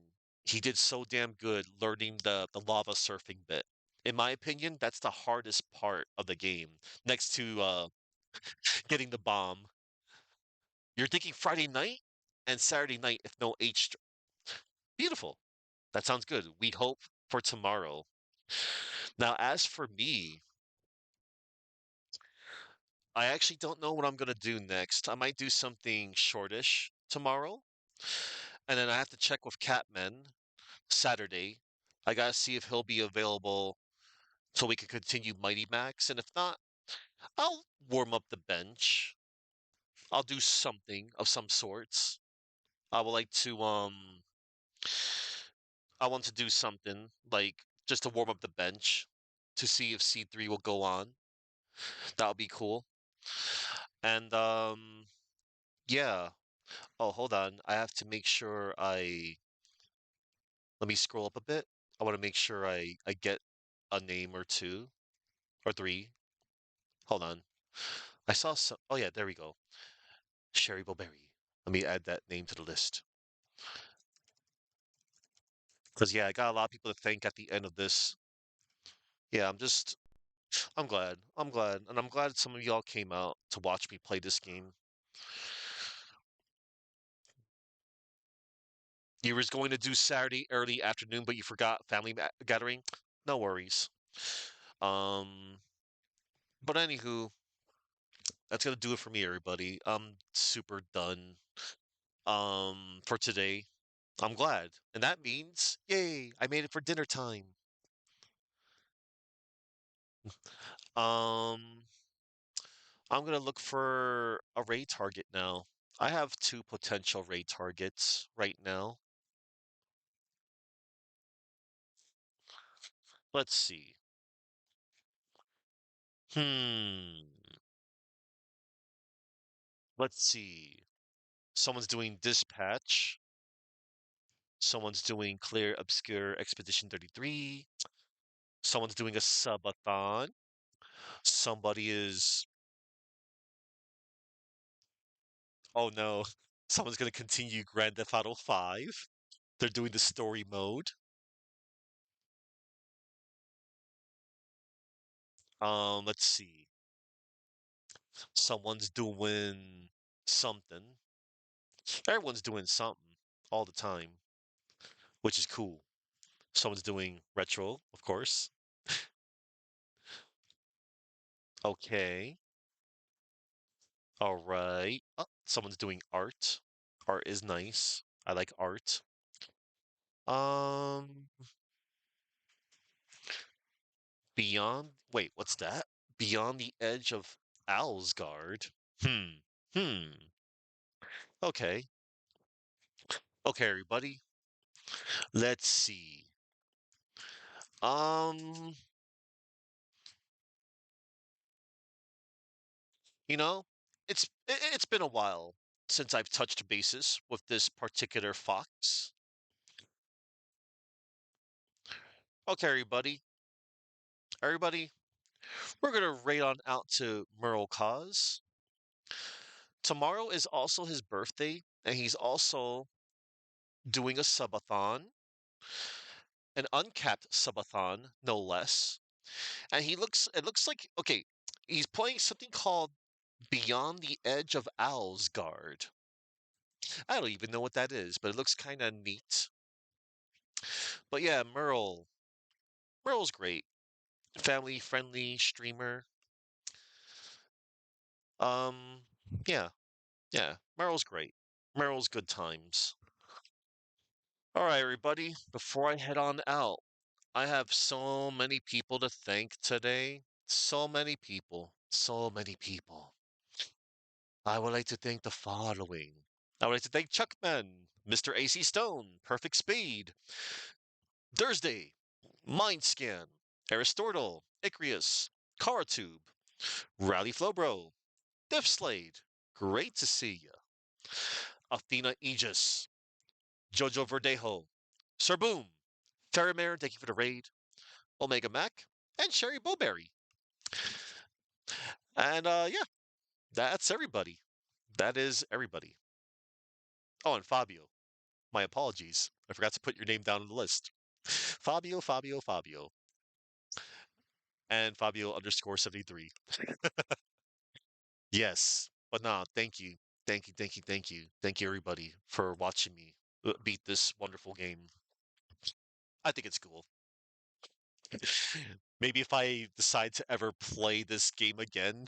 he did so damn good learning the lava surfing bit. In my opinion, that's the hardest part of the game, next to getting the bomb. You're thinking Friday night and Saturday night if no H. Beautiful. That sounds good. We hope for tomorrow. Now, as for me, I actually don't know what I'm gonna do next. I might do something shortish tomorrow, and then I have to check with Catman Saturday. I gotta see if he'll be available so we can continue Mighty Max, and if not, I'll warm up the bench. I'll do something of some sorts. I would like to I want to do something like just to warm up the bench to see if C3 will go on. That would be cool. And yeah. Oh, hold on. I have to make sure I let me scroll up a bit. I want to make sure I get a name or two or three. Hold on. I saw some. Oh yeah, there we go. Sherry Bowberry. Let me add that name to the list. Because yeah, I got a lot of people to thank at the end of this. Yeah, I'm glad. I'm glad. And I'm glad some of y'all came out to watch me play this game. You was going to do Saturday early afternoon, but you forgot gathering. No worries. Um, but anywho, that's gonna do it for me, everybody. I'm super done. For today. I'm glad, and that means, yay! I made it for dinner time. Um, I'm gonna look for a raid target now. I have two potential raid targets right now. Let's see. Hmm. Let's see. Someone's doing dispatch. Someone's doing clear obscure expedition 33. Someone's doing a subathon. Somebody is, oh no, someone's gonna continue Grand Theft Auto 5. They're doing the story mode. Let's see. Someone's doing something. Everyone's doing something all the time, which is cool. Someone's doing retro, of course. Okay. All right. Oh, someone's doing art. Art is nice. I like art. Um, wait, what's that? Beyond the edge of Alsgard. Hmm. Hmm. Okay. Okay, everybody. Let's see. Um, you know, it's been a while since I've touched bases with this particular fox. Okay, everybody. Everybody, we're gonna raid on out to Merle Cause. Tomorrow is also his birthday, and he's also doing a subathon, an uncapped subathon, no less. And it looks like, okay, he's playing something called Beyond the Edge of Owlsguard. I don't even know what that is, but it looks kind of neat. But yeah, Merle's great. Family friendly streamer. Um, yeah, yeah. Meryl's great. Meryl's good times. All right, everybody. Before I head on out, I have so many people to thank today. So many people. So many people. I would like to thank the following. I would like to thank Chuckman, Mr. AC Stone, Perfect Speed, Thursday, Mindscan, Aristotle, Icrius, Caratube, Rally Flowbro, Death Slade, great to see ya. Athena Aegis, Jojo Verdejo, Sir Boom, Faramir, thank you for the raid, Omega Mac, and Sherry Bowberry. And yeah, that's everybody. That is everybody. Oh, and Fabio. My apologies. I forgot to put your name down on the list. Fabio, Fabio, Fabio. And Fabio underscore 73. Yes. But nah, thank you. Thank you, thank you, thank you. Thank you, everybody, for watching me beat this wonderful game. I think it's cool. Maybe if I decide to ever play this game again,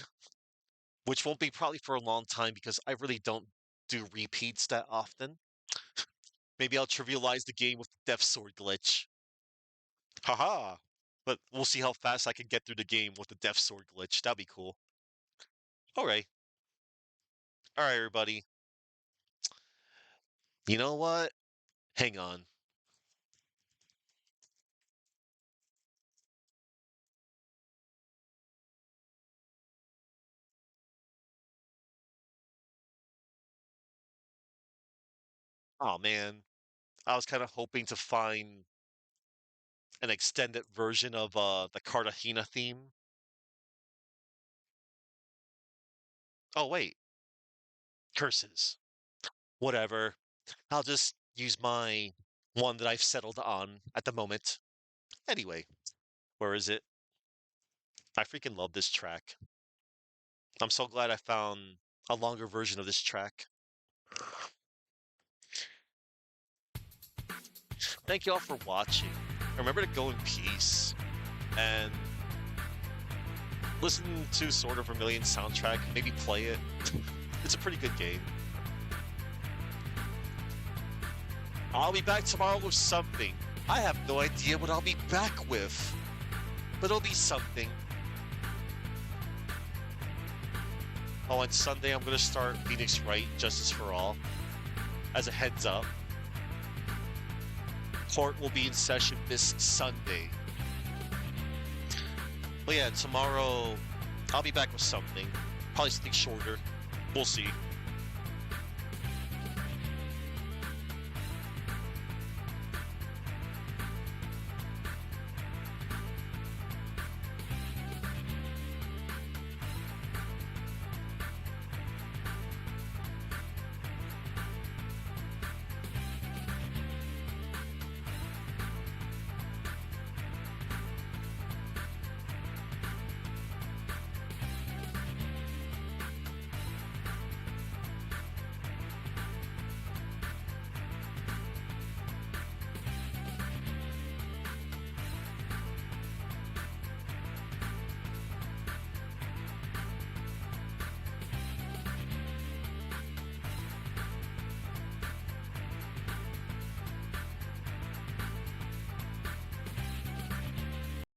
which won't be probably for a long time because I really don't do repeats that often. Maybe I'll trivialize the game with the Death Sword glitch. Haha. But we'll see how fast I can get through the game with the Death Sword glitch. That'd be cool. All right. All right, everybody. You know what? Hang on. Oh man, I was kind of hoping to find an extended version of the Cartagena theme. Oh wait, curses. Whatever. I'll just use my one that I've settled on at the moment. Anyway, where is it? I freaking love this track. I'm so glad I found a longer version of this track. Thank you all for watching. Remember to go in peace and listen to sort of Vermilion soundtrack, maybe play it. It's a pretty good game. I'll be back tomorrow with something. I have no idea what I'll be back with, but it'll be something. Oh, and Sunday I'm going to start Phoenix Wright, Justice for All. As a heads up, court will be in session this Sunday. But yeah, tomorrow I'll be back with something. Probably something shorter. We'll see.